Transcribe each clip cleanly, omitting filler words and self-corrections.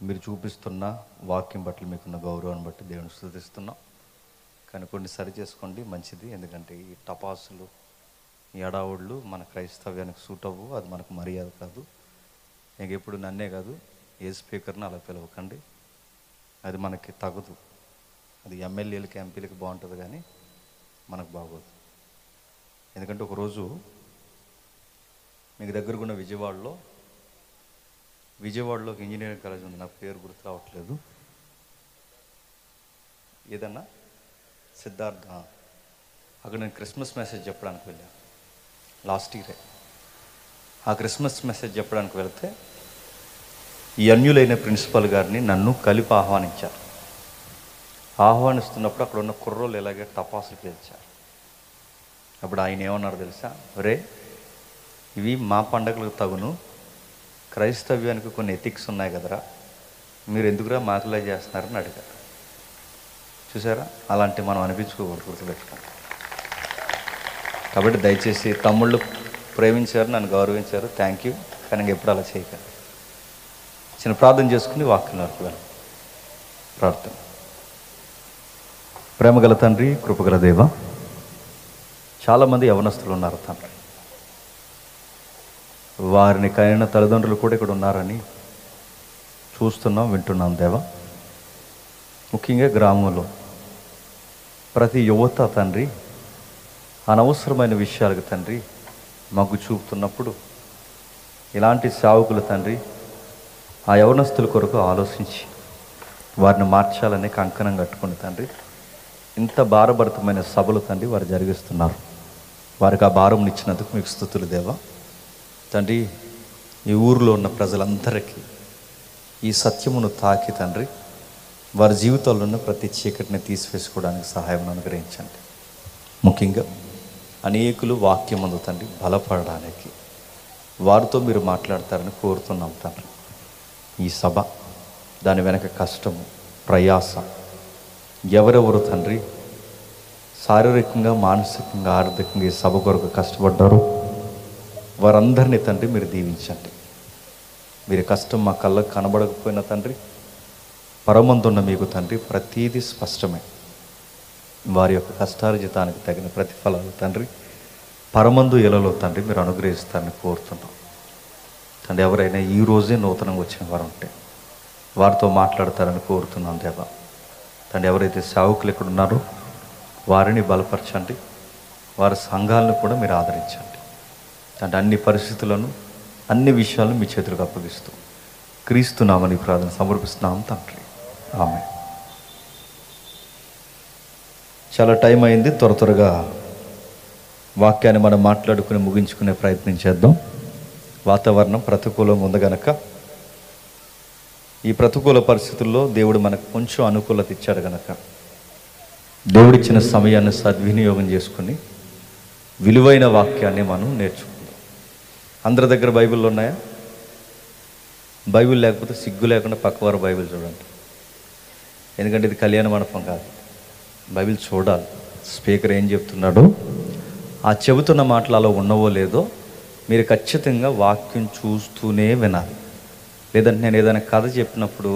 మీరు చూపిస్తున్న వాక్యం పట్ల మీకున్న గౌరవాన్ని బట్టి దేవుని స్తుతిస్తున్నాం. కానీ కొన్ని సరి చేసుకోండి, మంచిది. ఎందుకంటే ఈ టపాసులు, ఈ అడావుళ్ళు మన క్రైస్తవ్యానికి సూట్ అవ్వు, అది మనకు మర్యాద కాదు. ఇంక ఎప్పుడు నన్నే కాదు, ఏ స్పీకర్ని అలా పిలవకండి, అది మనకి తగదు. అది ఎమ్మెల్యేలకి ఎంపీలకి బాగుంటుంది కానీ మనకు బాగోదు. ఎందుకంటే ఒకరోజు మీకు దగ్గరకున్న విజయవాడలో ఇంజనీరింగ్ కాలేజ్ ఉంది, నాకు పేరు గుర్తు రావట్లేదు, ఏదన్నా సిద్ధార్థ. అక్కడ నేను క్రిస్మస్ మెసేజ్ చెప్పడానికి వెళ్ళాను లాస్ట్ ఇయరే. ఆ క్రిస్మస్ మెసేజ్ చెప్పడానికి వెళితే ఈ అన్యులైన ప్రిన్సిపల్ గారిని నన్ను కలిపి ఆహ్వానించారు. ఆహ్వానిస్తున్నప్పుడు అక్కడ ఉన్న కుర్రోళ్ళు ఎలాగే టపాసులు పేల్చారు. అప్పుడు ఆయన ఏమన్నారు తెలుసా? రే, ఇవి మా పండగలకు తగును, క్రైస్తవ్యానికి కొన్ని ఎథిక్స్ ఉన్నాయి కదరా, మీరు ఎందుకురా మాకులా చేస్తున్నారని అడిగారు. చూసారా, అలాంటి మనం అనిపించుకోకూడదు, గుర్తుపెట్టుకోండి. కాబట్టి దయచేసి తమ్ముళ్ళు ప్రేమించారు, నన్ను గౌరవించారు, థ్యాంక్ యూ. కానీ ఎప్పుడు అలా చేయకండి. చిన్న ప్రార్థన చేసుకుని వాక్యం వరకు వెళ్ళాలి. ప్రార్థన. ప్రేమగల తండ్రి, కృపగల దేవ, చాలామంది యవనస్తులు ఉన్నారు తండ్రి. వారిని కైన తల్లిదండ్రులు కూడా ఇక్కడ ఉన్నారని చూస్తున్నాం, వింటున్నాం దేవా. ముఖ్యంగా గ్రామంలో ప్రతి యువత తండ్రి అనవసరమైన విషయాలకు తండ్రి మగ్గు చూపుతున్నప్పుడు ఇలాంటి సేవకులు తండ్రి ఆ యవనస్తుల కొరకు ఆలోచించి వారిని మార్చాలని కంకణం కట్టుకుని తండ్రి ఇంత భారభరితమైన సభలు తండ్రి వారు జరిగిస్తున్నారు. వారికి ఆ భారం ఇచ్చినందుకు మీకు స్తుతులు దేవా. తండ్రి, ఈ ఊరిలో ఉన్న ప్రజలందరికీ ఈ సత్యమును తాకి తండ్రి వారి జీవితాల్లో ఉన్న ప్రతి చీకటిని తీసివేసుకోవడానికి సహాయం అనుగ్రహించండి. ముఖ్యంగా అనేకులు వాక్యం అందు తండ్రి బలపడడానికి వారితో మీరు మాట్లాడతారని కోరుతున్నాం తండ్రి. ఈ సభ, దాని వెనక కష్టము, ప్రయాస, ఎవరెవరు తండ్రి శారీరకంగా, మానసికంగా, ఆర్థికంగా ఈ సభ కొరకు కష్టపడ్డారు, వారందరినీ తండ్రి మీరు దీవించండి. మీరు కష్టం మా కళ్ళకు కనబడకపోయినా తండ్రి, పరమందున్న మీకు తండ్రి ప్రతీది స్పష్టమే. వారి యొక్క కష్టార్జితానికి తగిన ప్రతిఫలాలు తండ్రి పరమందు ఇలలో తండ్రి మీరు అనుగ్రహిస్తారని కోరుతున్నాం తండ్రి. ఎవరైనా ఈ రోజే నూతనంగా వచ్చిన వారు ఉంటే వారితో మాట్లాడతారని కోరుతున్నాం దేవా. తండ్రి, ఎవరైతే సేవకులు ఇక్కడ ఉన్నారో వారిని బలపరచండి, వారి సంఘాలను కూడా మీరు ఆదరించండి తండ్రి. అన్ని పరిస్థితులను, అన్ని విషయాలను మీ చేతులకు అప్పగిస్తూ క్రీస్తునామని ప్రార్థన సమర్పిస్తున్నాం తండ్రి, ఆమె. చాలా టైం అయింది, త్వరగా వాక్యాన్ని మనం మాట్లాడుకుని ముగించుకునే ప్రయత్నం చేద్దాం. వాతావరణం ప్రతికూలంగా ఉంది కనుక ఈ ప్రతికూల పరిస్థితుల్లో దేవుడు మనకు కొంచెం అనుకూలత ఇచ్చాడు కనుక దేవుడిచ్చిన సమయాన్ని సద్వినియోగం చేసుకుని విలువైన వాక్యాన్ని మనం నేర్చుకుందాం. అందరి దగ్గర బైబిల్ ఉన్నాయా? బైబిల్ లేకపోతే సిగ్గు లేకుండా పక్కవారు బైబిల్ చూడండి. ఎందుకంటే ఇది కళ్యాణ మండపం కాదు, బైబిల్ చూడాలి. స్పీకర్ ఏం చెప్తున్నాడో ఆ చెబుతున్న మాటలు అలా ఉన్నవో లేదో మీరు ఖచ్చితంగా వాక్యం చూస్తూనే వినాలి. లేదంటే నేను ఏదైనా కథ చెప్పినప్పుడు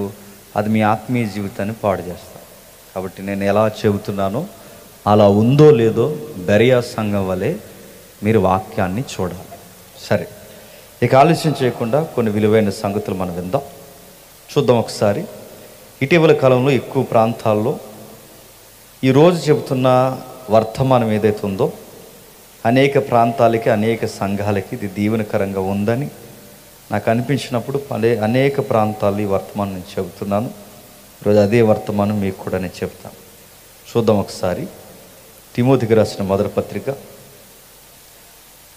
అది మీ ఆత్మీయ జీవితాన్ని పాడు చేస్తాను. కాబట్టి నేను ఎలా చెబుతున్నానో అలా ఉందో లేదో బెరియా సంఘం వలె మీరు వాక్యాన్ని చూడాలి. సరే, ఇక ఆలస్యం చేయకుండా కొన్ని విలువైన సంగతులు మనం విందాం, చూద్దాం ఒకసారి. ఇటీవల కాలంలో ఎక్కువ ప్రాంతాల్లో ఈరోజు చెబుతున్న వర్తమానం ఏదైతే ఉందో అనేక ప్రాంతాలకి, అనేక సంఘాలకి ఇది దీవెనకరంగా ఉందని నాకు అనిపించినప్పుడు అనేక ప్రాంతాలు ఈ వర్తమానం నేను చెబుతున్నాను. ఈరోజు అదే వర్తమానం మీకు కూడా నేను చెప్తాను. చూద్దాం ఒకసారి. తిమోతికి రాసిన మొదటి పత్రిక,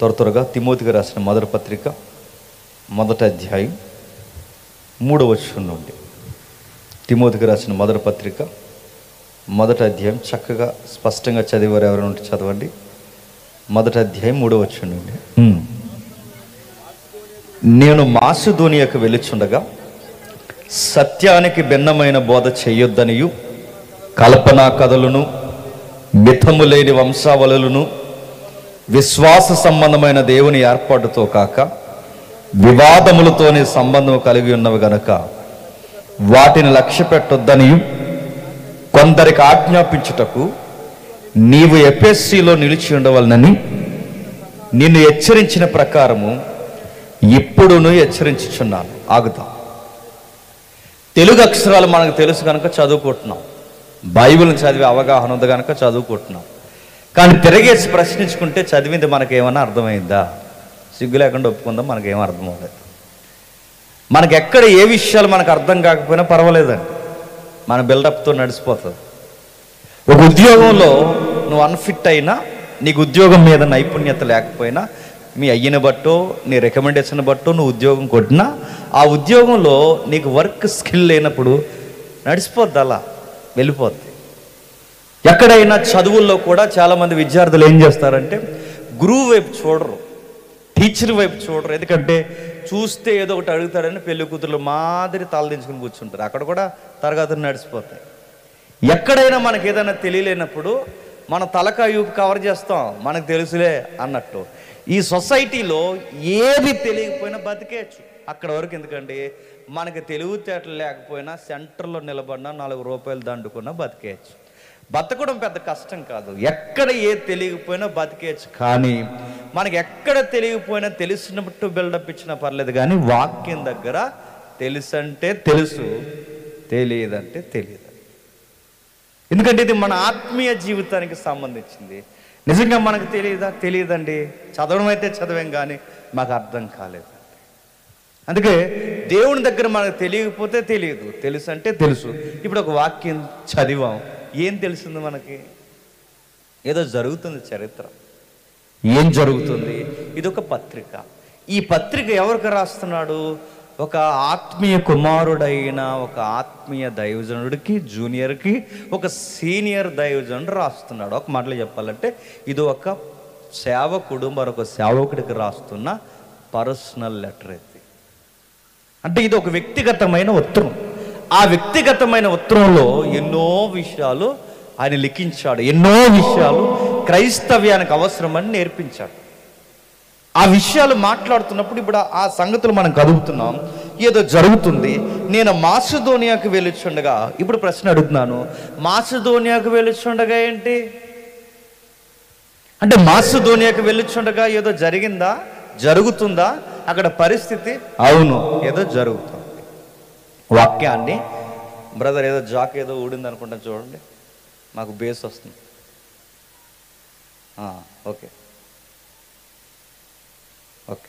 త్వరగా తిమోతికి రాసిన మొదటి పత్రిక 1వ అధ్యాయం 3వ వచనం నుండి. తిమోతికి రాసిన మొదటి పత్రిక 1వ అధ్యాయం చక్కగా స్పష్టంగా చదివారు ఎవరైనా ఉంటే చదవండి. 1వ అధ్యాయం 3వ వచనం నుండి. నేను మాసిదోనియాకు వెళ్ళుచుండగా సత్యానికి భిన్నమైన బోధ చేయొద్దనియు, కల్పనా కథలను, మిథము లేని వంశావళులను, విశ్వాస సంబంధమైన దేవుని ఏర్పాటుతో కాక వివాదములతోనే సంబంధం కలిగి ఉన్నవి గనక వాటిని లక్ష్య పెట్టొద్దని కొందరికి ఆజ్ఞాపించుటకు నీవు ఎఫెసీలో నిలిచి ఉండవలనని నిన్ను హెచ్చరించిన ప్రకారము ఇప్పుడును హెచ్చరించుచున్నాను. ఆగుతాం. తెలుగు అక్షరాలు మనకు తెలుసు కనుక చదువుకుంటున్నాం, బైబిల్ని చదివే అవగాహన ఉంది కనుక చదువుకుంటున్నాం. కానీ తిరగేసి ప్రశ్నించుకుంటే చదివింది మనకేమన్నా అర్థమైందా? సిగ్గు లేకుండా ఒప్పుకుందాం, మనకేమో అర్థం అవ్వలేదు. మనకి ఎక్కడ ఏ విషయాలు మనకు అర్థం కాకపోయినా పర్వాలేదండి, మన బిల్డప్తో నడిచిపోతుంది. ఒక ఉద్యోగంలో నువ్వు అన్ఫిట్ అయినా, నీకు ఉద్యోగం మీద నైపుణ్యత లేకపోయినా, మీ అయ్యని బట్టో నీ రికమెండేషన్ బట్టో నువ్వు ఉద్యోగం కొట్టినా, ఆ ఉద్యోగంలో నీకు వర్క్ స్కిల్ లేనప్పుడు నడిచిపోద్ది, అలా వెళ్ళిపోద్ది. ఎక్కడైనా చదువుల్లో కూడా చాలామంది విద్యార్థులు ఏం చేస్తారంటే గురువు వైపు చూడరు, టీచర్ వైపు చూడరు. ఎందుకంటే చూస్తే ఏదో ఒకటి అడుగుతాడని పెళ్లి కూతురు మాదిరి తలదించుకుని కూర్చుంటారు. అక్కడ కూడా తరగతులు నడిచిపోతాయి. ఎక్కడైనా మనకు ఏదైనా తెలియలేనప్పుడు మన తలకాయ కవర్ చేస్తాం, మనకు తెలుసులే అన్నట్టు. ఈ సొసైటీలో ఏది తెలియకపోయినా బతికేయచ్చు అక్కడ వరకు. ఎందుకంటే మనకి తెలివితేటలు లేకపోయినా సెంటర్లో నిలబడినా 4 రూపాయలు దండుకున్నా బతికేయచ్చు. బతకడం పెద్ద కష్టం కాదు, ఎక్కడ ఏది తెలియకపోయినా బతికేయచ్చు. కానీ మనకి ఎక్కడ తెలియకపోయినా తెలిసినట్టు బిల్డప్ ఇచ్చినా పర్లేదు, కానీ వాక్యం దగ్గర తెలుసంటే తెలుసు, తెలియదంటే తెలియదు. ఎందుకంటే ఇది మన ఆత్మీయ జీవితానికి సంబంధించింది. నిజంగా మనకు తెలియదా? తెలియదండి. చదవడం అయితే చదివాం కానీ మాకు అర్థం కాలేదు. అందుకే దేవుని దగ్గర మనకు తెలియకపోతే తెలియదు, తెలుసు అంటే తెలుసు. ఇప్పుడు ఒక వాక్యం చదివాం, ఏం తెలిసింది మనకి? ఏదో జరుగుతుంది చరిత్ర. ఏం జరుగుతుంది? ఇది ఒక పత్రిక. ఈ పత్రిక ఎవరికి రాస్తున్నాడు? ఒక ఆత్మీయ కుమారుడైన ఒక ఆత్మీయ దైవజనుడికి, జూనియర్కి, ఒక సీనియర్ దైవజనుడు రాస్తున్నాడు. ఒక మాటలో చెప్పాలంటే ఇది ఒక సేవకుడు మరొక సేవకుడికి రాస్తున్న పర్సనల్ లెటర్. ఇది అంటే ఇది ఒక వ్యక్తిగతమైన ఉత్తరం. ఆ వ్యక్తిగతమైన ఉత్తరంలో ఎన్నో విషయాలు ఆయన లిఖించాడు, ఎన్నో విషయాలు క్రైస్తవ్యానికి అవసరమని నేర్పించాడు. ఆ విషయాలు మాట్లాడుతున్నప్పుడు ఇప్పుడు ఆ సంగతులు మనం కదుపుతున్నాం, ఏదో జరుగుతుంది. నేను మాసిదోనియాకు వెళ్ళుచుండగా, ఇప్పుడు ప్రశ్న అడుగుతున్నాను, మాసిదోనియాకు వెళ్ళుచుండగా ఏంటి అంటే మాసిదోనియాకు వెళ్ళుచుండగా ఏదో జరిగిందా? జరుగుతుందా అక్కడ పరిస్థితి? అవును, ఏదో జరుగుతుంది. వాక్యాన్ని బ్రదర్ ఏదో జాక్ ఏదో ఊడింది అనుకుంటాను, చూడండి మాకు బేస్ వస్తుంది. Okay okay.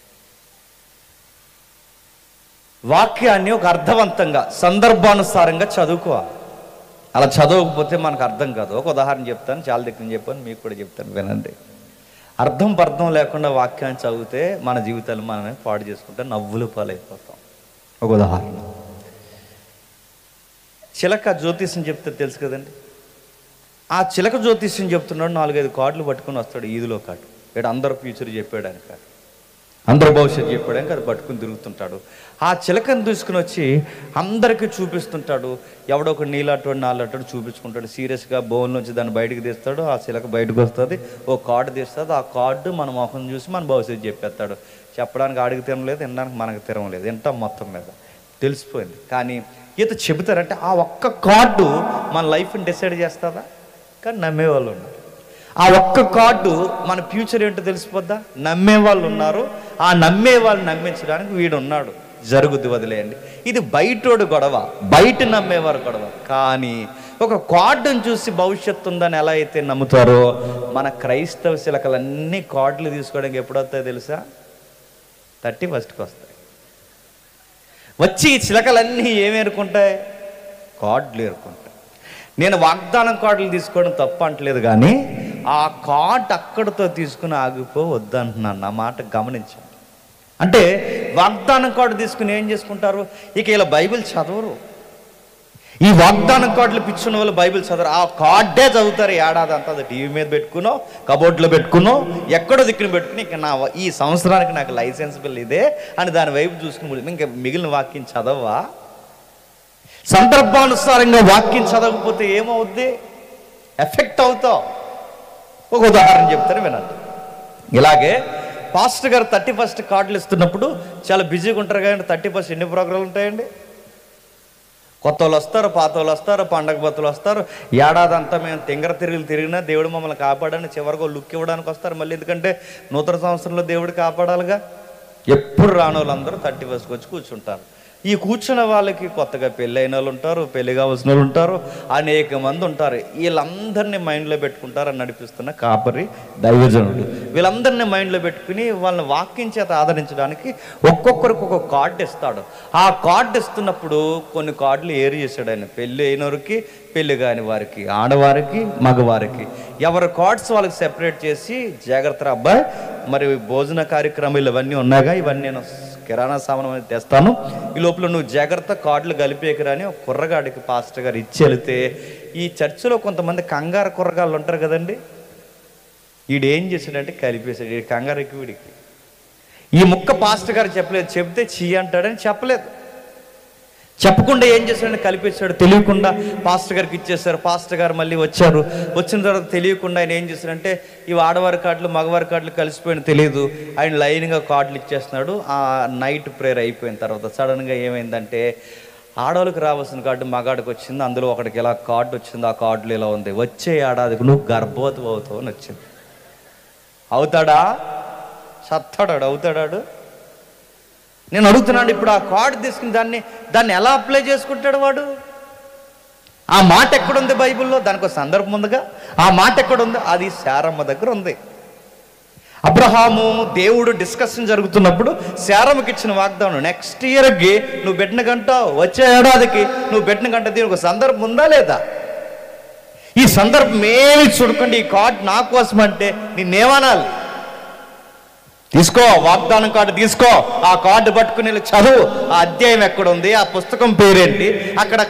వాక్యాన్ని ఒక అర్థవంతంగా సందర్భానుసారంగా చదువుకోవాలి. అలా చదవకపోతే మనకు అర్థం కాదు. ఒక ఉదాహరణ చెప్తాను, చాలా దగ్గర చెప్పాను, మీకు కూడా చెప్తాను, వినండి. అర్థం పర్థం లేకుండా వాక్యాన్ని చదివితే మన జీవితాలు మనమే పాడు చేసుకుంటే నవ్వులు పాలైపోతాం. ఒక ఉదాహరణ, చిలక జ్యోతిష్యం చెప్తే తెలుసు కదండి. ఆ చిలక జ్యోతిష్యం చెప్తున్నాడు, 4-5 కార్డులు పట్టుకుని వస్తాడు ఈదులో కాటు. ఇక్కడ అందరూ ఫ్యూచర్ చెప్పాడు అని కాదు, అందరూ భవిష్యత్తు చెప్పాడానికి అది పట్టుకుని తిరుగుతుంటాడు. ఆ చిలకను తీసుకుని వచ్చి అందరికీ చూపిస్తుంటాడు. ఎవడో ఒక నీళ్ళాటోడు నాళ్ళాటోడు చూపించుకుంటాడు. సీరియస్గా బోన్ నుంచి దాన్ని బయటకు తీస్తాడు. ఆ చిలక బయటకు వస్తుంది, ఓ కార్డు తీస్తుంది. ఆ కార్డు మన మొహం చూసి మన భవిష్యత్తు చెప్పేస్తాడు. చెప్పడానికి ఆడికి తినలేదు, వినడానికి మనకు తినలేదు, వింటాం మొత్తం మీద తెలిసిపోయింది. కానీ ఈత చెబుతారంటే ఆ ఒక్క కార్డు మన లైఫ్ని డిసైడ్ చేస్తుందా? కానీ నమ్మేవాళ్ళు ఉన్నారు. ఆ ఒక్క కార్డు మన ఫ్యూచర్ ఏంటో తెలిసిపోద్దా? నమ్మేవాళ్ళు ఉన్నారు. ఆ నమ్మే వాళ్ళు నమ్మించడానికి వీడు ఉన్నాడు, జరుగుద్ది, వదిలేయండి. ఇది బయటోడు గొడవ, బయట నమ్మేవారు గొడవ. కానీ ఒక కార్డును చూసి భవిష్యత్తు ఉందని ఎలా అయితే నమ్ముతారో, మన క్రైస్తవ శిలకలన్నీ కార్డులు తీసుకోవడానికి ఎప్పుడు వస్తాయో తెలుసా? 31st వస్తాయి. వచ్చి ఈ చిలకలన్నీ ఏమేరుకుంటాయి? కార్డులు ఏరుకుంటాయి. నేను వాగ్దానం కార్డులు తీసుకోవడం తప్పు అంటలేదు, కానీ ఆ కార్డు అక్కడితో తీసుకుని ఆగిపోవద్దంటున్నాను. నా మాట గమనించండి. అంటే వాగ్దానం కార్డు తీసుకుని ఏం చేసుకుంటారు? ఇక ఇలా బైబిల్ చదవరు. ఈ వాగ్దానం కార్డులు పిచ్చున్న వాళ్ళు బైబిల్ చదవరు. ఆ కార్డే చదువుతారు ఏడాది అంతా. అది టీవీ మీద పెట్టుకునో, కబోర్డ్లో పెట్టుకునో, ఎక్కడో దిక్కున పెట్టుకుని ఇక ఈ సంవత్సరానికి నాకు లైసెన్స్ బిల్ ఇదే అని దాని వైపు చూసుకుని ఇంకా మిగిలిన వాక్యం చదవా? సందర్భానుసారంగా వాక్యం చదవకపోతే ఏమవుద్ది? ఎఫెక్ట్ అవుతావు. ఒక ఉదాహరణ చెప్తాను, వినండి. ఇలాగే పాస్టర్ గారు 31st కార్డులు ఇస్తున్నప్పుడు చాలా బిజీగా ఉంటారు. కానీ 31st ఎన్ని ప్రోగ్రాంలు ఉంటాయండి? కొత్త వాళ్ళు వస్తారు, పాత వాళ్ళు వస్తారు, పండగ బతులు వస్తారు. ఏడాది అంతా మేము తిరిగినా దేవుడు మమ్మల్ని కాపాడని చివరికి లుక్ ఇవ్వడానికి వస్తారు మళ్ళీ. ఎందుకంటే నూతన సంవత్సరంలో దేవుడు కాపాడాలిగా. ఎప్పుడు రాని వాళ్ళందరూ 31st వచ్చి కూర్చుంటారు. ఈ కూర్చున్న వాళ్ళకి కొత్తగా పెళ్ళి అయిన వాళ్ళు ఉంటారు, పెళ్లి కావాల్సిన వాళ్ళు ఉంటారు, అనేక మంది ఉంటారు. వీళ్ళందరినీ మైండ్లో పెట్టుకుంటారని నడిపిస్తున్న కాపరి దైవజనుడు. వీళ్ళందరినీ మైండ్లో పెట్టుకుని వాళ్ళని వాక్యం చేత ఆదరించడానికి ఒక్కొక్కరికి ఒక్కొక్క కార్డు ఇస్తాడు. ఆ కార్డు ఇస్తున్నప్పుడు కొన్ని కార్డులు ఏరి చేశాడు ఆయన. పెళ్ళి అయినవారికి, పెళ్ళి కాని వారికి, ఆడవారికి, మగవారికి ఎవరి కార్డ్స్ వాళ్ళకి సెపరేట్ చేసి, జాగ్రత్త అబ్బాయి, మరి భోజన కార్యక్రమాలు ఇవన్నీ ఉన్నాగా, ఇవన్నీ నేను కిరాణా సామాన్ అనేది తెస్తాను, ఈ లోపల నువ్వు జాగ్రత్త కార్డులు కలిపేకరని ఒక కుర్రగాడికి పాస్టర్ గారు ఇచ్చి వెళితే, ఈ చర్చిలో కొంతమంది కంగారు కుర్రగాళ్ళు ఉంటారు కదండి. వీడేం చేశాడంటే కలిపేశాడు. వీడి కంగారు ఎక్కువ వీడికి. ఈ ముక్క పాస్టర్ గారు చెప్పలేదు, చెప్తే చీ అంటాడని చెప్పలేదు. చెప్పకుండా ఏం చేశాడని కలిపేశాడు. తెలియకుండా పాస్టర్ గారికి ఇచ్చేశారు. పాస్టర్ గారు మళ్ళీ వచ్చారు. వచ్చిన తర్వాత తెలియకుండా ఆయన ఏం చేశాడంటే, ఇవి ఆడవారి కార్డులు మగవారి కార్డులు కలిసిపోయిన తెలియదు, ఆయన లైన్గా కార్డులు ఇచ్చేస్తున్నాడు. ఆ నైట్ ప్రేయర్ అయిపోయిన తర్వాత సడన్గా ఏమైందంటే, ఆడవాళ్ళకి రావాల్సిన కార్డు మగాడికి వచ్చింది. అందులో ఒకడికి ఇలా కార్డు వచ్చింది. ఆ కార్డులు ఇలా ఉంది, వచ్చే ఏడాదికి నువ్వు గర్భవతి అవుతావు అని వచ్చింది. అవుతాడా? సత్తాడాడు? అవుతాడాడు? నేను అడుగుతున్నాడు. ఇప్పుడు ఆ కార్డు తీసుకుని దాన్ని ఎలా అప్లై చేసుకుంటాడు వాడు? ఆ మాట ఎక్కడుంది బైబిల్లో? దానికి ఒక సందర్భం ఉందిగా. ఆ మాట ఎక్కడుంది? అది శారమ్మ దగ్గర ఉంది. అబ్రహాము దేవుడు డిస్కషన్ జరుగుతున్నప్పుడు శారమ్మకి ఇచ్చిన వాగ్దానం, నెక్స్ట్ ఇయర్కి నువ్వు బిడ్డను కంటావు, వచ్చే ఏడాదికి నువ్వు బిడ్డను కంటావు. దీనికి ఒక సందర్భం ఉందా లేదా? ఈ సందర్భం ఏమి చూడకండి. ఈ కార్డు నా కోసం అంటే నిన్నేమనాలి? తీసుకో, వాగ్దానం కార్డు తీసుకో, ఆ కార్డు పట్టుకుని చదువు. ఆ అధ్యాయం ఎక్కడుంది, ఆ పుస్తకం పేరేంటి, అక్కడ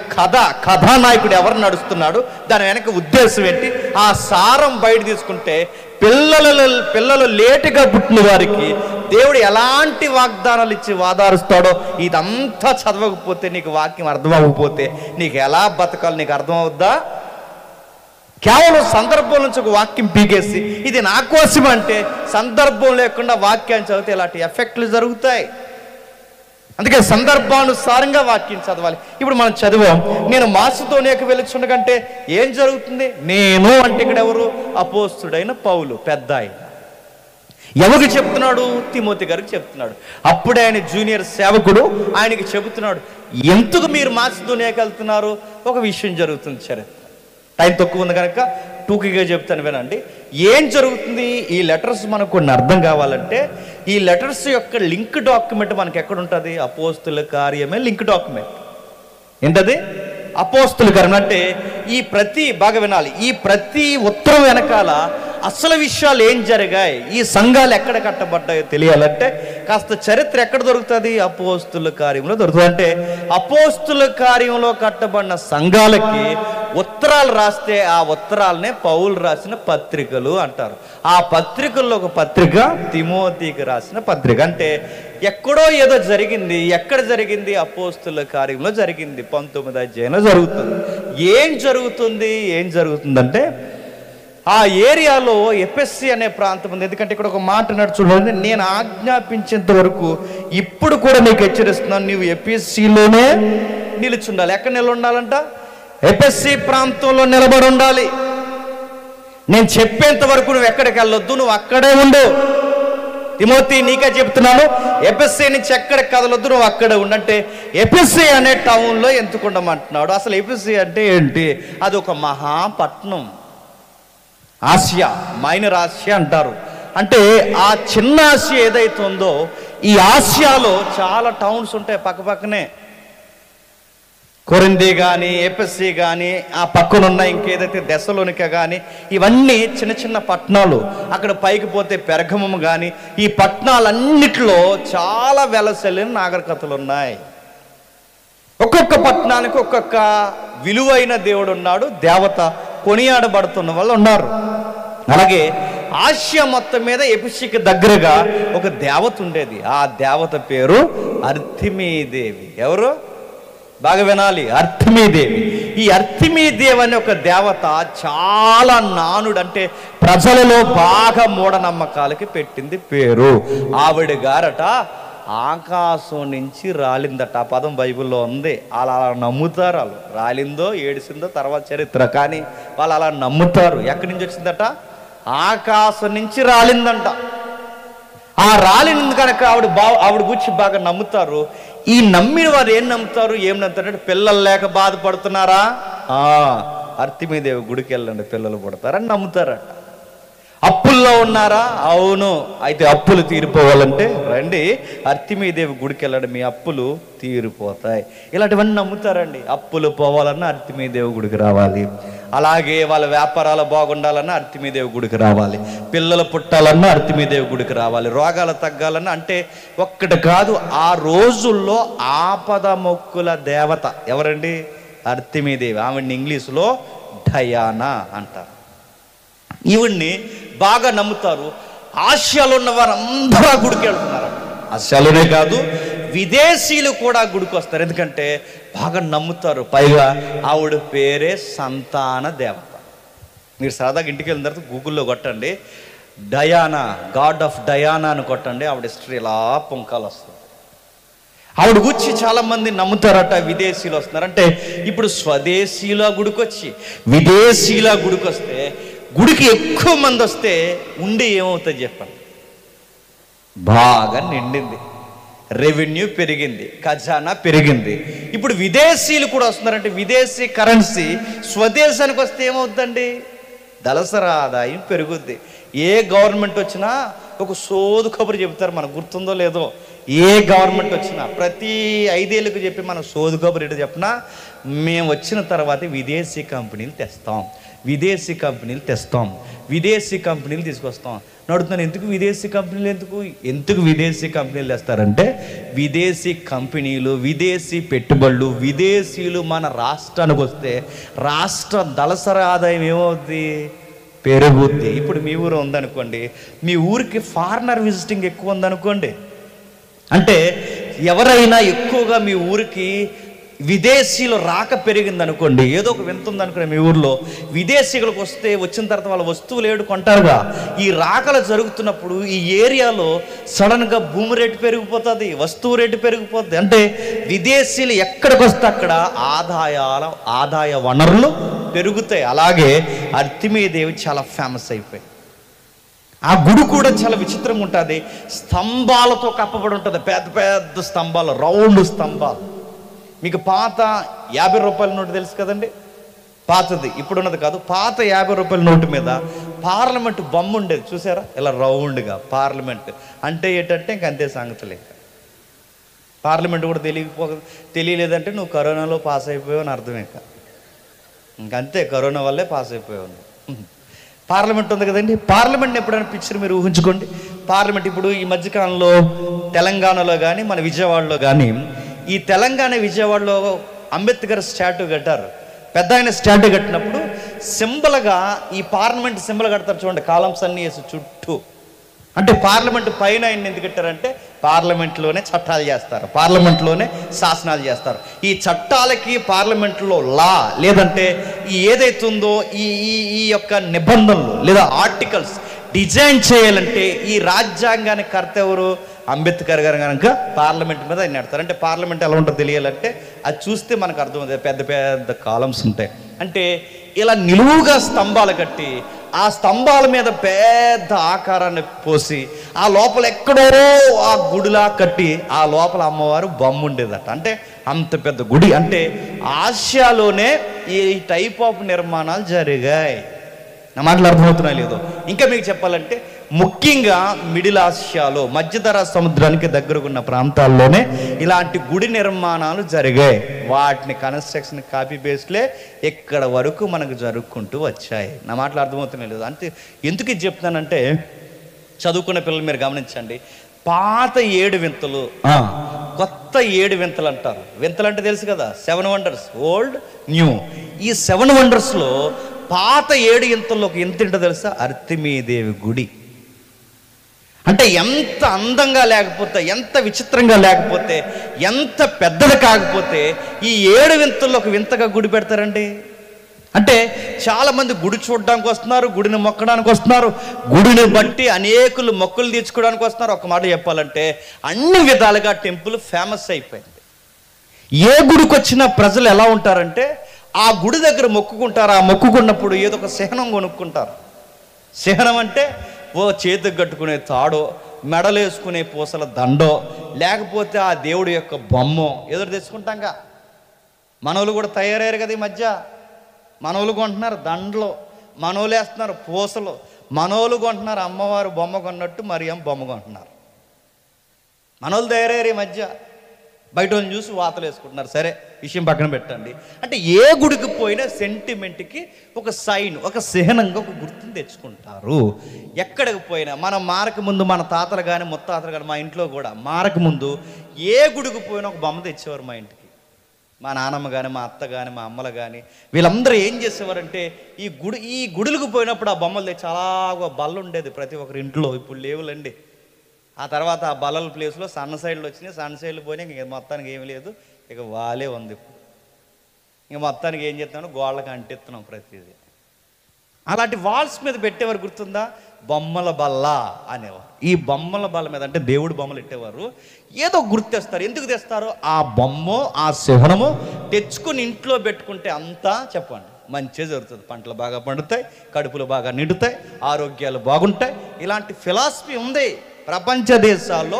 కథానాయకుడు ఎవరు నడుస్తున్నాడు, దాని వెనక ఉద్దేశం ఏంటి, ఆ సారం బయట తీసుకుంటే పిల్లలు లేటుగా పుట్టిన వారికి దేవుడు ఎలాంటి వాగ్దానాలు ఇచ్చి వాదారుస్తాడో ఇదంతా చదవకపోతే, నీకు వాక్యం అర్థం అవ్వకపోతే నీకు ఎలా బతకాలి నీకు అర్థం అవుద్దా? కేవలం సందర్భం నుంచి ఒక వాక్యం పీకేసి ఇది నా కోసం అంటే, సందర్భం లేకుండా వాక్యాన్ని చదివితే ఇలాంటి ఎఫెక్ట్లు జరుగుతాయి. అందుకే సందర్భానుసారంగా వాక్యం చదవాలి. ఇప్పుడు మనం చదివాం, నేను మాసిదోనియాకు వెళ్ళుచుండకంటే ఏం జరుగుతుంది? నేను అంటే ఇక్కడ ఎవరు? అపోస్తుడైన పౌలు, పెద్ద ఆయన. ఎవరికి చెప్తున్నాడు? తిమోతి గారికి చెప్తున్నాడు. అప్పుడే ఆయన జూనియర్ సేవకుడు ఆయనకి చెబుతున్నాడు, ఎందుకు మీరు మాసిదోనియాకి వెళ్తున్నారు? ఒక విషయం జరుగుతుంది. సరే, టైం తక్కువ ఉంది కనుక టూకీగా చెప్తాను వినండి. ఏం జరుగుతుంది? ఈ లెటర్స్ మనకు కొన్ని అర్థం కావాలంటే, ఈ లెటర్స్ యొక్క లింక్ డాక్యుమెంట్ మనకి ఎక్కడ ఉంటుంది? అపోస్తుల కార్యమే లింక్ డాక్యుమెంట్. ఏంటది? అపోస్తుల కార్యం అంటే బాగా వినాలి, ఈ ప్రతి ఉత్తరం వెనకాల అసలు విషయాలు ఏం జరిగాయి, ఈ సంఘాలు ఎక్కడ కట్టబడ్డాయో తెలియాలంటే కాస్త చరిత్ర ఎక్కడ దొరుకుతుంది? అపోస్తుల కార్యంలో దొరుకుతుంది. అంటే అపోస్తుల కార్యంలో కట్టబడిన సంఘాలకి ఉత్తరాలు రాస్తే ఆ ఉత్తరాలనే పౌలు రాసిన పత్రికలు అంటారు. ఆ పత్రికల్లో ఒక పత్రిక తిమోతికి రాసిన పత్రిక. అంటే ఎక్కడో ఏదో జరిగింది. ఎక్కడ జరిగింది? అపోస్తుల కార్యంలో జరిగింది. 19వ అధ్యాయంలో జరుగుతుంది. ఏం జరుగుతుందంటే, ఆ ఏరియాలో ఎఫెస్సి అనే ప్రాంతం ఉంది. ఎందుకంటే ఇక్కడ ఒక మాట నడుచుంటుంది, నేను ఆజ్ఞాపించేంత వరకు ఇప్పుడు కూడా నీకు హెచ్చరిస్తున్నాను, నీవు ఎఫెస్సిలోనే నిలుచుండాలి. ఎక్కడ నిలబడాలంట? ఎఫెస్సి ప్రాంతంలో నిలబడి ఉండాలి. నేను చెప్పేంత వరకు నువ్వు ఎక్కడికి వెళ్ళొద్దు, నువ్వు అక్కడే ఉండు. తిమోతి నీకే చెప్తున్నాను, ఎఫెస్సి నుంచి ఎక్కడికి కదలొద్దు, నువ్వు అక్కడే ఉండంటే ఎఫెస్సి అనే టౌన్లో ఎందుకుండమంటున్నాడు? అసలు ఎఫెస్సి అంటే ఏంటి? అది ఒక మహాపట్నం. ఆసియా, మైనర్ ఆసియా అంటారు. అంటే ఆ చిన్న ఆసియా ఏదైతే ఉందో, ఈ ఆసియాలో చాలా టౌన్స్ ఉంటాయి పక్కపక్కనే. కొరింథీ కానీ, ఎఫెస్సి కానీ, ఆ పక్కనున్న ఇంకేదైతే దెస్సలోనిక కానీ, ఇవన్నీ చిన్న చిన్న పట్టణాలు. అక్కడ పైకి పోతే పెర్గమము కానీ, ఈ పట్టణాలన్నిటిలో చాలా వెలసెల్లిన నాగరికతలు ఉన్నాయి. ఒక్కొక్క పట్టణానికి ఒక్కొక్క విలువైన దేవుడు ఉన్నాడు, దేవత కొనియాడబడుతున్న వాళ్ళు ఉన్నారు. అలాగే ఆసియా మొత్తం మీద ఎఫెస్సికి దగ్గరగా ఒక దేవత ఉండేది. ఆ దేవత పేరు అర్తిమీదేవి. ఎవరు? బాగా వినాలి, అర్తిమీదేవి. ఈ అర్తిమీదేవి అనే ఒక దేవత చాలా నానుడు, అంటే ప్రజలలో బాగా మూఢనమ్మకాలకి పెట్టింది పేరు. ఆవిడ గారట ఆకాశం నుంచి రాలిందట. ఆ పదం బైబిల్లో ఉంది. అలా నమ్ముతారు. వాళ్ళు రాలిందో ఏడిసిందో తర్వాత చరిత్ర, కానీ వాళ్ళు అలా నమ్ముతారు. ఎక్కడి నుంచి వచ్చిందట? ఆకాశం నుంచి రాలిందంట. ఆ రాలింది కనుక ఆవిడ గురించి బాగా నమ్ముతారు. ఈ నమ్మిన వారు ఏం నమ్ముతారంటే పిల్లలు లేక బాధపడుతున్నారా, అర్తిమీదేవి గుడికి వెళ్ళండి పిల్లలు పుడతారని నమ్ముతారట. అప్పుల్లో ఉన్నారా, అవును, అయితే అప్పులు తీరిపోవాలంటే రండి అర్తిమీదేవి గుడికి వెళ్ళండి, మీ అప్పులు తీరిపోతాయి. ఇలాంటివన్నీ నమ్ముతారండి. అప్పులు పోవాలన్నా అర్తిమీదేవి గుడికి రావాలి. అలాగే వాళ్ళ వ్యాపారాలు బాగుండాలన్నా అర్తిమీదేవి గుడికి రావాలి. పిల్లలు పుట్టాలన్నా అర్తిమీదేవి గుడికి రావాలి. రోగాలు తగ్గాలన్నా, అంటే ఒక్కటి కాదు, ఆ రోజుల్లో ఆపద మొక్కుల దేవత ఎవరండి? అర్తిమీదేవి. ఆవిడ్ని ఇంగ్లీష్లో డయానా అంటారు. ఈవిడ్ని బాగా నమ్ముతారు. ఆసియాలో ఉన్న వారందరూ ఆ గుడికి వెళ్తున్నారు. ఆసియాలోనే కాదు, విదేశీయులు కూడా గుడికి వస్తారు. ఎందుకంటే బాగా నమ్ముతారు. పైగా ఆవిడ పేరే సంతాన దేవత. మీరు సరదాగా ఇంటికి వెళ్ళిన తర్వాత గూగుల్లో కొట్టండి, డయానా, గాడ్ ఆఫ్ డయానా అని కొట్టండి. ఆవిడ హిస్టరీ ఇలా పొంకాలు వస్తుంది. ఆవిడ గురించి చాలామంది నమ్ముతారట. విదేశీయులు వస్తున్నారు. అంటే ఇప్పుడు స్వదేశీయుల గుడికి వచ్చి విదేశీయుల గుడికి వస్తే, గుడికి ఎక్కువ మంది వస్తే ఉండి ఏమవుతుంది చెప్పండి? బాగా నిండింది, రెవెన్యూ పెరిగింది, ఖజానా పెరిగింది. ఇప్పుడు విదేశీయులు కూడా వస్తున్నారంటే విదేశీ కరెన్సీ స్వదేశానికి వస్తే ఏమవుతుందండి? దళసరి ఆదాయం పెరుగుద్ది. ఏ గవర్నమెంట్ వచ్చినా ఒక సోదు కబురు చెబుతారు, మనకు గుర్తుందో లేదో. ఏ గవర్నమెంట్ వచ్చినా ప్రతి 5 ఏళ్ళకు చెప్పి మనం సోదు కబురు ఏంటో చెప్పినా, మేము వచ్చిన తర్వాత విదేశీ కంపెనీలు తెస్తాం, విదేశీ కంపెనీలు తెస్తాం, విదేశీ కంపెనీలు తీసుకొస్తాం. నడుతున్నాను, ఎందుకు విదేశీ కంపెనీలు, ఎందుకు విదేశీ కంపెనీలు తెస్తారంటే, విదేశీ కంపెనీలు, విదేశీ పెట్టుబడులు, విదేశీయులు మన రాష్ట్రానికి వస్తే రాష్ట్ర దళసరి ఆదాయం ఏమవుద్ది? పెరుగుద్ది. ఇప్పుడు మీ ఊరు ఉందనుకోండి, మీ ఊరికి ఫారినర్ విజిటింగ్ ఎక్కువ ఉందనుకోండి, అంటే ఎవరైనా ఎక్కువగా మీ ఊరికి విదేశీయులు రాక పెరిగింది అనుకోండి, ఏదో ఒక వింత ఉందనుకోండి మీ ఊర్లో, విదేశీయులకు వచ్చిన తర్వాత వాళ్ళ వస్తువులు ఏడు కొంటారుగా. ఈ రాకలు జరుగుతున్నప్పుడు ఈ ఏరియాలో సడన్గా భూమి రేటు పెరిగిపోతుంది, వస్తువు రేటు పెరిగిపోతుంది. అంటే విదేశీయులు ఎక్కడికి వస్తే అక్కడ ఆదాయ వనరులు పెరుగుతాయి. అలాగే అర్తిమీదేవి చాలా ఫేమస్ అయిపోయి. ఆ గుడి కూడా చాలా విచిత్రంగా ఉంటుంది. స్తంభాలతో కప్పబడి ఉంటుంది, పెద్ద పెద్ద స్తంభాలు, రౌండ్ స్తంభాలు. మీకు పాత 50 రూపాయల నోటు తెలుసు కదండి, పాతది, ఇప్పుడున్నది కాదు. పాత 50 రూపాయల నోటు మీద పార్లమెంట్ బొమ్మ ఉండేది, చూసారా? ఇలా రౌండ్గా పార్లమెంట్ అంటే ఏంటంటే ఇంకంతే సంగతులు. పార్లమెంట్ కూడా తెలియలేదంటే నువ్వు కరోనాలో పాస్ అయిపోయావు అని అర్థమే. ఇంకంతే, కరోనా వల్లే పాస్ అయిపోయావు. పార్లమెంట్ ఉంది కదండి, పార్లమెంట్ని ఎప్పుడైనా పిక్చర్ మీరు ఊహించుకోండి. పార్లమెంట్ ఇప్పుడు ఈ మధ్యకాలంలో తెలంగాణలో కానీ మన విజయవాడలో కానీ, ఈ తెలంగాణ విజయవాడలో అంబేద్కర్ స్టాట్యూ కట్టారు. పెద్ద ఆయన స్టాట్యూ కట్టినప్పుడు సింబల్గా ఈ పార్లమెంట్ సింబల్ కడతారు చూడండి, కాలమ్స్ అన్నీ వేసి చుట్టూ. అంటే పార్లమెంట్ పైన ఆయన ఎందుకు కట్టారంటే పార్లమెంట్లోనే చట్టాలు చేస్తారు, పార్లమెంట్లోనే శాసనాలు చేస్తారు. ఈ చట్టాలకి పార్లమెంట్లో లా లేదంటే ఈ ఏదైతుందో ఈ యొక్క నిబంధనలు లేదా ఆర్టికల్స్ డిజైన్ చేయాలంటే ఈ రాజ్యాంగానికి కర్త ఎవరు? అంబేద్కర్ గారు కనుక పార్లమెంట్ మీద ఆయన నడతారు. అంటే పార్లమెంట్ ఎలా ఉంటుందో తెలియాలంటే అది చూస్తే మనకు అర్థమవుతుంది. పెద్ద పెద్ద కాలమ్స్ ఉంటాయి. అంటే ఇలా నిలువుగా స్తంభాలు కట్టి ఆ స్తంభాల మీద పెద్ద ఆకారాన్ని పోసి ఆ లోపల ఎక్కడో ఆ గుడిలా కట్టి ఆ లోపల అమ్మవారు బొమ్మ ఉండేదట. అంటే అంత పెద్ద గుడి. అంటే ఆసియాలోనే ఈ టైప్ ఆఫ్ నిర్మాణాలు జరిగాయి. నా మాటలు అర్థమవుతున్నాయి లేదో? ఇంకా మీకు చెప్పాలంటే ముఖ్యంగా మిడిల్ ఆసియాలో మధ్యధరా సముద్రానికి దగ్గరకున్న ప్రాంతాల్లోనే ఇలాంటి గుడి నిర్మాణాలు జరిగాయి. వాటిని కన్స్ట్రక్షన్ కాపీ పేస్ట్లే ఇక్కడ వరకు మనకు జరుపుకుంటూ వచ్చాయి. నా మాటలు అర్థమవుతున్నాయి లేదు? అంటే ఎందుకు ఇది చెప్తున్నానంటే, చదువుకున్న పిల్లలు మీరు గమనించండి. పాత 7 వింతలు, కొత్త 7 వింతలు అంటారు. వింతలు అంటే తెలుసు కదా, 7 వండర్స్, ఓల్డ్ న్యూ. ఈ 7 వండర్స్లో పాత 7 వింతల్లో ఒక వింత ఏంటో తెలుసా? అర్తిమీదేవి గుడి. అంటే ఎంత అందంగా లేకపోతే, ఎంత విచిత్రంగా లేకపోతే, ఎంత పెద్దది కాకపోతే ఈ 7 వింతల్లో ఒక వింతగా గుడి పెడతారండి. అంటే చాలామంది గుడి చూడడానికి వస్తున్నారు, గుడిని మొక్కడానికి వస్తున్నారు, గుడిని బట్టి అనేకులు మొక్కులు తీర్చుకోవడానికి వస్తున్నారు. ఒక మాట చెప్పాలంటే అన్ని విధాలుగా టెంపుల్ ఫేమస్ అయిపోయింది. ఏ గుడికి వచ్చినా ప్రజలు ఎలా ఉంటారంటే ఆ గుడి దగ్గర మొక్కుకుంటారు. ఆ మొక్కుకున్నప్పుడు ఏదో ఒక చిహ్నం కొనుక్కుంటారు. చిహ్నం అంటే ఓ చేతికి కట్టుకునే తాడో, మెడలేసుకునే పూసల దండో, లేకపోతే ఆ దేవుడి యొక్క బొమ్మో ఏదో తెచ్చుకుంటాంగా. మనోళ్ళు కూడా తయారయ్యారు కదా ఈ మధ్య. మనోళ్ళు కొంటున్నారు దండలు, మనోళ్ళు వేస్తున్నారు పూసలు, మనోళ్ళు కొంటున్నారు అమ్మవారు బొమ్మ కొన్నట్టు మరియమ్మ బొమ్మ కొంటున్నారు. మనోళ్ళు తయారయ్యారు ఈ మధ్య. బయట వాళ్ళని చూసి వాతలు వేసుకుంటున్నారు. సరే, విషయం పక్కన పెట్టండి. అంటే ఏ గుడికి పోయినా సెంటిమెంట్కి ఒక సైన్, ఒక చిహ్నంగా ఒక గుర్తుని తెచ్చుకుంటారు. ఎక్కడికి పోయినా మనం మారక ముందు మన తాతలు కానీ ముత్తాతలు కానీ, మా ఇంట్లో కూడా మారక ముందు ఏ గుడికి పోయినా ఒక బొమ్మ తెచ్చేవారు మా ఇంటికి. మా నాన్నమ్మ కానీ, మా అత్త కానీ, మా అమ్మలు కానీ వీళ్ళందరూ ఏం చేసేవారంటే ఈ గుడులకు పోయినప్పుడు ఆ బొమ్మలు తెచ్చి అలాగ బల్ల ఉండేది ప్రతి ఒక్కరి ఇంట్లో. ఇప్పుడు లేవులండి. ఆ తర్వాత ఆ బల్లల ప్లేస్లో సన్న సైడ్లు వచ్చినాయి. సన్న సైడ్లు పోయినాయి. ఇంక మొత్తానికి ఏమీ లేదు, ఇక వాలే ఉంది. ఇంక మొత్తానికి ఏం చేస్తున్నాం, గోళ్ళకి అంటిస్తున్నాం ప్రతిదీ. అలాంటి వాల్స్ మీద పెట్టేవారు గుర్తుందా? బొమ్మల బల్ల అనేవారు. ఈ బొమ్మల బల్ల మీద అంటే దేవుడు బొమ్మలు పెట్టేవారు. ఏదో గుర్తు తెస్తారు. ఎందుకు తెస్తారు? ఆ బొమ్మో ఆ చిహ్నమో తెచ్చుకుని ఇంట్లో పెట్టుకుంటే అంతా చెప్పండి మంచిగా జరుగుతుంది. పంటలు బాగా పండుతాయి, కడుపులు బాగా నిండుతాయి, ఆరోగ్యాలు బాగుంటాయి. ఇలాంటి ఫిలాసఫీ ఉంది. ప్రపంచ దేశాల్లో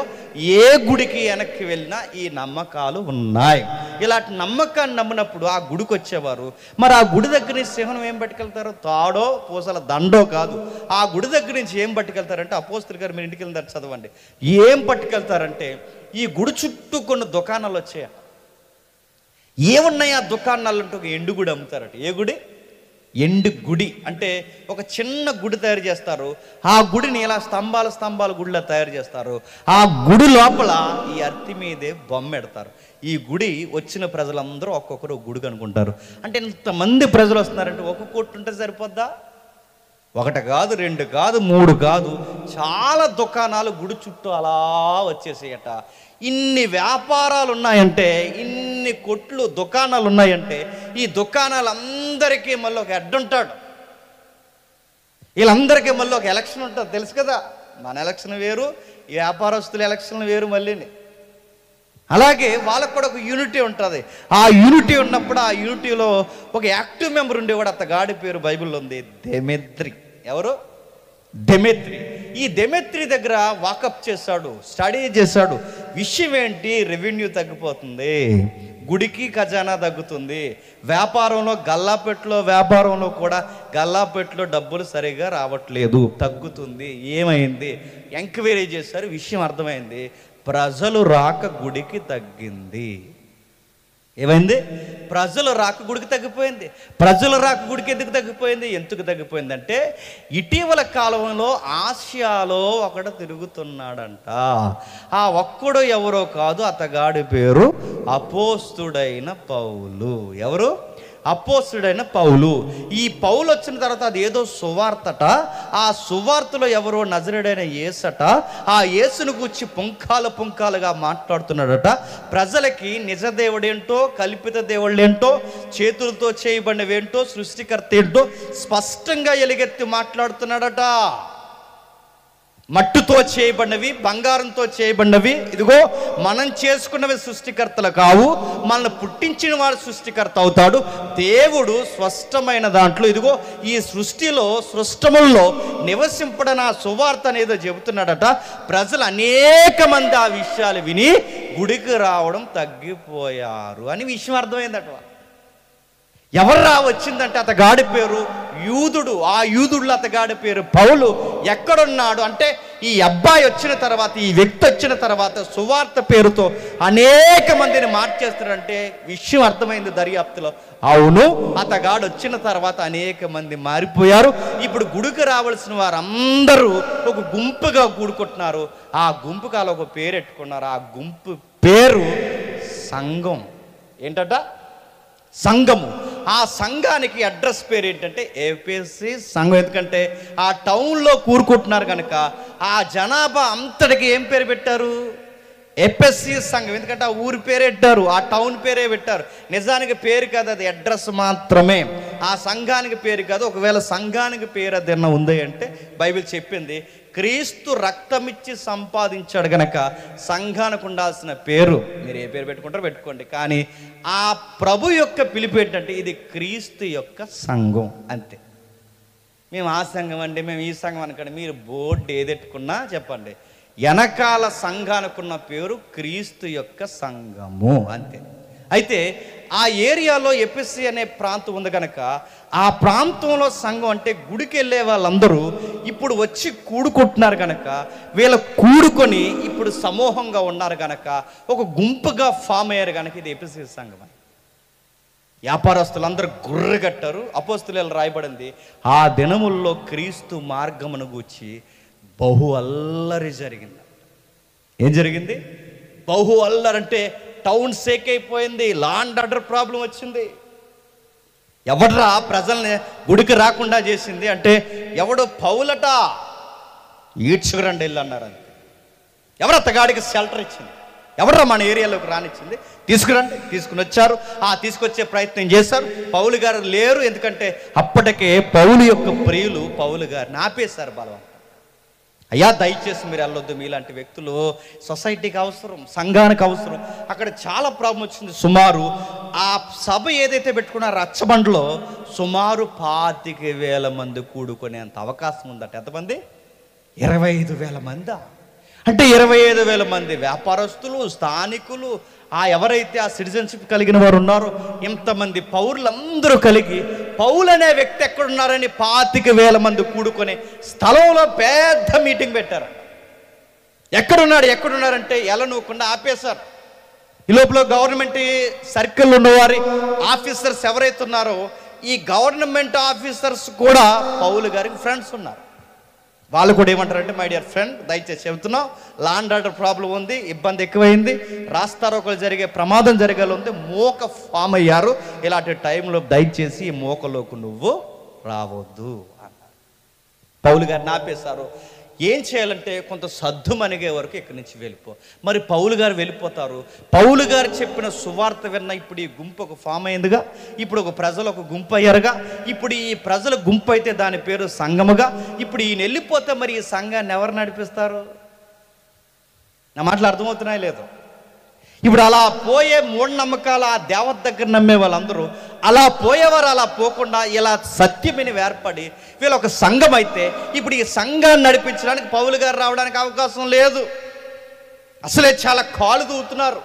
ఏ గుడికి వెనక్కి వెళ్ళినా ఈ నమ్మకాలు ఉన్నాయి. ఇలాంటి నమ్మకాన్ని నమ్మినప్పుడు ఆ గుడికి వచ్చేవారు. మరి ఆ గుడి దగ్గర నుంచి సింహం ఏం పట్టుకెళ్తారు? తాడో పూసల దండో కాదు. ఆ గుడి దగ్గర నుంచి ఏం పట్టుకెళ్తారంటే, అపోస్తలుల గారు మీరు ఇంటికి వెళ్ళిన చదవండి, ఏం పట్టుకెళ్తారంటే ఈ గుడి చుట్టూ కొన్ని దుకాణాలు వచ్చాయి. ఏమున్నాయి ఆ దుకాణాలు అంటే ఒక ఎండు గుడి అమ్ముతారట. ఏ గుడి? ఎండు గుడి. అంటే ఒక చిన్న గుడి తయారు చేస్తారు. ఆ గుడిని ఇలా స్తంభాల గుడిలా తయారు చేస్తారు. ఆ గుడి లోపల ఈ అర్తి మీదే బొమ్మ పెడతారు. ఈ గుడి వచ్చిన ప్రజలందరూ ఒక్కొక్కరు గుడి కనుకుంటారు. అంటే ఇంతమంది ప్రజలు వస్తున్నారంటే ఒక కొట్టు ఉంటే సరిపోద్దా? ఒకటి కాదు, రెండు కాదు, మూడు కాదు, చాలా దుకాణాలు గుడి చుట్టూ అలా వచ్చేసాయట. ఇన్ని వ్యాపారాలు ఉన్నాయంటే, ఇన్ని కొట్లు దుకాణాలు ఉన్నాయంటే ఈ దుకాణాలందరికీ మళ్ళీ ఒక హెడ్ ఉంటాడు. వీళ్ళందరికీ మళ్ళీ ఒక ఎలక్షన్ ఉంటుంది. తెలుసు కదా, మన ఎలక్షన్ వేరు, ఈ వ్యాపారస్తుల ఎలక్షన్ వేరు మళ్ళీని. అలాగే వాళ్ళకు కూడా ఒక యూనిటీ ఉంటుంది. ఆ యూనిటీ ఉన్నప్పుడు ఆ యూనిటీలో ఒక యాక్టివ్ మెంబర్ ఉండేవాడు. అతగాడి పేరు బైబిల్లో ఉంది, దెమెత్రి. ఎవరు? దెమెత్రి. ఈ దెమెత్రి దగ్గర వాకప్ చేశాడు, స్టడీ చేశాడు. విషయం ఏంటి? రెవెన్యూ తగ్గిపోతుంది, గుడికి ఖజానా తగ్గుతుంది, వ్యాపారంలో గల్లాపెట్టులో వ్యాపారంలో కూడా గల్లాపెట్టులో డబ్బులు సరిగా రావట్లేదు, తగ్గుతుంది. ఏమైంది? ఎంక్వైరీ చేశారు. విషయం అర్థమైంది. ప్రజలు రాక గుడికి తగ్గింది. ఏమైంది? ప్రజలు రాక గుడికి తగ్గిపోయింది. ప్రజలు రాక గుడికి ఎందుకు తగ్గిపోయింది? ఎందుకు తగ్గిపోయిందంటే ఇటీవల కాలంలో ఆసియాలో ఒకడు తిరుగుతున్నాడంట. ఆ ఒక్కడు ఎవరో కాదు, అతగాడి పేరు అపోస్తుడైన పౌలు. ఎవరు? అపోస్తుడైన పౌలు. ఈ పౌలు వచ్చిన తర్వాత అది ఏదో సువార్తట. ఆ సువార్తలో ఎవరో నజరేయుడైన యేసట. ఆ యేసును గురించి పుంఖాలుగా మాట్లాడుతున్నాడట. ప్రజలకి నిజ దేవుడేంటో, కల్పిత దేవుళ్ళేంటో, చేతులతో చేయబడినవేంటో, సృష్టికర్త ఏంటో స్పష్టంగా ఎలుగెత్తి మాట్లాడుతున్నాడట. మట్టితో చేయబడినవి, బంగారంతో చేయబడినవి, ఇదిగో మనం చేసుకున్నవి సృష్టికర్తలు కావు, మనల్ని పుట్టించిన వాడు సృష్టికర్త అవుతాడు. దేవుడు స్పష్టమైన దాంట్లో ఇదిగో ఈ సృష్టముల్లో నివసింపడని ఆ సువార్త అనేదో చెబుతున్నాడట. ప్రజలు అనేక మంది ఆ విషయాలు విని గుడికి రావడం తగ్గిపోయారు అని విషయం అర్థమైందట. ఎవర్రా వచ్చిందంటే అతగాడి పేరు యూదుడు. ఆ యూదుడులో అతగాడి పేరు పౌలు. ఎక్కడున్నాడు అంటే ఈ అబ్బాయి వచ్చిన తర్వాత, ఈ వ్యక్తి వచ్చిన తర్వాత సువార్త పేరుతో అనేక మందిని మార్చేస్తాడంటే విషయం అర్థమైంది దర్యాప్తులో. అవును, అతగాడు వచ్చిన తర్వాత అనేక మంది మారిపోయారు. ఇప్పుడు గుడికి రావాల్సిన వారందరూ ఒక గుంపుగా కూడుకుంటున్నారు. ఆ గుంపుకి అలా ఒక పేరు పెట్టుకున్నారు. ఆ గుంపు పేరు సంఘం. ఏంటట? సంఘము. ఆ సంఘానికి అడ్రస్ పేరు ఏంటంటే ఏపీసీ సంఘం. ఎందుకంటే ఆ టౌన్లో కూరుకుంటున్నారు కనుక ఆ జనాభా అంతటికి ఏం పేరు పెట్టారు? ఎఫెసీ సంఘం. ఎందుకంటే ఆ ఊరి పేరే పెట్టారు, ఆ టౌన్ పేరే పెట్టారు. నిజానికి పేరు కాదు, అది అడ్రస్ మాత్రమే. ఆ సంఘానికి పేరు కాదు. ఒకవేళ సంఘానికి పేరు అదేనా ఉంది అంటే బైబిల్ చెప్పింది, క్రీస్తు రక్తమిచ్చి సంపాదించాడు గనక సంఘానికి ఉండాల్సిన పేరు మీరు ఏ పేరు పెట్టుకుంటారో పెట్టుకోండి, కానీ ఆ ప్రభు యొక్క పిలుపు ఏంటంటే ఇది క్రీస్తు యొక్క సంఘం అంతే. మేము ఆ సంఘం అండి, మేము ఈ సంఘం అనకండి, మీరు బోర్డు ఏదెట్టుకున్నా చెప్పండి, వెనకాల సంఘానికున్న పేరు క్రీస్తు యొక్క సంఘము అంతే. అయితే ఆ ఏరియాలో ఎఫెసీ అనే ప్రాంతం ఉంది కనుక ఆ ప్రాంతంలో సంఘం అంటే గుడికి వెళ్ళే వాళ్ళందరూ ఇప్పుడు వచ్చి కూడుకుంటున్నారు కనుక వీళ్ళ కూడుకొని ఇప్పుడు సమూహంగా ఉన్నారు కనుక ఒక గుంపుగా ఫామ్ అయ్యారు కనుక ఇది ఎఫెసీ సంఘం అని. వ్యాపారస్తులందరూ గుర్రె కట్టారు. అపోస్తులు రాయబడింది, ఆ దినముల్లో క్రీస్తు మార్గమును గూర్చి బహు అల్లరి జరిగింది. ఏం జరిగింది? బహు అల్లరి అంటే టౌన్ షేక్ అయిపోయింది, లా అండ్ ఆర్డర్ ప్రాబ్లం వచ్చింది. ఎవడ్రా ప్రజల్ని గుడికి రాకుండా చేసింది అంటే ఎవడు పౌలట ఈడ్చుకురండి వెళ్ళి అన్నారు. అంతే. ఎవరు అత్తగాడికి షెల్టర్ ఇచ్చింది? ఎవడ్రా మన ఏరియాలోకి రానిచ్చింది? తీసుకురండి. తీసుకుని వచ్చారు. తీసుకొచ్చే ప్రయత్నం చేశారు. పౌలు గారు లేరు, ఎందుకంటే అప్పటికే పౌలు యొక్క ప్రియులు పౌలు గారిని ఆపేశారు బలవంతం. అయ్యా దయచేసి మీరు వెళ్ళొద్దు, మీలాంటి వ్యక్తులు సొసైటీకి అవసరం, సంఘానికి అవసరం. అక్కడ చాలా ప్రాబ్లం వచ్చింది. సుమారు ఆ సభ ఏదైతే పెట్టుకున్నారో రచ్చబండలో సుమారు 25,000 మంది కూడుకునేంత అవకాశం ఉందట. ఎంతమంది? 25,000 మంది. అంటే 25,000 మంది వ్యాపారస్తులు, స్థానికులు, ఎవరైతే ఆ సిటిజన్షిప్ కలిగిన వారు ఉన్నారో ఇంతమంది పౌరులందరూ కలిగి పౌలు అనే వ్యక్తి ఎక్కడున్నారని 25,000 మంది కూడుకొని స్థలంలో పెద్ద మీటింగ్ పెట్టారు. ఎక్కడున్నారంటే ఎలనూకుండా ఆపేశారు. ఈ లోపల గవర్నమెంట్ సర్కిల్ ఉన్నవారి ఆఫీసర్స్ ఎవరైతే ఉన్నారో ఈ గవర్నమెంట్ ఆఫీసర్స్ కూడా పౌలు గారికి ఫ్రెండ్స్ ఉన్నారు. వాళ్ళు కూడా ఏమంటారంటే, మై డియర్ ఫ్రెండ్ దయచేసి చెబుతున్నాం, లా అండ్ ఆర్డర్ ప్రాబ్లం ఉంది, ఇబ్బంది ఎక్కువైంది, రాస్తారోకలు జరిగే ప్రమాదం జరగాలి ఉంది, మోక ఫామ్ అయ్యారు. ఇలాంటి టైంలో దయచేసి ఈ మోకలోకి నువ్వు రావద్దు అన్నారు. పౌలు గారిని ఆపేశారు. ఏం చేయాలంటే కొంత సద్దు మనిగే వరకు ఇక్కడి నుంచి వెళ్ళిపో. మరి పౌలు గారు వెళ్ళిపోతారు. పౌలు గారు చెప్పిన సువార్త విన్న ఇప్పుడు ఈ గుంపు ఒక ఫామ్ అయిందిగా, ఇప్పుడు ఒక ప్రజలు ఒక గుంపు అయ్యారుగా, ఇప్పుడు ఈ ప్రజల గుంపు అయితే దాని పేరు సంఘముగా. ఇప్పుడు ఈయన వెళ్ళిపోతే మరి ఈ సంఘాన్ని ఎవరు నడిపిస్తారు? నా మాటలు అర్థమవుతున్నాయి లేదు? ఇప్పుడు అలా పోయే మూఢనమ్మకాలు ఆ దేవత దగ్గర నమ్మే వాళ్ళందరూ అలా పోయేవారు అలా పోకుండా ఇలా సత్యమని ఏర్పడి వీళ్ళు ఒక సంఘం అయితే ఇప్పుడు ఈ సంఘాన్ని నడిపించడానికి పౌలు గారు రావడానికి అవకాశం లేదు. అసలే చాలా కాలు దూతున్నారు.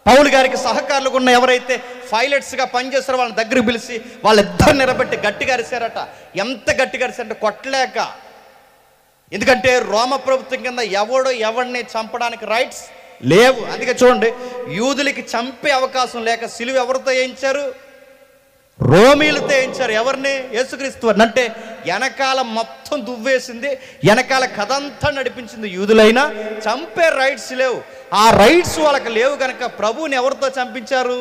పౌలు గారికి సహకారులుగా ఉన్న ఎవరైతే పైలట్స్గా పనిచేస్తారో వాళ్ళని దగ్గరికి పిలిచి వాళ్ళిద్దరు నిలబెట్టి గట్టిగా అరిశారట. ఎంత గట్టిగా అరిశారంటే కొట్టలేక. ఎందుకంటే రోమ ప్రభుత్వం కింద ఎవడిని చంపడానికి రైట్స్ లేవు. అందుకే చూడండి, యూదులకి చంపే అవకాశం లేక సిలువ ఎవరితో వేయించారు? రోమీలతో వేయించారు. ఎవరిని? యేసుక్రీస్తు వారిని. అంటే వెనకాల మొత్తం దువ్వేసింది, వెనకాల కథంతా నడిపించింది యూదులైనా. చంపే రైట్స్ లేవు. ఆ రైట్స్ వాళ్ళకి లేవు కనుక ప్రభువుని ఎవరితో చంపించారు?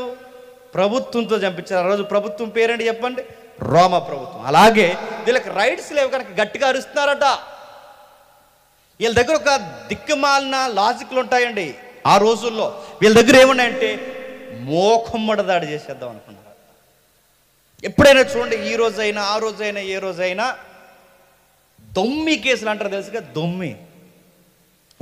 ప్రభుత్వంతో చంపించారు. ఆ రోజు ప్రభుత్వం పేరేంటి చెప్పండి? రోమ ప్రభుత్వం. అలాగే వీళ్ళకి రైట్స్ లేవు కనుక గట్టిగా అరుస్తున్నారట. వీళ్ళ దగ్గర ఒక దిక్కుమాలిన లాజిక్లు ఉంటాయండి. ఆ రోజుల్లో వీళ్ళ దగ్గర ఏమున్నాయంటే మోకమ్మడ దాడి చేసేద్దాం అనుకున్నారు. ఎప్పుడైనా చూడండి, ఈ రోజైనా ఆ రోజైనా ఏ రోజైనా దొమ్మి కేసులు అంటారు తెలుసుగా. దొమ్మి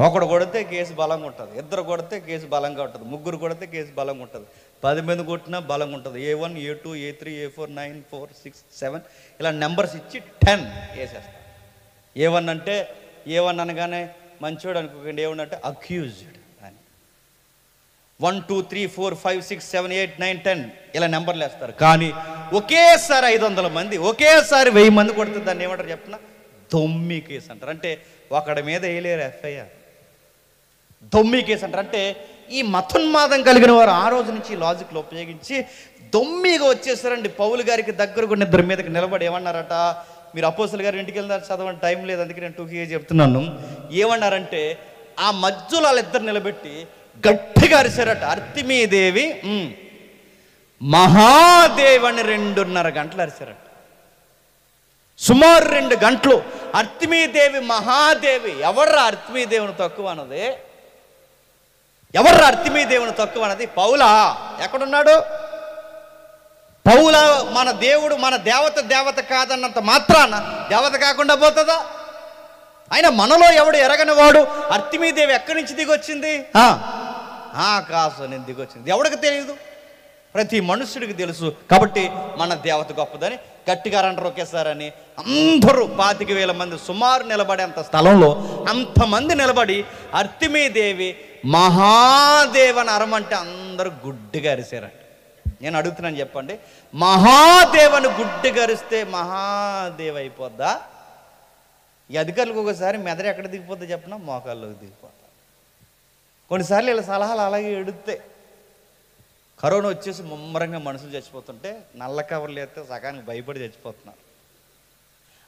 ఒకడు కొడితే కేసు బలంగా ఉంటుంది, ఇద్దరు కొడితే కేసు బలంగా ఉంటుంది, ముగ్గురు కొడితే కేసు బలంగా ఉంటుంది, 10 మంది కొట్టినా బలంగా ఉంటుంది. A1 A2 A3 A4 9 4 6 7 ఇలా నెంబర్స్ ఇచ్చి 10 వేసేస్తారు. A1 అంటే A1 అనగానే మంచోడు అనుకోకండి. ఏమన్నా అంటే అక్యూజ్డ్ అని 1 2 3 4 5 6 7 8 9 10 ఇలా నెంబర్లు వేస్తారు. కానీ ఒకేసారి 500 మంది ఒకేసారి 1000 మంది కొడితే దాన్ని ఏమంటారు చెప్పిన? దొమ్మి కేసు అంటారు. అంటే ఒకడి మీద వేయలేరు FIR. దొమ్మి కేసు అంటారు. అంటే ఈ మతోన్మాదం కలిగిన వారు ఆ రోజు నుంచి లాజిక్లు ఉపయోగించి దొమ్మిగా వచ్చేసారండి. పౌలు గారికి దగ్గరకు ఇద్దరి మీదకి నిలబడి ఏమన్నారట? మీరు అపోస్తలుల గారి ఇంటికి వెళ్తారు, చదవండి, టైం లేదు, అందుకే నేను 2K చెప్తున్నాను. ఏమన్నారంటే ఆ మధ్యలో వాళ్ళిద్దరు నిలబెట్టి గట్టిగా అరిశారట. అర్తిమీదేవి మహాదేవని 2.5 గంటలు అరిశారట. సుమారు 2 గంటలు అర్తిమీదేవి మహాదేవి. ఎవర్రా అర్తిమీదేవిని తక్కువ అన్నది? ఎవరు అర్తిమీ దేవుని తక్కువ అన్నది? పౌలా. ఎక్కడున్నాడు? పౌల మన దేవుడు, మన దేవత కాదన్నంత మాత్రాన దేవత కాకుండా పోతుందా? ఆయన మనలో ఎవడు ఎరగని వాడు. అర్తిమీదేవి ఎక్కడి నుంచి దిగొచ్చింది? ఆకాశం నుంచి దిగొచ్చింది. ఎవడికి తెలియదు? ప్రతి మనుషుడికి తెలుసు. కాబట్టి మన దేవత గొప్పదని గట్టిగా రంటారు ఒకేసారని అందరూ 25,000 మంది సుమారు నిలబడేంత స్థలంలో అంతమంది నిలబడి అర్తిమీదేవి మహాదేవని అరమంటే అందరూ గుడ్డిగా అరిశారంట. నేను అడుగుతున్నాను, చెప్పండి, మహాదేవను గుడ్డిగా అరిస్తే మహాదేవ అయిపోద్దా? ఈ అధికారులకు ఒకసారి మెదడు ఎక్కడ దిగిపోద్దా చెప్పినా? మోకాల్లోకి దిగిపోతా. కొన్నిసార్లు ఇలా సలహాలు అలాగే ఎడితే కరోనా వచ్చేసి ముమ్మరంగా మనుషులు చచ్చిపోతుంటే నల్ల కవర్లు వేస్తే సగానికి భయపడి చచ్చిపోతున్నారు.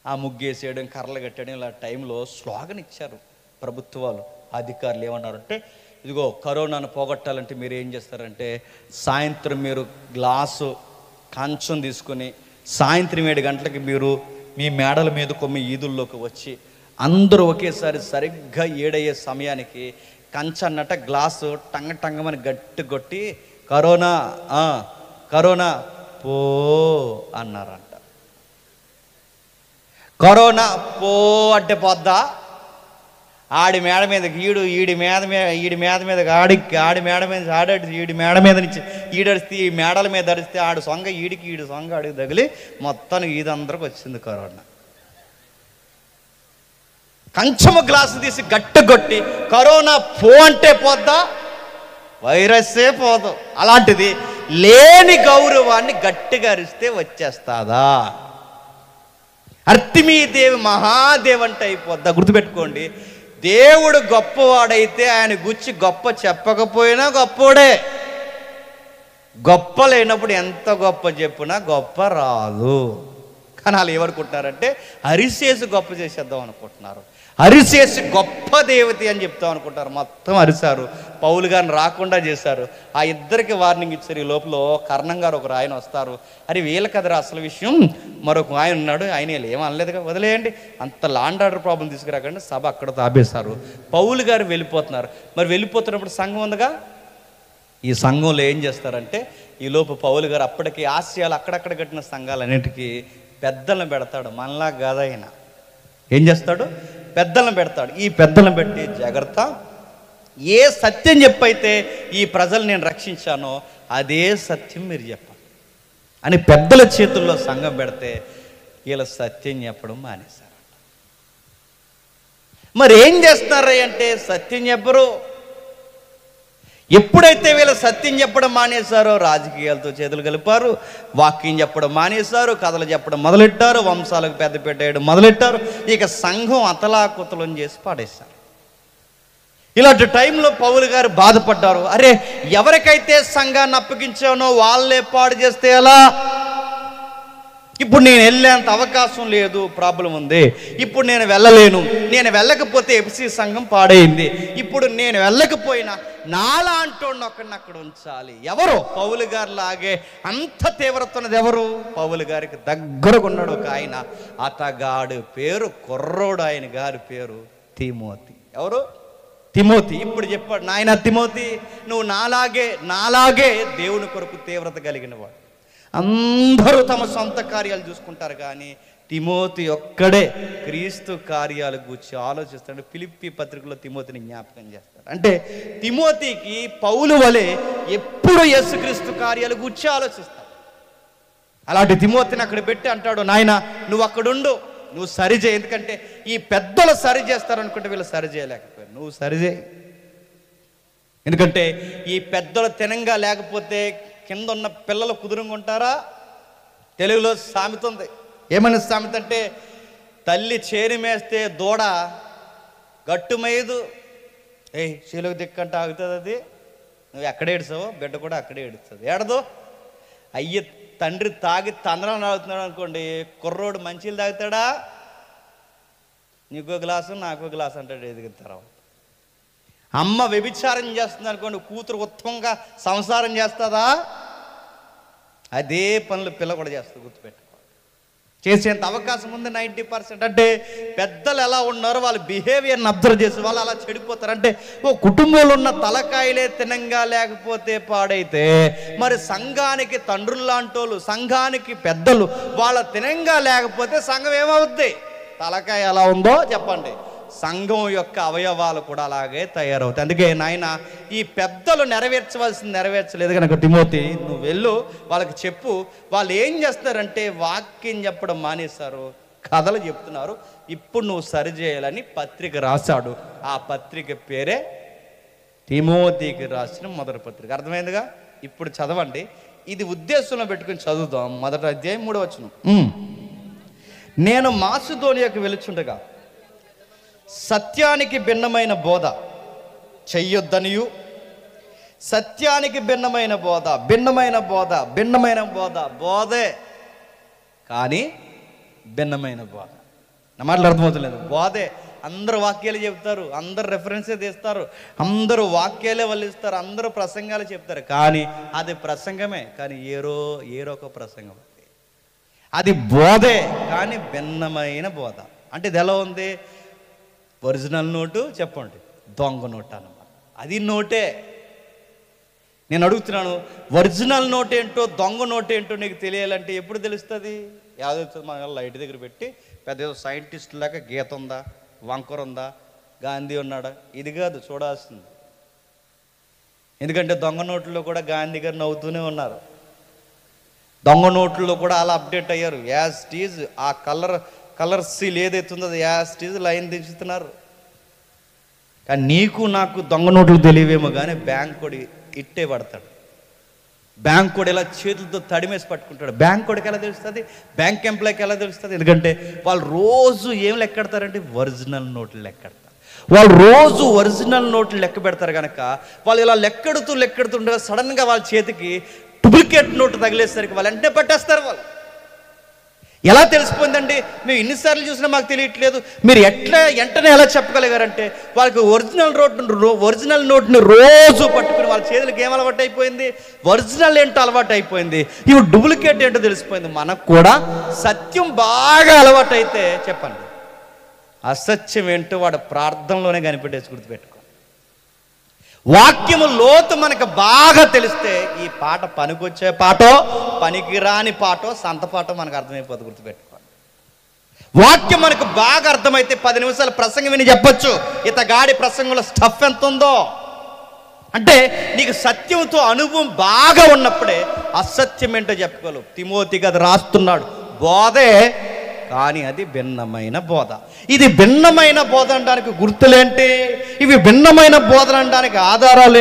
ఆ ముగ్గేసేయడం, కర్రలు కట్టడం, ఇలా టైంలో స్లోగన్ ఇచ్చారు ప్రభుత్వాలు, అధికారులు. ఏమన్నారంటే, ఇదిగో కరోనాను పోగొట్టాలంటే మీరు ఏం చేస్తారంటే, సాయంత్రం మీరు గ్లాసు కంచం తీసుకొని సాయంత్రం 7 గంటలకి మీరు మీ మేడల మీద కొమ్మి ఈదుల్లోకి వచ్చి అందరూ ఒకేసారి సరిగ్గా 7 అయ్యే సమయానికి కంచన్నట గ్లాసు టంగమని గట్టి కొట్టి కరోనా కరోనా పో అన్నారంట. కరోనా పో అంటే పోద్దా? ఆడి మేడ మీద ఈడి మేడ మీద ఆడి మేడ మీద ఆడాడు, ఈడి మేడ మీద నుంచి ఈడడిస్తే ఈ మేడల మీద అడిస్తే ఆడు సొంగ ఈడి సొంగ ఆడికి తగిలి మొత్తానికి ఈదందరికి వచ్చింది కరోనా. కంచము గ్లాసు తీసి గట్టగొట్టి కరోనా పో అంటే పోద్దా? వైరస్సే పోదు. అలాంటిది లేని గౌరవాన్ని గట్టిగా అరిస్తే వచ్చేస్తాదా? అర్తిమీదేవి మహాదేవి అంటే అయిపోద్దా? గుర్తుపెట్టుకోండి, దేవుడు గొప్పవాడైతే ఆయన గురించి గొప్ప చెప్పకపోయినా గొప్పోడే. గొప్ప లేనప్పుడు ఎంత గొప్ప చెప్పినా గొప్ప రాదు. కానీ వాళ్ళు ఏమనుకుంటున్నారంటే అరిసేసి గొప్ప చేసేద్దాం అనుకుంటున్నారు. అరిసేసి గొప్ప దేవత అని చెప్తాం అనుకుంటారు. మొత్తం అరిశారు, పౌలు గారిని రాకుండా చేశారు. ఆ ఇద్దరికి వార్నింగ్ ఇచ్చారు. ఈ లోపల కర్ణం గారు ఒకరు ఆయన వస్తారు. అరే వీళ్ళ కదరా అసలు విషయం, మరొక ఆయన ఉన్నాడు, ఆయన వీళ్ళు ఏమనలేదుగా, వదిలేయండి, అంత లాండ్ ఆర్డర్ ప్రాబ్లం తీసుకురాకండి. సభ అక్కడ తాపేశారు. పౌలు గారు వెళ్ళిపోతున్నారు. మరి వెళ్ళిపోతున్నప్పుడు సంఘం ఉందిగా, ఈ సంఘంలో ఏం చేస్తారంటే, ఈ లోపు పౌలు గారు అప్పటికి ఆసియాలు అక్కడక్కడ కట్టిన సంఘాలన్నింటికి పెద్దలను పెడతాడు. మనలా కాదు, ఆయన ఏం చేస్తాడు? పెద్దలను పెడతాడు. ఈ పెద్దలను పెట్టి, జాగ్రత్త, ఏ సత్యం చెప్పైతే ఈ ప్రజలు నేను రక్షించానో అదే సత్యం మీరు చెప్పండి అని పెద్దల చేతుల్లో సంఘం పెడితే వీళ్ళ సత్యం చెప్పడం మానేశారు. మరి ఏం చేస్తున్నారా అంటే సత్యం చెప్పరు. ఎప్పుడైతే వీళ్ళు సత్యం చెప్పడం మానేశారో రాజకీయాలతో చేతులు కలిపారు, వాక్యం చెప్పడం మానేశారు, కథలు చెప్పడం మొదలెట్టారు, వంశాలకు పెద్ద పెట్టేయడం మొదలెట్టారు. ఇక సంఘం అతలాకుతలం చేసి పాడేశారు. ఇలాంటి టైంలో పౌలు గారు బాధపడ్డారు. అరే, ఎవరికైతే సంఘాన్ని అప్పగించానో వాళ్ళే పాడు చేస్తే ఎలా? ఇప్పుడు నేను వెళ్ళేంత అవకాశం లేదు, ప్రాబ్లం ఉంది. ఇప్పుడు నేను వెళ్ళలేను. నేను వెళ్ళకపోతే ఎఫ్సి సంఘం పాడైంది. ఇప్పుడు నేను వెళ్ళకపోయినా నాలాంటి ఒకరిని అక్కడ ఉంచాలి. ఎవరు? పౌలు గారు లాగే అంత తీవ్రత ఉన్నది ఎవరు? పౌలు గారికి దగ్గరగా ఉన్నాడు ఒక ఆయన. అతగాడు పేరు కుర్రోడు, ఆయన గారి పేరు తిమోతి. ఎవరు? తిమోతి. ఇప్పుడు చెప్పాడు, నాయన తిమోతి, నువ్వు నాలాగే దేవుని కొరకు తీవ్రత కలిగిన వాడు. అందరూ తమ సొంత కార్యాలు చూసుకుంటారు, కానీ తిమోతి ఒక్కడే క్రీస్తు కార్యాల గురించి ఆలోచిస్తాడు. ఫిలిప్పీ పత్రికలో తిమోతిని జ్ఞాపకం చేస్తాడు. అంటే తిమోతికి పౌలు వలె ఎప్పుడు యేసుక్రీస్తు కార్యాల గురించి ఆలోచిస్తాడు. అలాంటి తిమోతిని అక్కడ పెట్టి అంటాడు, నాయన నువ్వు అక్కడుండు, నువ్వు సరిచేయి. ఎందుకంటే ఈ పెద్దలు సరి చేస్తారనుకుంటే వీళ్ళు సరి చేయలేకపోయారు, నువ్వు సరిచేయి. ఎందుకంటే ఈ పెద్దలు తినంగా లేకపోతే కింద ఉన్న పిల్లలు కుదురుగా ఉంటారా? తెలుగులో సామెత ఉంది. ఏమన్నా సామెత అంటే, తల్లి చేరి మేస్తే దూడ గట్టు మేయదు. చీలకు దిక్కంటే ఆగుతుంది అది. నువ్వు ఎక్కడ ఏడుస్తావో బిడ్డ కూడా అక్కడే ఏడుస్తుంది. ఏడదు. తండ్రి తాగి తందరం తాగుతున్నాడు అనుకోండి, కుర్రోడు మంచిలు తాగుతాడా? నీకో గ్లాసు నాకో గ్లాసు అంటాడు ఎదిగిన తర్వాత. అమ్మ వ్యభిచారం చేస్తుంది అనుకోండి, కూతురు ఉత్తమంగా సంసారం చేస్తుందా? అదే పనులు పిల్ల కూడా చేస్తుంది. గుర్తుపెట్టుకో. చేసేంత అవకాశం ఉంది 90%. అంటే పెద్దలు ఎలా ఉన్నారో వాళ్ళ బిహేవియర్ని అబ్జర్వ్ చేసి వాళ్ళు అలా చెడిపోతారు. అంటే ఓ కుటుంబంలో ఉన్న తలకాయలే తినంగా లేకపోతే పాడైతే మరి సంఘానికి తండ్రులు లాంటోళ్ళు, సంఘానికి పెద్దలు వాళ్ళ తినంగా లేకపోతే సంఘం ఏమవుద్ది? తలకాయ ఎలా ఉందో చెప్పండి, సంఘం యొక్క అవయవాలు కూడా అలాగే తయారవుతాయి. అందుకే నాయన ఈ పెద్దలు నెరవేర్చవలసింది నెరవేర్చలేదు కనుక తిమోతి నువ్వు వెళ్ళు, వాళ్ళకి చెప్పు. వాళ్ళు ఏం చేస్తారంటే వాక్యం చెప్పడం మానేశారు, కథలు చెప్తున్నారు. ఇప్పుడు నువ్వు సరిచేయాలని పత్రిక రాశాడు. ఆ పత్రిక పేరే తిమోతికి రాసిన మొదటి పత్రిక. అర్థమైందిగా? ఇప్పుడు చదవండి. ఇది ఉద్దేశంలో పెట్టుకుని చదువుదాం. 1వ అధ్యాయం 3వ వచనం. నేను మాసిదోనియాకు వెలుచుండగా సత్యానికి భిన్నమైన బోధ చెయ్యొద్దనియు, సత్యానికి భిన్నమైన బోధ, భిన్నమైన బోధ, భిన్నమైన బోధ, బోధే కానీ భిన్నమైన బోధ. నా మాటలు అర్థమవుతలేదు. బోధే, అందరూ వాక్యాలు చెప్తారు, అందరు రెఫరెన్సే తీస్తారు, అందరూ వాక్యాలే వల్లిస్తారు, అందరూ ప్రసంగాలు చెప్తారు. కానీ అది ప్రసంగమే, కానీ ఏరో ఒక ప్రసంగం. అది బోధే కానీ భిన్నమైన బోధ. అంటే ఇది ఎలా ఉంది? ఒరిజినల్ నోటు చెప్పండి, దొంగ నోటు అన్నమాట. అది నోటే. నేను అడుగుతున్నాను, ఒరిజినల్ నోట్ ఏంటో దొంగ నోట్ ఏంటో నీకు తెలియాలంటే ఎప్పుడు తెలుస్తుంది? యాదో మన లైట్ దగ్గర పెట్టి పెద్ద ఏదో సైంటిస్ట్ లాగా గీత ఉందా, వంకర ఉందా, గాంధీ ఉన్నాడా, ఇది కాదు చూడాల్సింది. ఎందుకంటే దొంగ నోట్లో కూడా గాంధీ గారు నవ్వుతూనే ఉన్నారు. దొంగ నోట్లో కూడా అలా అప్డేట్ అయ్యారు. యాజ్ టీజ్ ఆ కలర్ సీల్ ఏదైతుందో అది యాజ్ టీజ్ లైన్ దించుతున్నారు. కానీ నీకు నాకు దొంగ నోట్లు తెలియవేమో కానీ బ్యాంక్ కొడి ఇట్టే పడతాడు. బ్యాంక్ కొడి ఇలా చేతులతో తడిమేసి పట్టుకుంటాడు. బ్యాంక్ కొడికి ఎలా తెలుస్తుంది? బ్యాంక్ ఎంప్లాయ్కి ఎలా తెలుస్తుంది? ఎందుకంటే వాళ్ళు రోజు ఏం లెక్కెడతారంటే ఒరిజినల్ నోట్లు లెక్కెడతారు. వాళ్ళు రోజు ఒరిజినల్ నోట్లు లెక్క పెడతారు కనుక వాళ్ళు ఇలా లెక్కెడుతుండగా సడన్గా వాళ్ళ చేతికి డూప్లికేట్ నోటు తగిలేసరికి వాళ్ళు వెంటనే పట్టేస్తారు. వాళ్ళు ఎలా తెలిసిపోయిందండి? మేము ఇన్నిసార్లు చూసినా మాకు తెలియట్లేదు. మీరు వెంటనే ఎలా చెప్పగలిగారంటే వాళ్ళకి ఒరిజినల్ నోట్ని రోజు పట్టుకుని వాళ్ళ చేతులకు ఏం అలవాటు అయిపోయింది? ఒరిజినల్ ఏంటో అలవాటు అయిపోయింది, ఇవి డూప్లికేట్ ఏంటో తెలిసిపోయింది. మనకు కూడా సత్యం బాగా అలవాటు అయితే చెప్పండి, అసత్యం ఏంటో వాడు ప్రార్థనలోనే కనిపెట్టేసి గుర్తుపెట్టుకో. వాక్యము లోతు మనకు బాగా తెలిస్తే ఈ పాట పనికొచ్చే పాటో పనికిరాని పాటో సంత పాటో మనకు అర్థమైపోతుంది. గుర్తుపెట్టుకోండి. వాక్యం మనకు బాగా అర్థమైతే 10 నిమిషాలు ప్రసంగం విని చెప్పొచ్చు ఇతగాడి ప్రసంగంలో స్టఫ్ ఎంత ఉందో. అంటే నీకు సత్యంతో అనుభవం బాగా ఉన్నప్పుడే అసత్యం ఏంటో చెప్పుకోలేవు. తిమోతికి అది రాస్తున్నాడు. బోధే కానీ అది భిన్నమైన బోధ. ఇది భిన్నమైన బోధ అనడానికి గుర్తులేంటి? ఇవి భిన్నమైన బోధన అనడానికి ఆధారాలు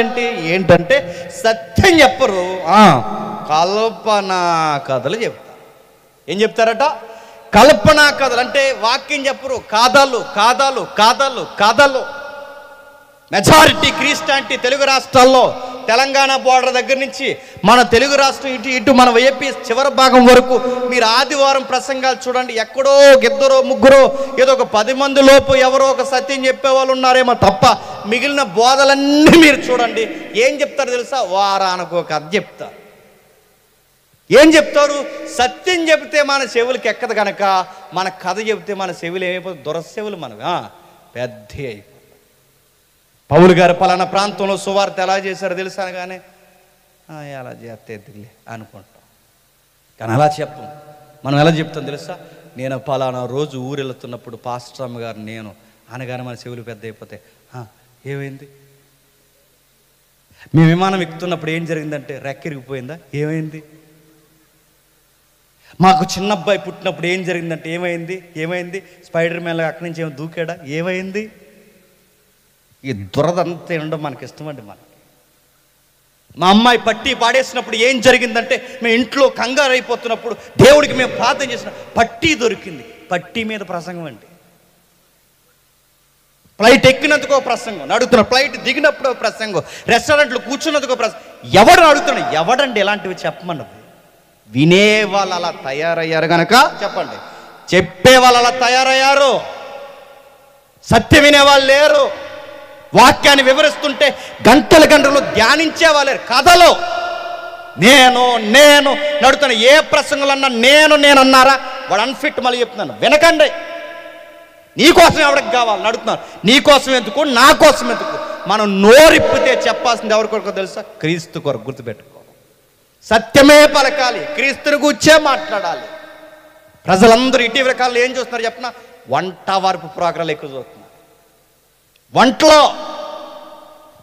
ఏంటంటే సత్యం చెప్పరు, కల్పనా కథలు చెప్తారు. ఏం చెప్తారట? కల్పనా కథలు. అంటే వాక్యం చెప్పరు, కాదాలు. మెజారిటీ క్రిస్టియానిటీ తెలుగు రాష్ట్రాల్లో తెలంగాణ బోర్డర్ దగ్గర నుంచి మన తెలుగు రాష్ట్రం ఇటు మన ఏపీ చివరి భాగం వరకు మీరు ఆదివారం ప్రసంగాలు చూడండి. ఎక్కడో 2-3 ఏదో ఒక 10 మంది లోపు ఎవరో ఒక సత్యం చెప్పేవాళ్ళు ఉన్నారేమో తప్ప మిగిలిన బోధలన్నీ మీరు చూడండి. ఏం చెప్తారు తెలుసా? వారానికి ఒక కథ చెప్తారు. ఏం చెప్తారు? సత్యం చెబితే మన చెవులకి ఎక్కదు కనుక మన కథ చెబితే మన చెవులు ఏమైపోతుంది? దురచెవులు మనవి పెద్ద అయిపోయి. పౌలు గారు పలానా ప్రాంతంలో సువార్త ఎలా చేశారో తెలుసా అనగానే ఎలా చేస్తే ఎదుగులే అనుకుంటాం. కానీ అలా చెప్పం. మనం ఎలా చెప్తాం తెలుసా? నేను పలానా రోజు ఊరు వెళుతున్నప్పుడు పాస్టర్ అమ్మ గారు నేను అనగానే మన చెవులు పెద్ద అయిపోతే ఏమైంది? మీ విమానం ఎక్కుతున్నప్పుడు ఏం జరిగిందంటే రెక్కిరిగిపోయిందా? ఏమైంది? మాకు చిన్న అబ్బాయి పుట్టినప్పుడు ఏం జరిగిందంటే ఏమైంది? స్పైడర్ మ్యాన్ అక్కడి నుంచి ఏమో దూకాడా? ఏమైంది? ఈ దురదంతా ఉండడం మనకి ఇష్టమండి. మా అమ్మాయి పట్టి పాడేసినప్పుడు ఏం జరిగిందంటే మేము ఇంట్లో కంగారు అయిపోతున్నప్పుడు దేవుడికి మేము ప్రార్థన చేసిన పట్టి దొరికింది. పట్టి మీద ప్రసంగం అండి. ఫ్లైట్ ఎక్కినందుకో ప్రసంగం, నడుతున్న ఫ్లైట్ దిగినప్పుడు ప్రసంగం, రెస్టారెంట్లో కూర్చున్నందుకో ప్రసంగం. ఎవడు అడుగుతున్నాడు? ఎవడండి ఇలాంటివి చెప్పమన్నది? వినే వాళ్ళు అలా తయారయ్యారు గనక చెప్పండి, చెప్పే వాళ్ళు అలా తయారయ్యారు. సత్యం వినేవాళ్ళు లేరు. వాక్యాన్ని వివరిస్తుంటే గంటలు ధ్యానించే వాళ్ళే. కథలో నేను నడుతున్న ఏ ప్రసంగంలో అన్నా నేను అన్నారా? వాడు అన్ఫిట్. మళ్ళీ చెప్తున్నాను, వినకండి. నీకోసం ఎవరికి కావాలి అడుగుతున్నాను. నీకోసం ఎందుకు, నా కోసం ఎందుకు? మనం నోరిప్పితే చెప్పాల్సింది ఎవరి కొరకు తెలుసా? క్రీస్తు కొరకు. గుర్తుపెట్టుకో, సత్యమే పలకాలి, క్రీస్తుని గురించే మాట్లాడాలి. ప్రజలందరూ ఇటీవల కాలంలో ఏం చూస్తున్నారు చెప్పిన? వంట వరపు ప్రోగ్రాలు ఎక్కువ చూస్తున్నారు. వంటలో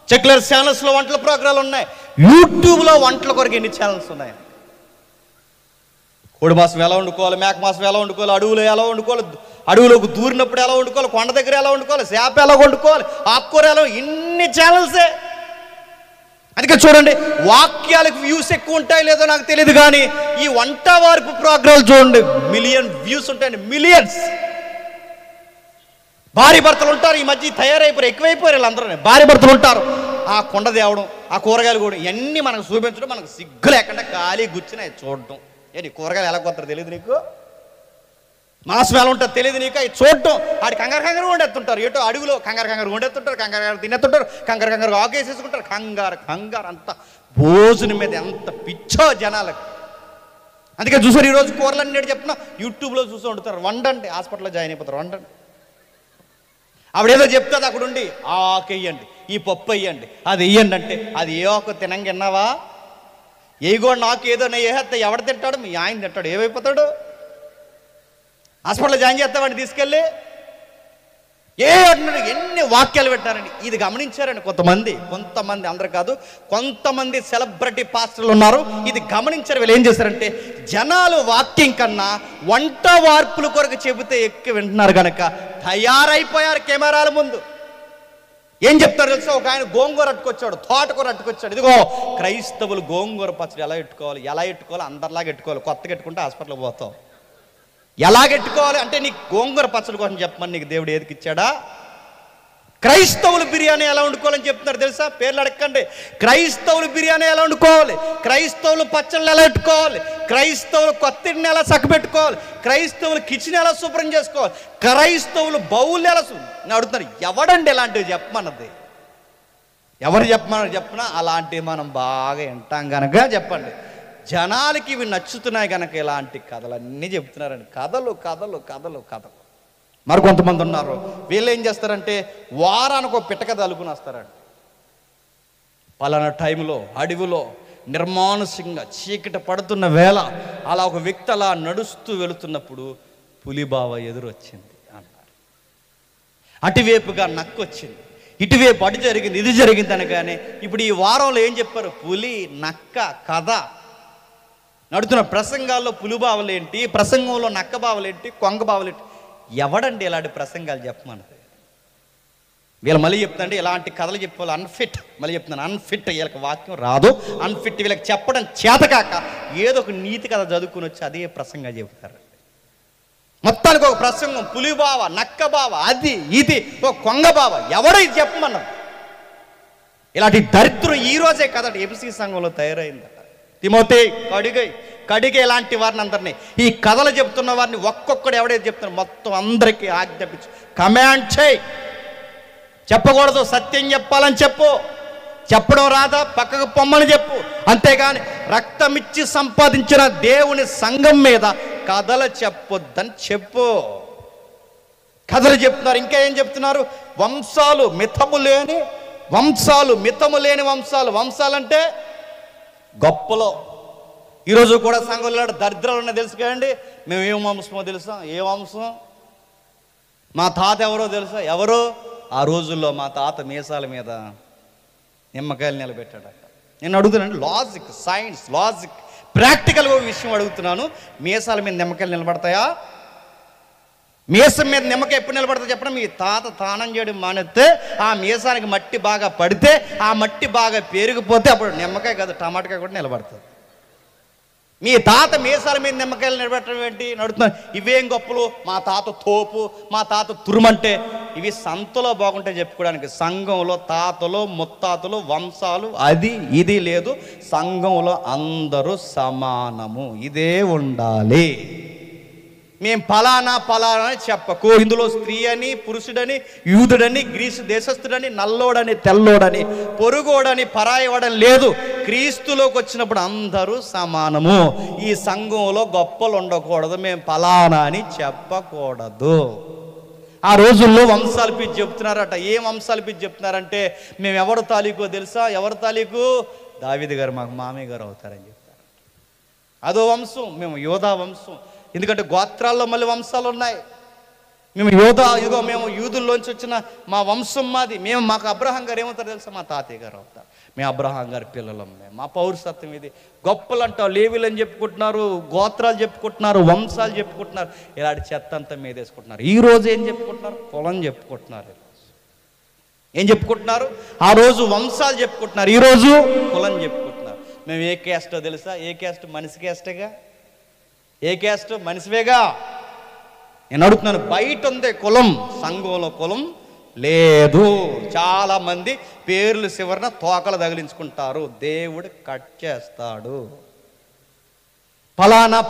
సెక్యులర్ ఛానల్స్లో వంటల ప్రోగ్రాలు ఉన్నాయి. యూట్యూబ్లో వంటల కొరకు ఎన్ని ఛానల్స్ ఉన్నాయి? కోడి మాసం ఎలా వండుకోవాలి, మేక మాసం ఎలా వండుకోవాలి, అడవులో ఎలా వండుకోవాలి, అడవులోకి దూరినప్పుడు ఎలా వండుకోవాలి, కొండ దగ్గర ఎలా వండుకోవాలి, చేప ఎలా వండుకోవాలి, ఆకుకూర ఎలా, ఇన్ని ఛానల్సే. అందుకే చూడండి, వాక్యాలకు వ్యూస్ ఎక్కువ ఉంటాయి లేదో నాకు తెలియదు, కానీ ఈ వంట వార్పు ప్రోగ్రాలు చూడండి, మిలియన్ వ్యూస్ ఉంటాయండి, మిలియన్స్. భార్య భర్తలు ఉంటారు, ఈ మధ్య తయారైపోయారు, ఎక్కువైపోయారు వీళ్ళందరూ. భార్య భర్తలు ఉంటారు, ఆ కొండ తేవడం, ఆ కూరగాయలు కూడా ఇవన్నీ మనకు చూపించడం, మనకు సిగ్గు లేకుండా ఖాళీ కూర్చుని చూడటం. ఏంటి కూరగాయలు ఎలా కొత్తారో తెలియదు నీకు, మాంసం ఎలా ఉంటుందో తెలియదు నీకు, అవి చూడటం. ఆడి కంగారు వండెత్తుంటారు, ఏటో అడుగులో కంగారు వండెత్తుంటారు, కంగారు తినేస్తుంటారు, కంగారు ఆకేసేసుకుంటారు, కంగారు అంత భోజనం మీద ఎంత పిచ్చో జనాలకు. అందుకే చూసారు ఈరోజు కూరలన్నీ చెప్తున్నా యూట్యూబ్లో చూసి వండుతారు. వండండి, హాస్పిటల్లో జాయిన్ అయిపోతారు, వండండి. ఆవిడేదో చెప్తుంది అక్కడ ఉండి, ఆకు వేయండి, ఈ పప్పు వేయండి, అది వేయండి అంటే, అది ఏ ఆకు తినంగా విన్నావా? ఏగో నాకు ఏదో వేస్తే ఎవడు తింటాడు? మీ ఆయన తింటాడు, ఏమైపోతాడు? హాస్పిటల్లో జాయిన్ చేస్తామండి తీసుకెళ్ళి. అంటున్నాడు, ఎన్ని వాక్యాలు పెట్టారండి. ఇది గమనించారండి కొంతమంది అందరు కాదు, కొంతమంది సెలబ్రిటీ పాస్టర్లు ఉన్నారు. ఇది గమనించారు. వీళ్ళు ఏం చేశారంటే, జనాలు వాక్యం కన్నా వంట వార్పుల కొరకు చెబితే ఎక్కువ వింటున్నారు కనుక తయారైపోయారు కెమెరాల ముందు. ఏం చెప్తారు తెలుసా? ఒక ఆయన గోంగూర అట్టుకొచ్చాడు, తోటకూర అట్టుకొచ్చాడు. ఇదిగో క్రైస్తవులు గోంగూర పచ్చడి ఎలా ఎట్టుకోవాలి, అందరిలాగా ఎట్టుకోవాలి. కొత్తగా ఎట్టుకుంటే హాస్పిటల్కి పోతావు. ఎలాగెట్టుకోవాలి అంటే, నీకు గోంగూర పచ్చడి కోసం చెప్పమని నీకు దేవుడు ఏదికి ఇచ్చాడా? క్రైస్తవులు బిర్యానీ ఎలా వండుకోవాలని చెప్తున్నారు తెలుసా? పేర్లు అడగండి. క్రైస్తవులు బిర్యానీ ఎలా వండుకోవాలి, క్రైస్తవులు పచ్చళ్ళు ఎలా పెట్టుకోవాలి, క్రైస్తవులు కొత్తిడిని ఎలా చక్కబెట్టుకోవాలి, క్రైస్తవులు కిచెన్ ఎలా శుభ్రం చేసుకోవాలి, క్రైస్తవులు బౌల్ ఎలా అడుగుతున్నారు. ఎవడండి ఇలాంటివి చెప్పమన్నది? ఎవరు చెప్పనా? అలాంటివి మనం బాగా వింటాం కనుక చెప్పండి. జనాలకి ఇవి నచ్చుతున్నాయి కనుక ఇలాంటి కథలన్నీ చెప్తున్నారండి. కథలు. మరి కొంతమంది ఉన్నారు, వీళ్ళు ఏం చేస్తారంటే, వారానికి ఒక పిట్ట కథ అలుకుని వస్తారండి. పలానా టైంలో అడవిలో నిర్మానుషంగా చీకటి పడుతున్న వేళ అలా ఒక వ్యక్తి అలా నడుస్తూ వెళుతున్నప్పుడు పులిబావ ఎదురొచ్చింది అన్నారు. అటువైపుగా నక్క వచ్చింది, ఇటువైపు అటు జరిగింది, ఇది జరిగింది అనగానే ఇప్పుడు ఈ వారంలో ఏం చెప్పారు? పులి నక్క కథ నడుతున్న ప్రసంగాల్లో పులిబావలేంటి, ప్రసంగంలో నక్క బావలేంటి, కొంగ బావలేంటి? ఎవడండి ఇలాంటి ప్రసంగాలు చెప్పమన్నది? వీళ్ళు మళ్ళీ చెప్తుందంటే ఇలాంటి కథలు చెప్పేవాళ్ళు అన్ఫిట్. మళ్ళీ చెప్తున్నాను, అన్ఫిట్. వీళ్ళకి వాక్యం రాదు, అన్ఫిట్. వీళ్ళకి చెప్పడం చేతకాక ఏదో ఒక నీతి కథ చదువుకుని వచ్చి అదే ప్రసంగా చెబుతారు. మొత్తానికి ఒక ప్రసంగం, పులిబావ, నక్క బావ, అది ఇది, ఒక కొంగ బావ. ఎవడో ఇది చెప్పమన్నది? ఇలాంటి దరిద్రం ఈ రోజే కదట ఎపిసి సంఘంలో తయారైందట. తిమోతి కడిగే ఇలాంటి వారిని అందరినీ, ఈ కథలు చెప్తున్న వారిని ఒక్కొక్కడు ఎవడైతే చెప్తున్నారు మొత్తం అందరికీ ఆజ్ఞాపించు, కమాండ్ చేయి. చెప్పకూడదు, సత్యం చెప్పాలని చెప్పు. చెప్పడం రాదా, పక్కకు పొమ్మని చెప్పు. అంతేగాని రక్తమిచ్చి సంపాదించిన దేవుని సంఘం మీద కథలు చెప్పొద్దని చెప్పు. కథలు చెప్తున్నారు. ఇంకా ఏం చెప్తున్నారు? వంశాలు మితము లేని వంశాలు. వంశాలంటే గొప్పలో. ఈరోజు కూడా సంఘంలో దరిద్రాలు ఉన్నాయి తెలుసు కదండి. మేము ఏం వంశమో తెలుసా? ఏ వంశం? మా తాత ఎవరో తెలుసా? ఎవరో? ఆ రోజుల్లో మా తాత మీసాల మీద నిమ్మకాయలు నిలబెట్టాడట. నేను అడుగుతున్నాను, లాజిక్, సైన్స్, ప్రాక్టికల్గా విషయం అడుగుతున్నాను. మీసాల మీద నిమ్మకాయలు నిలబడతాయా? మీసం మీద నిమ్మకాయ ఎప్పుడు నిలబడతా చెప్పడం? మీ తాత తానం చేయడం మానేస్తే ఆ మీసానికి మట్టి బాగా పడితే, ఆ మట్టి బాగా పెరిగిపోతే అప్పుడు నిమ్మకాయ కాదు టమాటకాయ కూడా నిలబడుతుంది. మీ తాత మీసాల మీద నిమ్మకాయలు నిలబెట్టడం ఏంటి నడుతున్నాను? ఇవేం గొప్పలు? మా తాత తోపు, మా తాత తురుమంటే ఇవి సంతలో బాగుంటే చెప్పుకోవడానికి. సంఘంలో తాతలు ముత్తాతలు వంశాలు అది ఇది లేదు. సంఘంలో అందరూ సమానము, ఇదే ఉండాలి. మేము ఫలానా అని చెప్పకు. ఇందులో స్త్రీ అని, పురుషుడని, యూదుడని, గ్రీసు దేశస్థుడని, నల్లోడని, తెల్లోడని, పొరుగోడని, పరాయవాడని లేదు. క్రీస్తులోకి వచ్చినప్పుడు అందరూ సమానము. ఈ సంఘంలో గొప్పలు ఉండకూడదు, మేము ఫలానా అని చెప్పకూడదు. ఆ రోజుల్లో వంశాలు పిచ్చి చెప్తున్నారట. ఏం వంశాలు పిచ్చి చెప్తున్నారంటే, మేము ఎవరు తాలూకో తెలుసా? ఎవరు తాలూకు? దావీదు గారు మాకు మామయ్య గారు అవుతారని చెప్తారు. అదో వంశం, మేము యోధా వంశం. ఎందుకంటే గోత్రాల్లో మళ్ళీ వంశాలు ఉన్నాయి. మేము ఇదిగో మేము యూదుల్లోంచి వచ్చిన మా వంశం మాది. మాకు అబ్రహాం గారు ఏమవుతారు తెలుసా? మా తాతయ్య గారు అవుతారు. మేము అబ్రహాం గారి పిల్లలం. మా పౌరసత్వం ఇది. గొప్పలు అంటావు, లేవీలు అని చెప్పుకుంటున్నారు, గోత్రాలు చెప్పుకుంటున్నారు, వంశాలు చెప్పుకుంటున్నారు, ఇలాంటి చెత్త అంతా మీదేసుకుంటున్నారు. ఈరోజు ఏం చెప్పుకుంటున్నారు? కులం చెప్పుకుంటున్నారు. ఏం చెప్పుకుంటున్నారు? ఆ రోజు వంశాలు చెప్పుకుంటున్నారు, ఈరోజు కులం చెప్పుకుంటున్నారు. మేము ఏ క్యాస్టో తెలుసా? ఏ క్యాస్ట్? మనిషి క్యాస్టేగా. ఏ క్యాస్ట్? మనిషివేగా. నేను అడుగుతున్నాను, బయట ఉంది కులం, సంఘంలో కులం లేదు. చాలా మంది పేర్లు చివరన తోకలు తగిలించుకుంటారు. దేవుడు కట్ చేస్తాడు. ఫలానా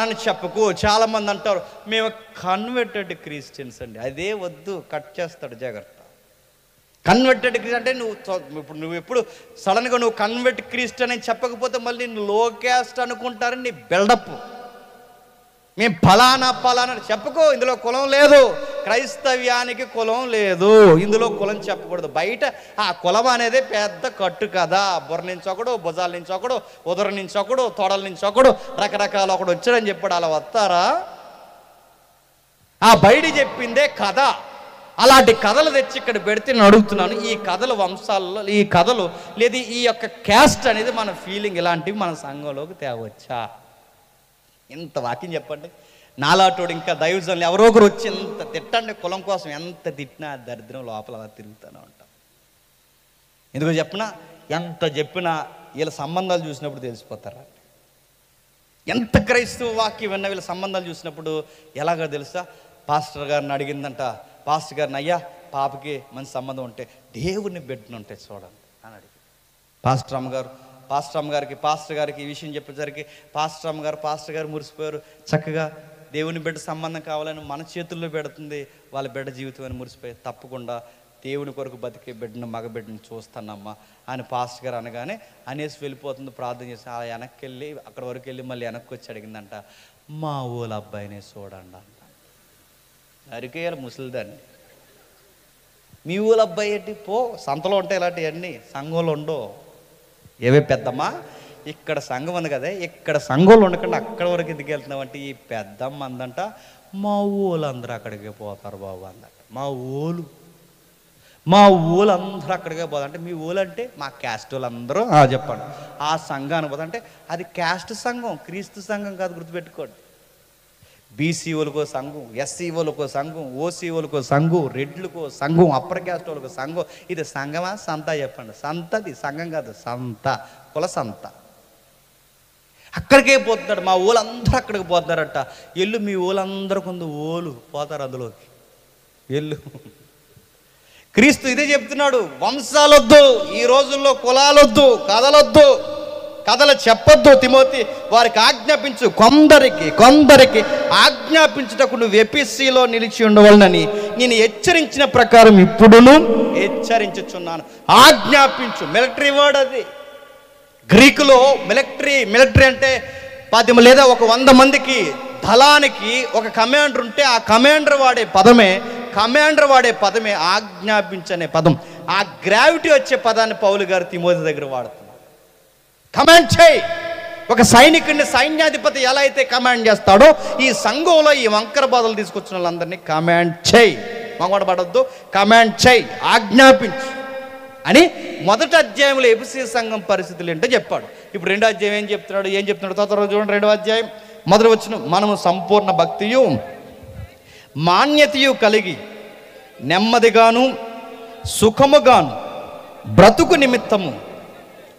అని చెప్పకు. చాలా మంది అంటారు మేము కన్వర్టెడ్ క్రిస్టియన్స్ అండి. అదే వద్దు, కట్ చేస్తాడు, జాగ్రత్త. కన్వర్టెడ్ క్రిస్టియన్ అంటే నువ్వు ఎప్పుడు సడన్గా నువ్వు కన్వర్ట్ క్రిస్టియన్ అని చెప్పకపోతే మళ్ళీ నువ్వు లో క్యాస్ట్ అనుకుంటారని నీ బిల్డప్. మేము ఫలానా చెప్పుకో. ఇందులో కులం లేదు. క్రైస్తవ్యానికి కులం లేదు. ఇందులో కులం చెప్పకూడదు. బయట ఆ కులం అనేది పెద్ద కట్టు కదా. బుర్ర నుంచి ఒకడు, భుజాల నుంచి ఒకడు, ఉదర నుంచి ఒకడు, తొడల నుంచి ఒకడు, రకరకాల ఒకడు వచ్చాడని చెప్పాడు. అలా వస్తారా? ఆ బయట చెప్పిందే కథ. అలాంటి కథలు తెచ్చి ఇక్కడ పెడితే నేను అడుగుతున్నాను, ఈ కథలు వంశాలలో, ఈ కథలు లేదు ఈ యొక్క క్యాస్ట్ అనేది మన ఫీలింగ్, ఇలాంటివి మన సంఘంలోకి తేవచ్చా? ఇంత వాక్యం చెప్పండి. నాలాటోడు ఇంకా దైవజనులు ఎవరో ఒకరు వచ్చి ఎంత తిట్టండి, కులం కోసం ఎంత తిట్టినా దరిద్రం లోపల అలా తిరుగుతూనే ఉంటాం. ఎందుకో చెప్పినా, ఎంత చెప్పినా వీళ్ళ సంబంధాలు చూసినప్పుడు తెలిసిపోతారా? ఎంత క్రైస్తవ వాక్యం విన్న వీళ్ళ సంబంధాలు చూసినప్పుడు ఎలాగో తెలుసా? పాస్టర్ గారిని అడిగిందంట, పాస్టర్ గారిని, అయ్యా పాపకి మంచి సంబంధం ఉంటే దేవుని బిడ్డను ఉంటే చూడండి అని అడిగి, పాస్టర్ అమ్మగారికి ఈ విషయం చెప్పేసరికి పాస్టర్ గారు మురిసిపోయారు. చక్కగా దేవుని బిడ్డ సంబంధం కావాలని మన చేతుల్లో పెడుతుంది వాళ్ళ బిడ్డ జీవితం అని మురిసిపోయి, తప్పకుండా దేవుని కొరకు బతికే బిడ్డను, మగ బిడ్డను చూస్తానమ్మా అని పాస్టర్ గారు అనగానే అనేసి వెళ్ళిపోతుంది. ప్రార్థన చేసి ఆ వెనక్కి వెళ్ళి అక్కడ వరకు వెళ్ళి మళ్ళీ వెనక్కి వచ్చి అడిగిందంట, మా ఊళ్ళ అబ్బాయినే చూడండి అంట. అరికేయాలి ముసలిదాన్ని. మీ ఊళ్ళ అబ్బాయి ఏంటి? పో, సంతలో ఉంటాయి ఇలాంటివన్నీ, సంఘంలో ఉండవు. ఏవే పెద్దమ్మా, ఇక్కడ సంఘం ఉంది కదా, ఇక్కడ సంఘంలో ఉండకుండా అక్కడ వరకు ఎందుకు వెళ్తున్నాం అంటే, ఈ పెద్దమ్మ అందంట మా ఊళ్ళు అందరూ అక్కడికే పోతారు బాబు అందట. మా ఊళ్ళు అందరూ అక్కడికే పోతారు అంటే, మీ ఊళ్ళు అంటే మా క్యాస్ట్ వాళ్ళందరూ చెప్పండి ఆ సంఘానికి పోతారంటే అది క్యాస్ట్ సంఘం, క్రీస్తు సంఘం కాదు, గుర్తుపెట్టుకోండి. బీసీ వాళ్ళకో సంఘం, ఎస్సీ వాళ్ళకో సంఘం, ఓసీ వాళ్ళకో సంఘం, రెడ్లకో సంఘం, అప్పర్ క్యాస్ట్ వాళ్ళకో సంఘం. ఇది సంఘమా సంత చెప్పండి? సంతది సంఘం కాదు, సంత, కుల సంత. అక్కడికే పోతున్నాడు. మా ఊళ్ళందరూ అక్కడికి పోతున్నారట. ఎల్లు మీ ఊళ్ళందరూ కొంత ఓలు పోతారు అందులోకి, ఎల్లు. క్రీస్తు ఇదే చెప్తున్నాడు, వంశాలొద్దు, ఈ రోజుల్లో కులాలొద్దు, కథలొద్దు, కథలు చెప్పొద్దు తిమోతి, వారికి ఆజ్ఞాపించు. కొందరికి ఆజ్ఞాపించుటకు నువ్వు ఎపిసిలో నిలిచి ఉండవలనని నేను హెచ్చరించిన ప్రకారం ఇప్పుడును హెచ్చరించుచున్నాను. ఆజ్ఞాపించు, మిలిటరీ వర్డ్ అది. గ్రీకులో మిలిటరీ అంటే 10 లేదా ఒక 100 మందికి దళానికి ఒక కమాండర్ ఉంటే ఆ కమాండర్ వాడే పదమే ఆజ్ఞాపించనే పదం. ఆ గ్రావిటీ వచ్చే పదాన్ని పౌలు గారు తిమోతి దగ్గర వాడుతున్నారు. కమాండ్ చేయి. ఒక సైనికుడిని సైన్యాధిపతి ఎలా అయితే కమాండ్ చేస్తాడో, ఈ సంఘంలో ఈ వంకర బాధలు తీసుకొచ్చిన వాళ్ళందరినీ కమాండ్ చేయి, మంగళ పడొద్దు, కమాండ్ చేయి, ఆజ్ఞాపించు అని మొదటి అధ్యాయంలో ఎఫెసీ సంఘం పరిస్థితులు ఏంటో చెప్పాడు. ఇప్పుడు 2వ అధ్యాయం ఏం చెప్తున్నాడు? తర్వాత చూడండి, 2వ అధ్యాయం మొదటి వచనం, మనము సంపూర్ణ భక్తియు మాన్యతయు కలిగి నెమ్మదిగాను సుఖముగాను బ్రతుకు నిమిత్తము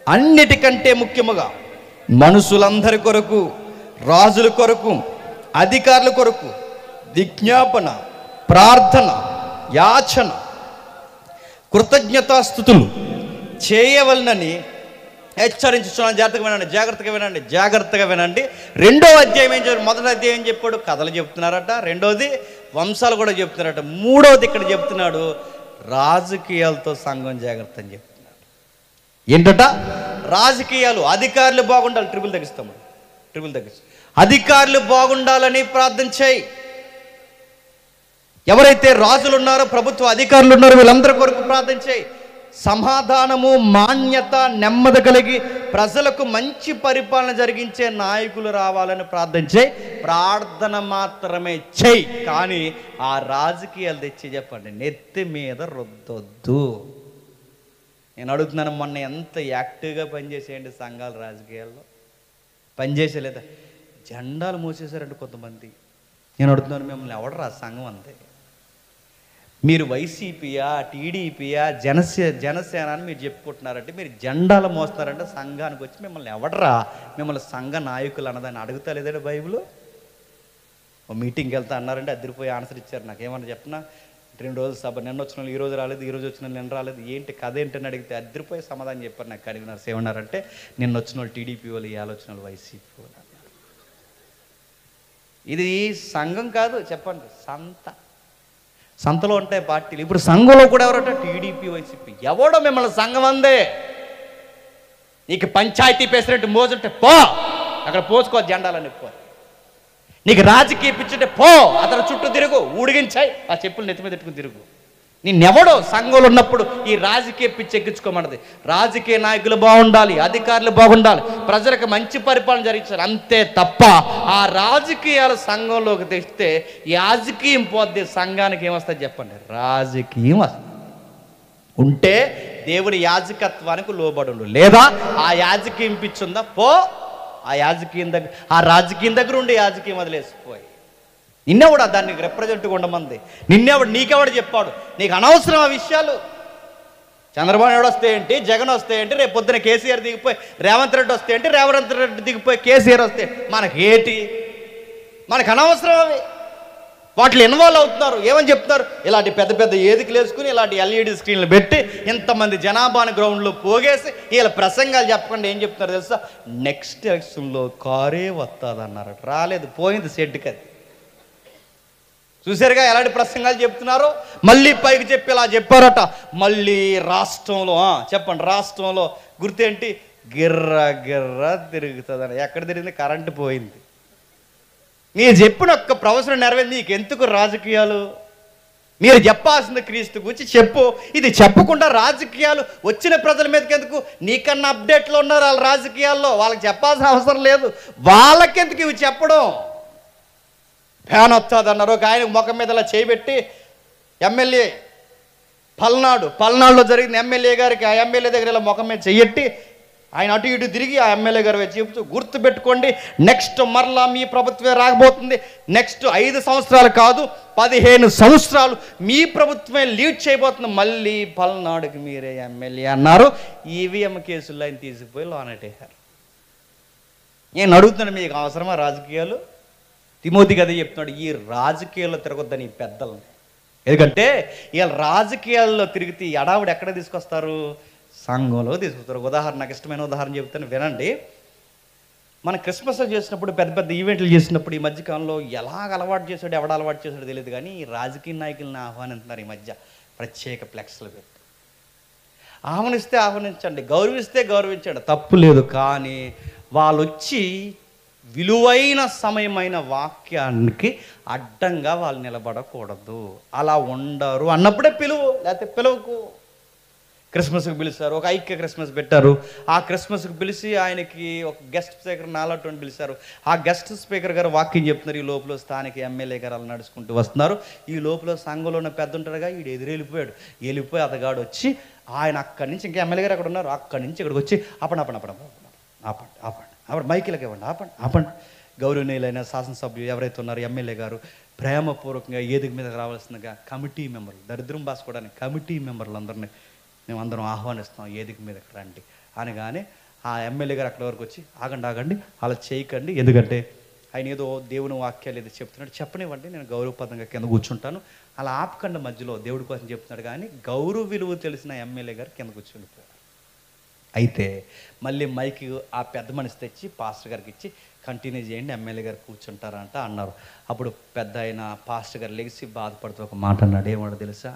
అన్నిటికంటే ముఖ్యముగా మనుషులందరి కొరకు, రాజుల కొరకు, అధికారుల కొరకు విజ్ఞాపన, ప్రార్థన, యాచన, కృతజ్ఞతాస్తుతులు చేయవలనని హెచ్చరించుచున్నాను, జాగ్రత్తగా వినండి, జాగ్రత్తగా వినండి, జాగ్రత్తగా వినండి. 2వ అధ్యాయం ఏం చెప్పాడు? 1వ అధ్యాయం ఏం చెప్పాడు? కథలు చెప్తున్నారట. 2వది వంశాలు కూడా చెప్తున్నారట. 3వది ఇక్కడ చెప్తున్నాడు, రాజకీయాలతో సంఘం జాగ్రత్త అని చెప్తున్నాడు. ఏంటట? రాజకీయాలు, అధికారులు బాగుండాలి. ట్రిపుల్ తగ్గిస్తాము, అధికారులు బాగుండాలని ప్రార్థన చేయి. ఎవరైతే రాజులు ఉన్నారో, ప్రభుత్వ అధికారులు ఉన్నారో, వీళ్ళందరి కొరకు ప్రార్థన చేయి. సమాధానము, మాన్యత, నెమ్మది కలిగి ప్రజలకు మంచి పరిపాలన జరిగించే నాయకులు రావాలని ప్రార్థన చేయి. ప్రార్థన మాత్రమే చేయి, కానీ ఆ రాజకీయాలు తెచ్చి చెప్పండి నెత్తి మీద రుద్దొద్దు. నేను అడుగుతున్నాను, మొన్న ఎంత యాక్టివ్గా పనిచేసేయండి సంఘాలు రాజకీయాల్లో? పనిచేసేలేదా? జెండాలు మూసేశారండి కొంతమంది. నేను అడుగుతున్నాను, మిమ్మల్ని ఎవడరా సంఘం అంతే? మీరు వైసీపీయా, టీడీపీయా, జనసేన అని మీరు చెప్పుకుంటున్నారంటే, మీరు జెండాలు మోస్తున్నారంటే సంఘానికి వచ్చి మిమ్మల్ని ఎవడరా, మిమ్మల్ని సంఘ నాయకులు అన్నదాన్ని అడుగుతా లేదండి బైబిల్? ఓ మీటింగ్కి వెళ్తా అన్నారంటే అదిరిపోయి ఆన్సర్ ఇచ్చారు. నాకేమన్నా చెప్పినా 2 రోజులు సభ, నిన్న వచ్చిన వాళ్ళు ఈ రోజు రాలేదు, ఈ రోజు వచ్చిన వాళ్ళు నిన్న రాలేదు, ఏంటి కథ ఏంటని అడిగితే అదిరిపోయి సమాధానం చెప్పారు. నాకు కన్వీనర్స్ ఏమన్నారంటే, నిన్న వచ్చిన వాళ్ళు టీడీపీ వాళ్ళు, ఇవాళ వచ్చిన వాళ్ళు వైసీపీ వాళ్ళు అన్నారు. ఇది సంఘం కాదు, చెప్పండి, సంతలో ఉంటాయి పార్టీలు. ఇప్పుడు సంఘంలో కూడా ఎవరంటే టీడీపీ, వైసీపీ. ఎవడో మిమ్మల్ని సంఘం అందే. నీకు పంచాయతీ ప్రెసిడెంట్ మోజుంటే పో, అక్కడ పోసుకో జెండాలని పో. నీకు రాజకీయ పిచ్చుంటే పో, అతను చుట్టూ తిరుగు, ఊడిగించాయి, ఆ చెప్పులు నెత్తి మీద పెట్టుకుని తిరుగు. నిన్నెవడో సంఘంలో ఉన్నప్పుడు ఈ రాజకీయ పిచ్చి ఎక్కించుకోమన్నది. రాజకీయ నాయకులు బాగుండాలి, అధికారులు బాగుండాలి, ప్రజలకు మంచి పరిపాలన జరిగించాలి, అంతే తప్ప ఆ రాజకీయాలు సంఘంలోకి తెస్తే రాజకీయం పోద్ది. సంఘానికి ఏమొస్తుంది చెప్పండి? రాజకీయం వస్తుంది. ఉంటే దేవుని యాజకత్వానికి లోబడు, లేదా ఆ యాజకీయం పిచ్చుందా పో, ఆ రాజకీయం దగ్గర ఉండి యాజకీయం వదిలేసిపోయి. నిన్నెవడా దాన్ని రిప్రజెంట్గా ఉండమంది? నీకెవడు చెప్పాడు? నీకు అనవసరం ఆ విషయాలు. చంద్రబాబు నాయుడు వస్తే ఏంటి, జగన్ వస్తే ఏంటి, రేపు పొద్దున కేసీఆర్ దిగిపోయి రేవంత్ రెడ్డి వస్తే ఏంటి, రేవంత్ రెడ్డి దిగిపోయి కేసీఆర్ వస్తే మనకేటి? మనకు అనవసరం అవి. వాటిలో ఇన్వాల్వ్ అవుతున్నారు. ఏమని చెప్తున్నారు? ఇలాంటి పెద్ద పెద్ద ఏదికలు వేసుకుని, ఇలాంటి ఎల్ఈడి స్క్రీన్లు పెట్టి, ఇంతమంది జనాభాను గ్రౌండ్లో పోగేసి వీళ్ళ ప్రసంగాలు చెప్పకుండా ఏం చెప్తున్నారు తెలుసా? నెక్స్ట్ ఎలక్షన్లో కారే వస్తుంది అన్నారు. రాలేదు, పోయింది షెడ్కి. అది చూసారుగా ఎలాంటి ప్రసంగాలు చెప్తున్నారో. మళ్ళీ పైకి చెప్పి ఇలా చెప్పారట. మళ్ళీ రాష్ట్రంలో చెప్పండి, రాష్ట్రంలో గుర్తేంటి? గిర్ర గిర్ర తిరుగుతుందని. ఎక్కడ తిరిగింది? కరెంటు పోయింది. మీరు చెప్పిన ఒక్క ప్రవచనం నెరవేరింది. నీకు ఎందుకు రాజకీయాలు? మీరు చెప్పాల్సింది క్రీస్తు గురించి చెప్పు. ఇది చెప్పకుండా రాజకీయాలు వచ్చిన ప్రజల మీదకి ఎందుకు? నీకన్నా అప్డేట్లో ఉన్నారు వాళ్ళ రాజకీయాల్లో, వాళ్ళకి చెప్పాల్సిన అవసరం లేదు. వాళ్ళకెందుకు ఇవి చెప్పడం? ఫ్యాన్ వస్తుంది అన్నారు. ఒక ఆయన ముఖం మీద ఇలా చేయబెట్టి, ఎమ్మెల్యే పల్నాడులో జరిగిన ఎమ్మెల్యే గారికి, ఆ ఎమ్మెల్యే దగ్గర ఇలా ముఖం మీద చెయ్యట్టి ఆయన అటు ఇటు తిరిగి ఆ ఎమ్మెల్యే గారు చెబుతూ, గుర్తుపెట్టుకోండి, నెక్స్ట్ మరలా మీ ప్రభుత్వమే రాకపోతుంది. నెక్స్ట్ 5 సంవత్సరాలు కాదు, 15 సంవత్సరాలు మీ ప్రభుత్వమే లీడ్ చేయబోతుంది. మళ్ళీ పల్నాడుకి మీరే ఎమ్మెల్యే అన్నారు. ఈవీఎం కేసుల్లో ఆయన తీసుకుపోయి లోనెట్టేశారు. నేను అడుగుతున్నాను, మీకు అవసరమా రాజకీయాలు? తిమోతి కదా చెప్తున్నాడు, ఈ రాజకీయాల్లో తిరగొద్దని ఈ పెద్దలని. ఎందుకంటే వీళ్ళ రాజకీయాల్లో తిరిగితే అడావుడు ఎక్కడ తీసుకొస్తారు? సంఘంలో తీసుకొస్తారు. నాకు ఇష్టమైన ఉదాహరణ చెప్తాను, వినండి. మన క్రిస్మస్ చేసినప్పుడు, పెద్ద పెద్ద ఈవెంట్లు చేసినప్పుడు ఈ మధ్యకాలంలో ఎలాగ అలవాటు చేశాడు, ఎవడ అలవాటు చేశాడో తెలియదు, కానీ ఈ రాజకీయ నాయకులను ఆహ్వానిస్తున్నారు ఈ మధ్య ప్రత్యేక ఫ్లెక్స్లు పెట్టి. ఆహ్వానించండి, గౌరవిస్తే గౌరవించండి, తప్పు లేదు. కానీ వాళ్ళు వచ్చి విలువైన సమయమైన వాక్యానికి అడ్డంగా వాళ్ళు నిలబడకూడదు. అలా ఉండరు అన్నప్పుడే పిలువు, లేకపోతే పిలువకు. క్రిస్మస్కి పిలిచారు, ఒక ఐక్య క్రిస్మస్ పెట్టారు. ఆ క్రిస్మస్కి పిలిచి ఆయనకి ఒక గెస్ట్ స్పీకర్ నాలటువంటి పిలిచారు. ఆ గెస్ట్ స్పీకర్ గారు వాక్యం చెప్తున్నారు. ఈ లోపల స్థానిక ఎమ్మెల్యే గారు అలా నడుచుకుంటూ వస్తున్నారు. ఈ లోపల సంఘంలో ఉన్న పెద్ద ఉంటారుగా, ఈడు వెళ్ళిపోయి అతగాడు వచ్చి ఆయన అక్కడి నుంచి, ఇంకా ఎమ్మెల్యే గారు అక్కడ ఉన్నారు, అక్కడి నుంచి ఇక్కడికి వచ్చి ఆపండి మైకిలకి ఇవ్వండి, ఆపండి. గౌరవనీయులైన శాసనసభ్యులు ఎవరైతే ఉన్నారో ఎమ్మెల్యే గారు ప్రేమపూర్వకంగా ఏదిక మీద రావాల్సిందిగా కమిటీ మెంబర్లు, దరిద్రం బాసుకోవడానికి కమిటీ మెంబర్లు అందరినీ మేమందరం ఆహ్వానిస్తాం, ఏదిక మీదకి రండి అనగానే ఆ ఎమ్మెల్యే గారు అక్కడి వరకు వచ్చి ఆగండి, అలా చేయకండి, ఎందుకంటే ఆయన ఏదో దేవుని వాక్యాలు ఏదో చెప్తున్నాడు, చెప్పనివ్వండి, నేను గౌరవపదంగా కింద కూర్చుంటాను, అలా ఆపకండి, మధ్యలో దేవుడి కోసం చెప్తున్నాడు. కానీ గౌరవ విలువ తెలిసిన ఎమ్మెల్యే గారు కింద కూర్చుండిపోయారు. అయితే మళ్ళీ మైక్ ఆ పెద్ద మనిషి తెచ్చి పాస్టర్ గారికి ఇచ్చి కంటిన్యూ చేయండి, ఎమ్మెల్యే గారు కూర్చుంటారంట అన్నారు. అప్పుడు పెద్ద ఆయన పాస్టర్ గారు లెగిసి బాధపడుతూ ఒక మాట అన్నాడు. ఏమన్నా తెలుసా?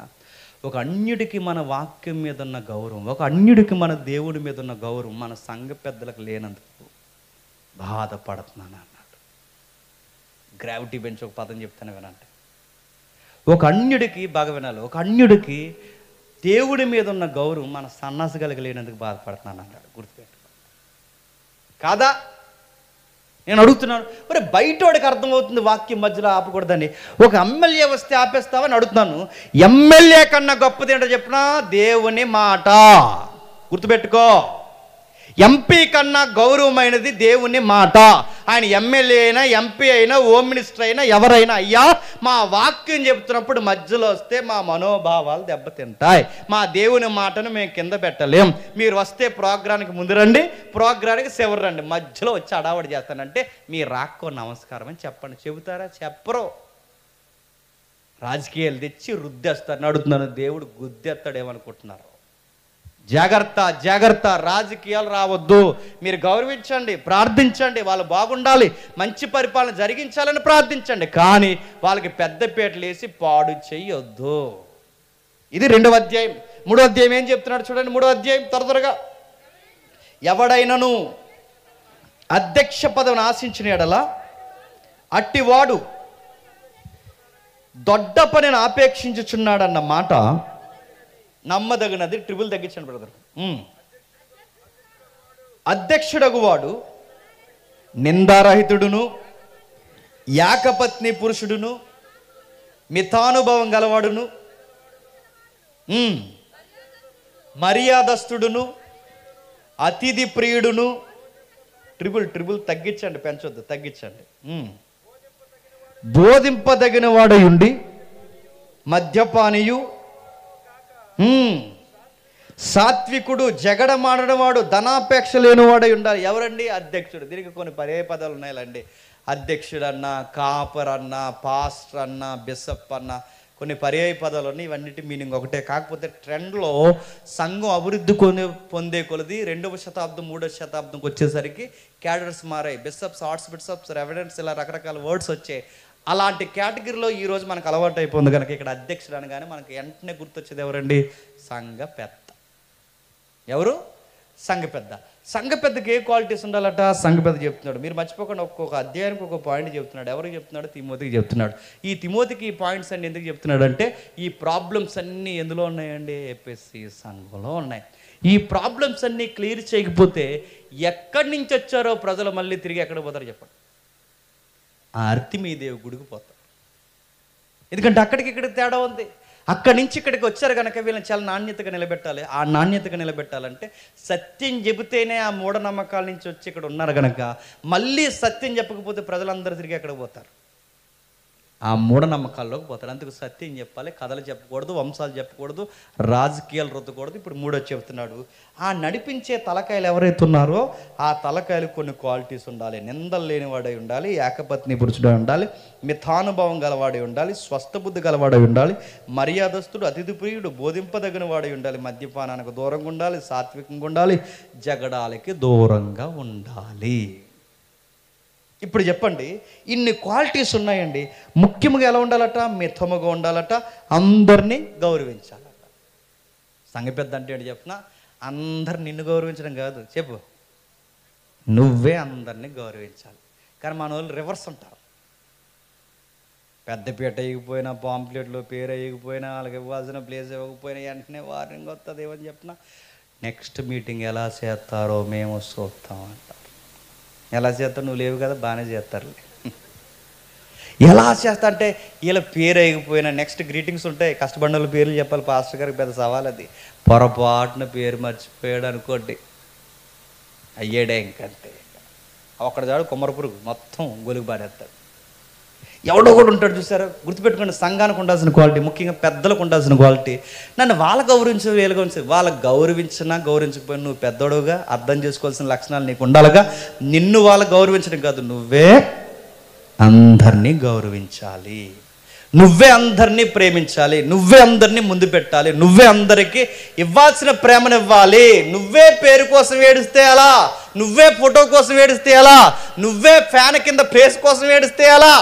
ఒక అన్యుడికి మన వాక్యం మీద ఉన్న గౌరవం, ఒక అన్యుడికి మన దేవుడి మీద ఉన్న గౌరవం మన సంఘ పెద్దలకు లేనందుకు బాధపడుతున్నాను అన్నాడు. గ్రావిటీ బెంచ్ ఒక పదం చెప్తాను వినండి. ఒక అన్యుడికి బాగా వినాలి, ఒక అన్యుడికి దేవుడి మీద ఉన్న గౌరవం మన సన్నాసి లేనందుకు బాధపడుతున్నాను అన్నాడు. గుర్తుపెట్టుకో. కాదా? నేను అడుగుతున్నాను, మరి బయటోడికి అర్థమవుతుంది వాక్యం మధ్యలో ఆపకూడదని. ఒక ఎమ్మెల్యే వస్తే ఆపేస్తావని అడుగుతున్నాను. ఎమ్మెల్యే కన్నా గొప్పది ఏంటో చెప్పినా దేవుని మాట. గుర్తుపెట్టుకో. ఎంపీ కన్నా గౌరవమైనది దేవుని మాట. ఆయన ఎమ్మెల్యే అయినా, ఎంపీ అయినా, హోమ్ మినిస్టర్ అయినా, ఎవరైనా, అయ్యా మా వాక్యం చెప్తున్నప్పుడు మధ్యలో వస్తే మా మనోభావాలు దెబ్బతింటాయి, మా దేవుని మాటను మేము కింద పెట్టలేం. మీరు వస్తే ప్రోగ్రానికి ముందు రండి, ప్రోగ్రానికి చివరి రండి, మధ్యలో వచ్చి అడావడి చేస్తానంటే మీ రాక్కో నమస్కారం అని చెప్పండి. చెబుతారా? చెప్పరు. రాజకీయాలు తెచ్చి రుద్దేస్తారు. అడుగుతున్నాను, దేవుడు గుద్దెత్తాడేమనుకుంటున్నారు? జాగ్రత్త, జాగ్రత్త. రాజకీయాలు రావద్దు. మీరు గౌరవించండి, ప్రార్థించండి, వాళ్ళు బాగుండాలి, మంచి పరిపాలన జరిగించాలని ప్రార్థించండి, కానీ వాళ్ళకి పెద్దపీటలు వేసి పాడు చెయ్యొద్దు. ఇది 2వ అధ్యాయం. 3వ అధ్యాయం ఏం చెప్తున్నాడు చూడండి. 3వ అధ్యాయం త్వరగా. ఎవడైనను అధ్యక్ష పదవిని ఆశించిన ఎడల అట్టివాడు దొడ్డ పనిని ఆపేక్షించుచున్నాడన్న మాట నమ్మదగినది. ట్రిబుల్ తగ్గించండి బ్రదర్. అధ్యక్షుడగువాడు నిందారహితుడును, ఏకపత్ని పురుషుడును, మితానుభవం గలవాడును, మర్యాదస్తుడును, అతిథి ప్రియుడును. ట్రిబుల్ తగ్గించండి, పెంచొద్దు, తగ్గించండి. బోధింపదగిన వాడై ఉండి మద్యపానీయు, సాత్వికుడు, జగడమాడవాడు, ధనాపేక్ష లేనివాడై ఉండాలి. ఎవరండి? అధ్యక్షుడు. దీనికి కొన్ని పర్యాయపదాలు ఉన్నాయండి. అధ్యక్షుడు అన్న, కాపర్ అన్న, పాస్టర్ అన్న, బిషప్ అన్న, కొన్ని పర్యాయ పదాలు ఉన్నాయి. ఇవన్నిటి మీనింగ్ ఒకటే. కాకపోతే ట్రెండ్లో సంఘం అభివృద్ధి పొందే కొలది 2వ శతాబ్దం 3వ శతాబ్దంకి వచ్చేసరికి క్యాడర్స్ మారాయి. బిషప్స్, ఆర్ట్స్ బిషప్స్, రెవరెండ్స్, ఇలా రకరకాల వర్డ్స్ వచ్చాయి. అలాంటి కేటగిరీలో ఈరోజు మనకు అలవాటు అయిపోయింది కనుక ఇక్కడ అధ్యక్షుడు అనగానే మనకి వెంటనే గుర్తొచ్చేది ఎవరండి? సంఘ పెద్ద. ఎవరు? సంఘ పెద్ద. సంఘ పెద్దకి ఏ క్వాలిటీస్ ఉండాలట? సంఘ పెద్ద చెప్తున్నాడు. మీరు మర్చిపోకుండా ఒక్కొక్క అధ్యాయానికి ఒక పాయింట్ చెప్తున్నాడు. ఎవరికి చెప్తున్నాడు? తిమోతికి చెప్తున్నాడు. ఈ తిమోతికి ఈ పాయింట్స్ అన్ని ఎందుకు చెప్తున్నాడు అంటే, ఈ ప్రాబ్లమ్స్ అన్నీ ఎందులో ఉన్నాయండి? ఎపిఎస్సి సంఘంలో ఉన్నాయి. ఈ ప్రాబ్లమ్స్ అన్నీ క్లియర్ చేయకపోతే ఎక్కడి నుంచి వచ్చారో ప్రజలు మళ్ళీ తిరిగి ఎక్కడ పోతారో చెప్పండి. ఆ అర్తిమీదేవి గుడికి పోతారు. ఎందుకంటే అక్కడికి ఇక్కడికి తేడా ఉంది. అక్కడి నుంచి ఇక్కడికి వచ్చారు కనుక వీళ్ళని చాలా నాణ్యతగా నిలబెట్టాలి. ఆ నాణ్యతగా నిలబెట్టాలంటే సత్యం చెబితేనే ఆ మూఢనమ్మకాల నుంచి వచ్చి ఇక్కడ ఉన్నారు కనుక మళ్ళీ సత్యం చెప్పకపోతే ప్రజలందరూ తిరిగి ఎక్కడికి పోతారు? ఆ మూఢనమ్మకాల్లోకి పోతారు. అందుకు సత్యం చెప్పాలి, కథలు చెప్పకూడదు, వంశాలు చెప్పకూడదు, రాజకీయాలు రుద్దకూడదు. ఇప్పుడు 3వ చెప్తున్నాడు, ఆ నడిపించే తలకాయలు ఎవరైతే ఉన్నారో ఆ తలకాయలు కొన్ని క్వాలిటీస్ ఉండాలి. నిందలు లేనివాడై ఉండాలి, ఏకపత్ని పురుషుడై ఉండాలి, మితానుభవం గలవాడై ఉండాలి, స్వస్థబుద్ధి గలవాడై ఉండాలి, మర్యాదస్తుడు, అతిథి ప్రియుడు, బోధింపదగిన వాడై ఉండాలి, మద్యపానానికి దూరంగా ఉండాలి, సాత్వికంగా ఉండాలి, జగడాలకి దూరంగా ఉండాలి. ఇప్పుడు చెప్పండి, ఇన్ని క్వాలిటీస్ ఉన్నాయండి. ముఖ్యంగా ఎలా ఉండాలట? మితముగా ఉండాలట, అందరినీ గౌరవించాలట. సంఘ పెద్ద అంటే ఏంటి చెప్పిన? అందరు నిన్ను గౌరవించడం కాదు, చెప్పు, నువ్వే అందరినీ గౌరవించాలి. కానీ మన వాళ్ళు రివర్స్ ఉంటారు. పెద్దపీట వేయకపోయినా, పాంప్లెట్లో పేరు వేయకపోయినా, వాళ్ళకి ఇవ్వాల్సిన ప్లేస్ ఇవ్వకపోయినా వెంటనే వార్నింగ్ వస్తుంది. ఏమని చెప్పిన? నెక్స్ట్ మీటింగ్ ఎలా చేస్తారో మేము చూస్తాం అంటారు. ఎలా చేస్తావు? నువ్వు లేవు కదా, బాగానే చేస్తారులే. ఎలా చేస్తా అంటే వీళ్ళ పేరు అయిపోయినా నెక్స్ట్ గ్రీటింగ్స్ ఉంటాయి, కష్టపడిన వాళ్ళ పేర్లు చెప్పాలి. పాస్టర్ గారికి పెద్ద సవాల్ అది. పొరపాటున పేరు మర్చిపోయాడు అనుకోండి, అయ్యాడే ఇంకంతే. అక్కడ చాడు కుమ్మరపురుగు మొత్తం గొలుగు పాడేస్తాడు. ఎవడో కూడా ఉంటాడు చూసారా? గుర్తుపెట్టుకోండి, సంఘానికి ఉండాల్సిన క్వాలిటీ, ముఖ్యంగా పెద్దలకు ఉండాల్సిన క్వాలిటీ. నన్ను వాళ్ళ గౌరవించు, వీళ్ళు గౌరవించు. వాళ్ళకి గౌరవించినా గౌరవించకపోయినా నువ్వు పెద్దోడుగా అర్థం చేసుకోవాల్సిన లక్షణాలు నీకు ఉండాలిగా. నిన్ను వాళ్ళు గౌరవించడం కాదు, నువ్వే అందరినీ గౌరవించాలి. నువ్వే అందరినీ ప్రేమించాలి, నువ్వే అందరినీ ముందు పెట్టాలి, నువ్వే అందరికీ ఇవ్వాల్సిన ప్రేమను ఇవ్వాలి. నువ్వే పేరు కోసం ఏడిస్తే ఎలా? నువ్వే ఫోటో కోసం ఏడిస్తే ఎలా? నువ్వే ఫ్యాన్ కింద ప్లేస్ కోసం ఏడిస్తే ఎలా?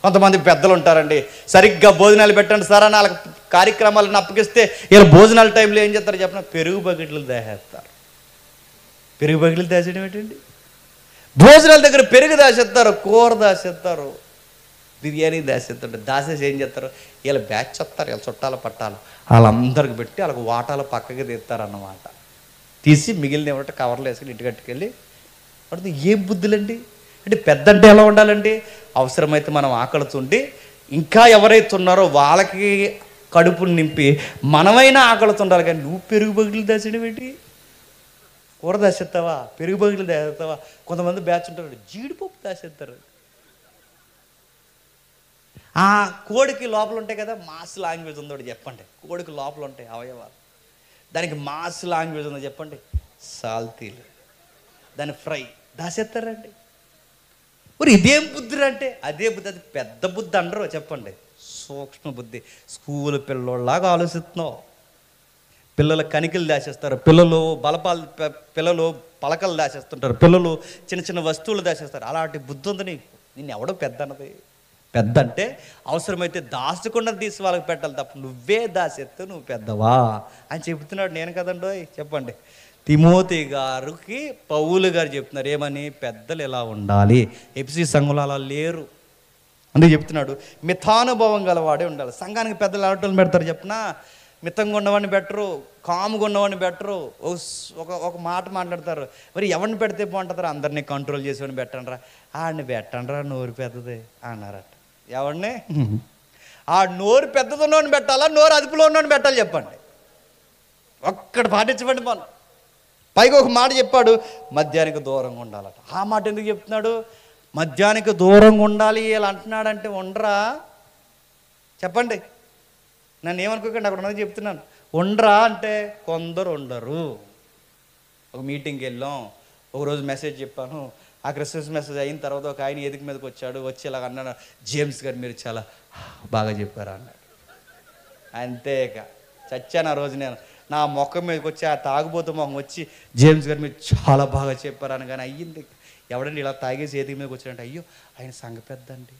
కొంతమంది పెద్దలు ఉంటారండి, సరిగ్గా భోజనాలు పెట్టండి సార్ అని వాళ్ళకి కార్యక్రమాలను అప్పగిస్తే ఇలా భోజనాల టైంలో ఏం చేస్తారు చెప్పిన? పెరుగు బకెట్లు దాచేస్తారు. పెరుగు బకెట్లు దాచేయడం ఏంటండి? భోజనాల దగ్గర పెరుగు దాచేస్తారు, కూర దాచేస్తారు, బిర్యానీ దాచేస్తుంటారు. దాచేసి ఏం చేస్తారు? వీళ్ళ బ్యాచ్ వస్తారు, వీళ్ళ చుట్టాల పట్టాలు వాళ్ళందరికి పెట్టి వాళ్ళకి వాటాలు పక్కకి తీస్తారన్నమాట. తీసి మిగిలిన ఏమంటే కవర్లు వేసుకుని ఇంటికి కట్టుకెళ్ళి పడుతుంది. ఏం బుద్ధులండి అంటే? పెద్ద అంటే ఎలా ఉండాలండి? అవసరమైతే మనం ఆకలితుండి ఇంకా ఎవరైతే ఉన్నారో వాళ్ళకి కడుపుని నింపి మనమైనా ఆకలితుండాలి. కానీ నువ్వు పెరుగు బగిలు దాచడం ఏంటి? కూర దాచేస్తావా? పెరుగు బగిలు దాచేస్తావా? కొంతమంది బ్యాచ్ ఉంటారు, జీడిపప్పు దాచేస్తారు. ఆ కోడికి లోపల ఉంటాయి కదా మాస్ లాంగ్వేజ్ ఉందో చెప్పండి. కోడికి లోపల ఉంటాయి అవయవాలు, దానికి మాస్ లాంగ్వేజ్ ఉందో చెప్పండి. సాల్తీలు, దాని ఫ్రై దాచేస్తారండి. మరి ఇదేం బుద్ధి అంటే? అదే బుద్ధి. అది పెద్ద బుద్ధి అంటారు చెప్పండి, సూక్ష్మ బుద్ధి. స్కూల్ పిల్లోళ్ళలాగా ఆలోచిస్తున్నావు. పిల్లల కణికలు దాచేస్తారు, పిల్లలు పిల్లలు పలకలు దాచేస్తుంటారు, పిల్లలు చిన్న చిన్న వస్తువులు దాచేస్తారు. అలాంటి బుద్ధి ఉంది నీకు. నిన్ను ఎవడో పెద్ద అన్నది? పెద్ద అంటే అవసరమైతే దాచకుండా తీసి వాళ్ళకి పెట్టాలి తప్ప నువ్వే దాచేస్తే నువ్వు పెద్దవా అని చెబుతున్నాడు. నేను కదండో చెప్పండి. తిమోతి గారికి పౌలు గారు చెప్తున్నారు ఏమని? పెద్దలు ఎలా ఉండాలి. ఎఫ్సీ సంఘంలో అలా లేరు. అందుకే చెప్తున్నాడు మితానుభవం గలవాడే ఉండాలి. సంఘానికి పెద్దలు ఆటోలు పెడతారు చెప్పిన? మితంగా ఉన్నవాడిని బెటరు, కాముగా ఉన్నవాడిని బెటరు. ఒక మాట మాట్లాడతారు, మరి ఎవరిని పెడితే బాగుంటుంటారు? అందరినీ కంట్రోల్ చేసేవాడిని పెట్టండిరా. ఆడిని పెట్టండిరా, నోరు పెద్దది అన్నారట. ఎవరిని? ఆ నోరు పెద్దది ఉన్నవాడిని పెట్టాలా, నోరు అదుపులో ఉన్నవాడిని పెట్టాలి చెప్పండి. ఒక్కటి పాటించబడి మనం. పైగా ఒక మాట చెప్పాడు, మద్యానికి దూరంగా ఉండాలట. ఆ మాట ఎందుకు చెప్తున్నాడు? మద్యానికి దూరంగా ఉండాలి ఇలా అంటున్నాడంటే ఉండరా చెప్పండి? నన్ను ఏమనుకోకండి, అక్కడ ఉన్నది చెప్తున్నాను. ఉండరా అంటే కొందరు ఉండరు. ఒక మీటింగ్కి వెళ్ళాం, ఒకరోజు మెసేజ్ చెప్పాను. ఆ క్రిస్మస్ మెసేజ్ అయిన తర్వాత ఒక ఆయన ఎదుగు మీదకి వచ్చాడు, వచ్చి ఇలాగ అన్నాడు, జేమ్స్ గారు మీరు చాలా బాగా చెప్పారు అన్నాడు. అంతేక చచ్చాను ఆ రోజు. నేను నా మొక్క మీదకి వచ్చి ఆ తాగుబోతు మొహం వచ్చి జేమ్స్ గారు మీరు చాలా బాగా చెప్పారని. కానీ అయ్యింది ఎవడండి ఇలా తాగేసి ఎదుగు మీదకి వచ్చాడంటే, అయ్యో ఆయన సంఘ పెద్ద అండి.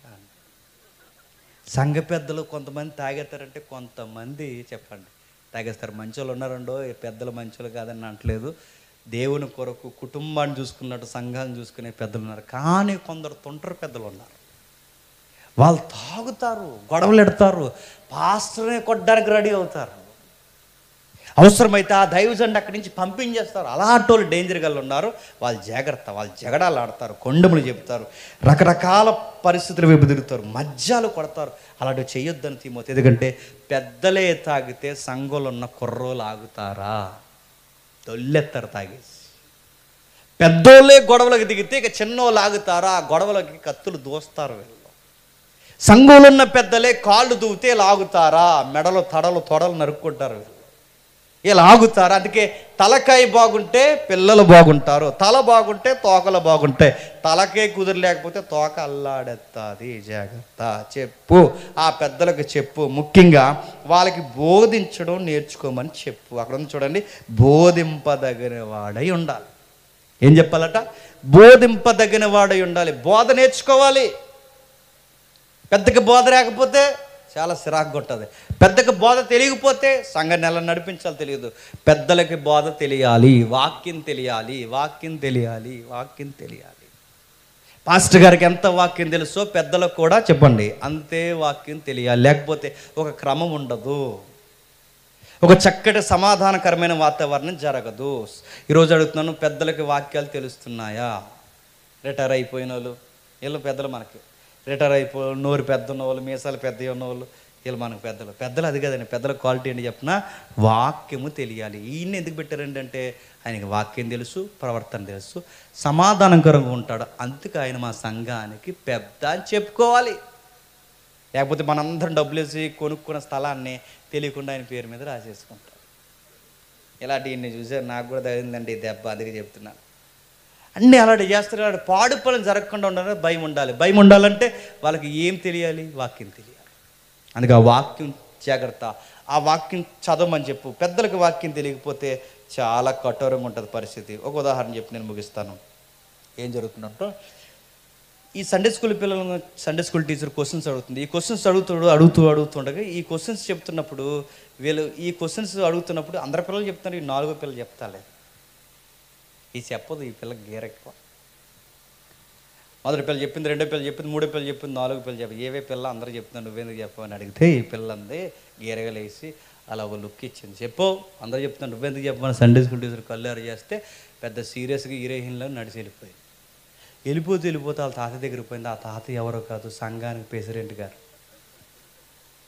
సంఘ పెద్దలు కొంతమంది తాగేస్తారంటే కొంతమంది చెప్పండి తాగేస్తారు. మంచోళ్ళు ఉన్నారండో, పెద్దలు మంచోళ్ళు కాదని అంటలేదు. దేవుని కొరకు కుటుంబాన్ని చూసుకున్నట్టు సంఘాన్ని చూసుకునే పెద్దలు ఉన్నారు. కానీ కొందరు తొంటరి పెద్దలు ఉన్నారు. వాళ్ళు తాగుతారు, గొడవలు ఎడతారు, పాస్టర్ని కొట్టడానికి రెడీ అవుతారు. అవసరమైతే ఆ దైవజండి అక్కడి నుంచి పంపించేస్తారు. అలాంటి వాళ్ళు డేంజర్ గల్ ఉన్నారు. వాళ్ళు జాగ్రత్త. వాళ్ళు జగడాలు ఆడతారు, కొండములు చెబుతారు, రకరకాల పరిస్థితులు వైపు తిరుగుతారు, మధ్యాలు కొడతారు. అలాంటివి చేయొద్దని తిమోతి. ఎందుకంటే పెద్దలే తాగితే సంఘంలో ఉన్న కుర్రోలు ఆగుతారా? దొల్లెత్తారు తాగేసి. పెద్దోళ్ళే గొడవలకు దిగితే ఇక చిన్నోళ్ళు ఆగుతారా? గొడవలకి కత్తులు దోస్తారు. వీళ్ళు సంఘంలో ఉన్న పెద్దలే కాళ్ళు దూవితే లాగుతారా? మెడలు తొడలు నరుక్కుంటారు. వీళ్ళు ఆగుతారు. అందుకే తలకాయ బాగుంటే పిల్లలు బాగుంటారు, తల బాగుంటే తోకలు బాగుంటాయి. తలకే కుదరలేకపోతే తోక అల్లాడెత్తాది. జాగ్రత్త. చెప్పు, ఆ పెద్దలకు చెప్పు. ముఖ్యంగా వాళ్ళకి బోధించడం నేర్చుకోమని చెప్పు. అక్కడ ఉంది చూడండి, బోధింపదగిన వాడై ఉండాలి. ఏం చెప్పాలట? బోధింపదగిన వాడై ఉండాలి. బోధ నేర్చుకోవాలి. పెద్దకి బోధ రాకపోతే చాలా సిరాకు కొట్టదు. పెద్దకి బోధ తెలియకపోతే సంఘాన్ని ఎలా నడిపించాలో తెలియదు. పెద్దలకి బోధ తెలియాలి, వాక్యం తెలియాలి, వాక్యం తెలియాలి, వాక్యం తెలియాలి. పాస్టర్ గారికి ఎంత వాక్యం తెలుసో పెద్దలకు కూడా చెప్పండి అంతే వాక్యం తెలియాలి. లేకపోతే ఒక క్రమం ఉండదు, ఒక చక్కటి సమాధానకరమైన వాతావరణం జరగదు. ఈరోజు అడుగుతున్నాను, పెద్దలకి వాక్యాలు తెలుస్తున్నాయా? రిటైర్ అయిపోయిన వాళ్ళు వీళ్ళు పెద్దలు, మనకి రిటైర్ అయిపోయి నోరు పెద్ద ఉన్నవాళ్ళు, మీసాలు పెద్దవి ఉన్నవాళ్ళు వీళ్ళు మనకు పెద్దలు. అది కదండి పెద్దల క్వాలిటీ ఏంటి చెప్పిన? వాక్యము తెలియాలి. ఈయన ఎందుకు పెట్టారండి అంటే ఆయనకి వాక్యం తెలుసు, ప్రవర్తన తెలుసు, సమాధానకరంగా ఉంటాడు. అందుకే ఆయన మా సంఘానికి పెద్ద అని చెప్పుకోవాలి. లేకపోతే మనందరం డబ్బులు వేసి కొనుక్కున్న స్థలాన్ని తెలియకుండా ఆయన పేరు మీద రాసేసుకుంటాం. ఇలాంటి ఇన్ని చూసారు, నాకు కూడా తగిలిందండి దెబ్బ. అందుకే చెప్తున్నాను. అన్నీ అలాంటి చేస్తారు. అలాంటి పాడు పనులు జరగకుండా ఉండాలని భయం ఉండాలి. భయం ఉండాలంటే వాళ్ళకి ఏం తెలియాలి? వాక్యం తెలియాలి. అందుకే ఆ వాక్యం జాగ్రత్త. ఆ వాక్యం చదవమని చెప్పు. పెద్దలకు వాక్యం తెలియకపోతే చాలా కఠోరంగా ఉంటుంది పరిస్థితి. ఒక ఉదాహరణ చెప్పి నేను ముగిస్తాను. ఏం జరుగుతుందంటే, ఈ సండే స్కూల్ పిల్లలను సండే స్కూల్ టీచర్ క్వశ్చన్స్ అడుగుతుంది. ఈ క్వశ్చన్స్ అడుగుతుండగా ఈ క్వశ్చన్స్ చెప్తున్నప్పుడు వీళ్ళు ఈ క్వశ్చన్స్ అడుగుతున్నప్పుడు అందరి పిల్లలు చెప్తున్నారు, ఈ 4వ పిల్లలు చెప్తాలే. ఈ చెప్పదు, ఈ పిల్లకి గేర్ ఎక్కువ. మొదటి పిల్ల చెప్పింది, 2వ పిల్ల చెప్పింది, 3వ పిల్ల చెప్పింది, 4వ పిల్ల చెప్పింది. ఏవే పిల్ల అందరూ చెప్తున్నారు, నువ్వెందుకు చెప్పని అడిగితే ఈ పిల్ల అంది గేరగా లేసి అలా ఒక లుక్ ఇచ్చింది. చెప్పు, అందరూ చెప్తున్నాను, నువ్వెందుకు చెప్పమని సండే స్కూల్ టీచర్ కళ్ళారు చేస్తే పెద్ద సీరియస్గా హీరోయిన్లో నడిచి వెళ్ళిపోయింది. వెళ్ళిపోతే వాళ్ళ తాత దగ్గరికి పోయింది. ఆ తాత ఎవరో కాదు, సంఘానికి ప్రెసిడెంట్ గారు.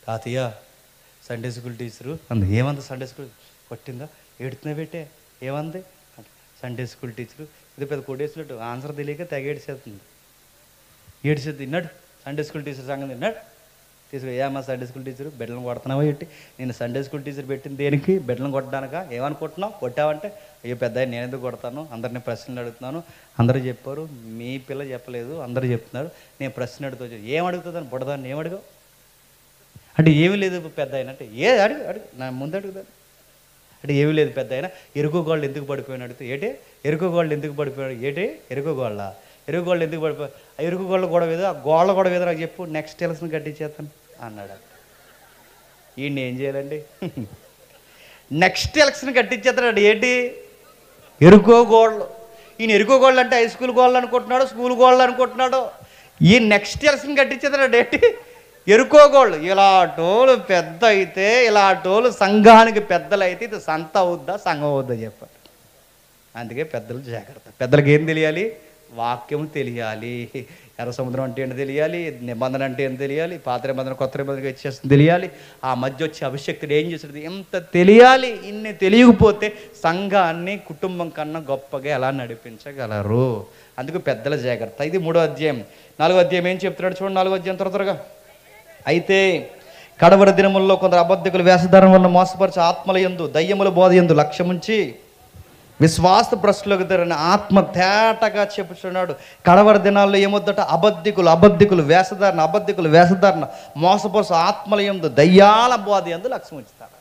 తాతయ్య సండే స్కూల్ టీచరు అంది. ఏమంది సండే స్కూల్? కొట్టిందా? ఏడుతున్నా పెట్టే ఏమంది? సండే స్కూల్ టీచరు ఇది పెద్ద కొట్టేసినట్టు ఆన్సర్ తెలియక తెగ ఏడిసేస్తుంది. తిన్నాడు సండే స్కూల్ టీచర్ సంగతి తిన్నాడు. ఏమా సండే స్కూల్ టీచరు బిడ్డలను కొడుతున్నావా ఏంటి? నేను సండే స్కూల్ టీచర్ పెట్టింది దేనికి? బిడ్డలను కొట్టడానికా? ఏమనుకుంటున్నావు? కొట్టావంటే అయ్యో పెద్ద నేను ఎందుకు కొడతాను, అందరినీ ప్రశ్నలు అడుగుతున్నాను. అందరూ చెప్పారు, మీ పిల్ల చెప్పలేదు, అందరూ చెప్తున్నారు. నేను ప్రశ్న అడుగుతా. ఏమడుగుతుందని బుడదాన్ని ఏమడుగు అంటే ఏమీ లేదు పెద్ద అయినా అంటే అడుగు నా ముందు అడుగుదాను అంటే ఏమీ లేదు పెద్ద అయినా. ఎరుకోగోళ్ళు ఎందుకు పడిపోయాను అడిగితే ఏటే ఎరుకోగోళ్ళు ఎందుకు పడిపోయాడు? ఏటే ఎరుకోగోళ్ళ ఎరుకోగోళ్ళు ఎందుకు పడిపోయాడు? ఆ ఎరుకోగోళ్ళ గొడవ ఏదో, ఆ గోళ్ళ గొడవ ఏదో నాకు చెప్పు, నెక్స్ట్ ఎలక్షన్ కట్టించేస్తాను అన్నాడు. ఈయన్ని ఏం చేయాలండి? నెక్స్ట్ ఎలక్షన్ కట్టించేస్తాడు. ఏంటి? ఎరుకోగోళ్ళు. ఈయన ఎరుకోగోళ్ళు అంటే హై స్కూల్ గోళ్ళు అనుకుంటున్నాడు, స్కూల్ గోళ్ళు అనుకుంటున్నాడు. ఈ నెక్స్ట్ ఎలక్షన్ కట్టించేస్తాడు. ఏంటి? ఎరుకోగోళ్ళు. ఇలాంటోళ్ళు పెద్ద అయితే, ఇలాంటోళ్ళు సంఘానికి పెద్దలు అయితే ఇది సంత అవుద్దా సంఘం అవుద్దా చెప్పారు. అందుకే పెద్దలు జాగ్రత్త. పెద్దలకు ఏం తెలియాలి? వాక్యం తెలియాలి. ఎర్ర సముద్రం అంటే ఏంటి తెలియాలి, నిబంధన అంటే ఏంటి తెలియాలి, పాత నిబంధన కొత్త నిబంధనగా ఇచ్చేస్తుంది తెలియాలి, ఆ మధ్య వచ్చే అభిషక్తుడు ఏం చేస్తుంది ఎంత తెలియాలి. ఇన్ని తెలియకపోతే సంఘాన్ని కుటుంబం కన్నా గొప్పగా ఎలా నడిపించగలరు? అందుకు పెద్దల జాగ్రత్త. ఇది 3వ అధ్యాయం. 4వ అధ్యాయం ఏం చెప్తున్నాడు చూడండి. 4వ అధ్యాయం త్వరగా. అయితే కడవరి దినముల్లో కొందరు అబద్ధికులు వేషధారణ వలన మోసపరిచే ఆత్మల యందు దయ్యముల బోధ యందు లక్ష్యముంచి విశ్వాస భ్రష్టులకు తెరని ఆత్మ తేటగా చెప్పుచున్నాడు. కడవరి దినాల్లో ఏమొద్దట? అబద్ధికులు వేషధారణ మోసపరుచు ఆత్మల యందు దయ్యాల బోధ యందు లక్ష్యం ఉంచుతారట.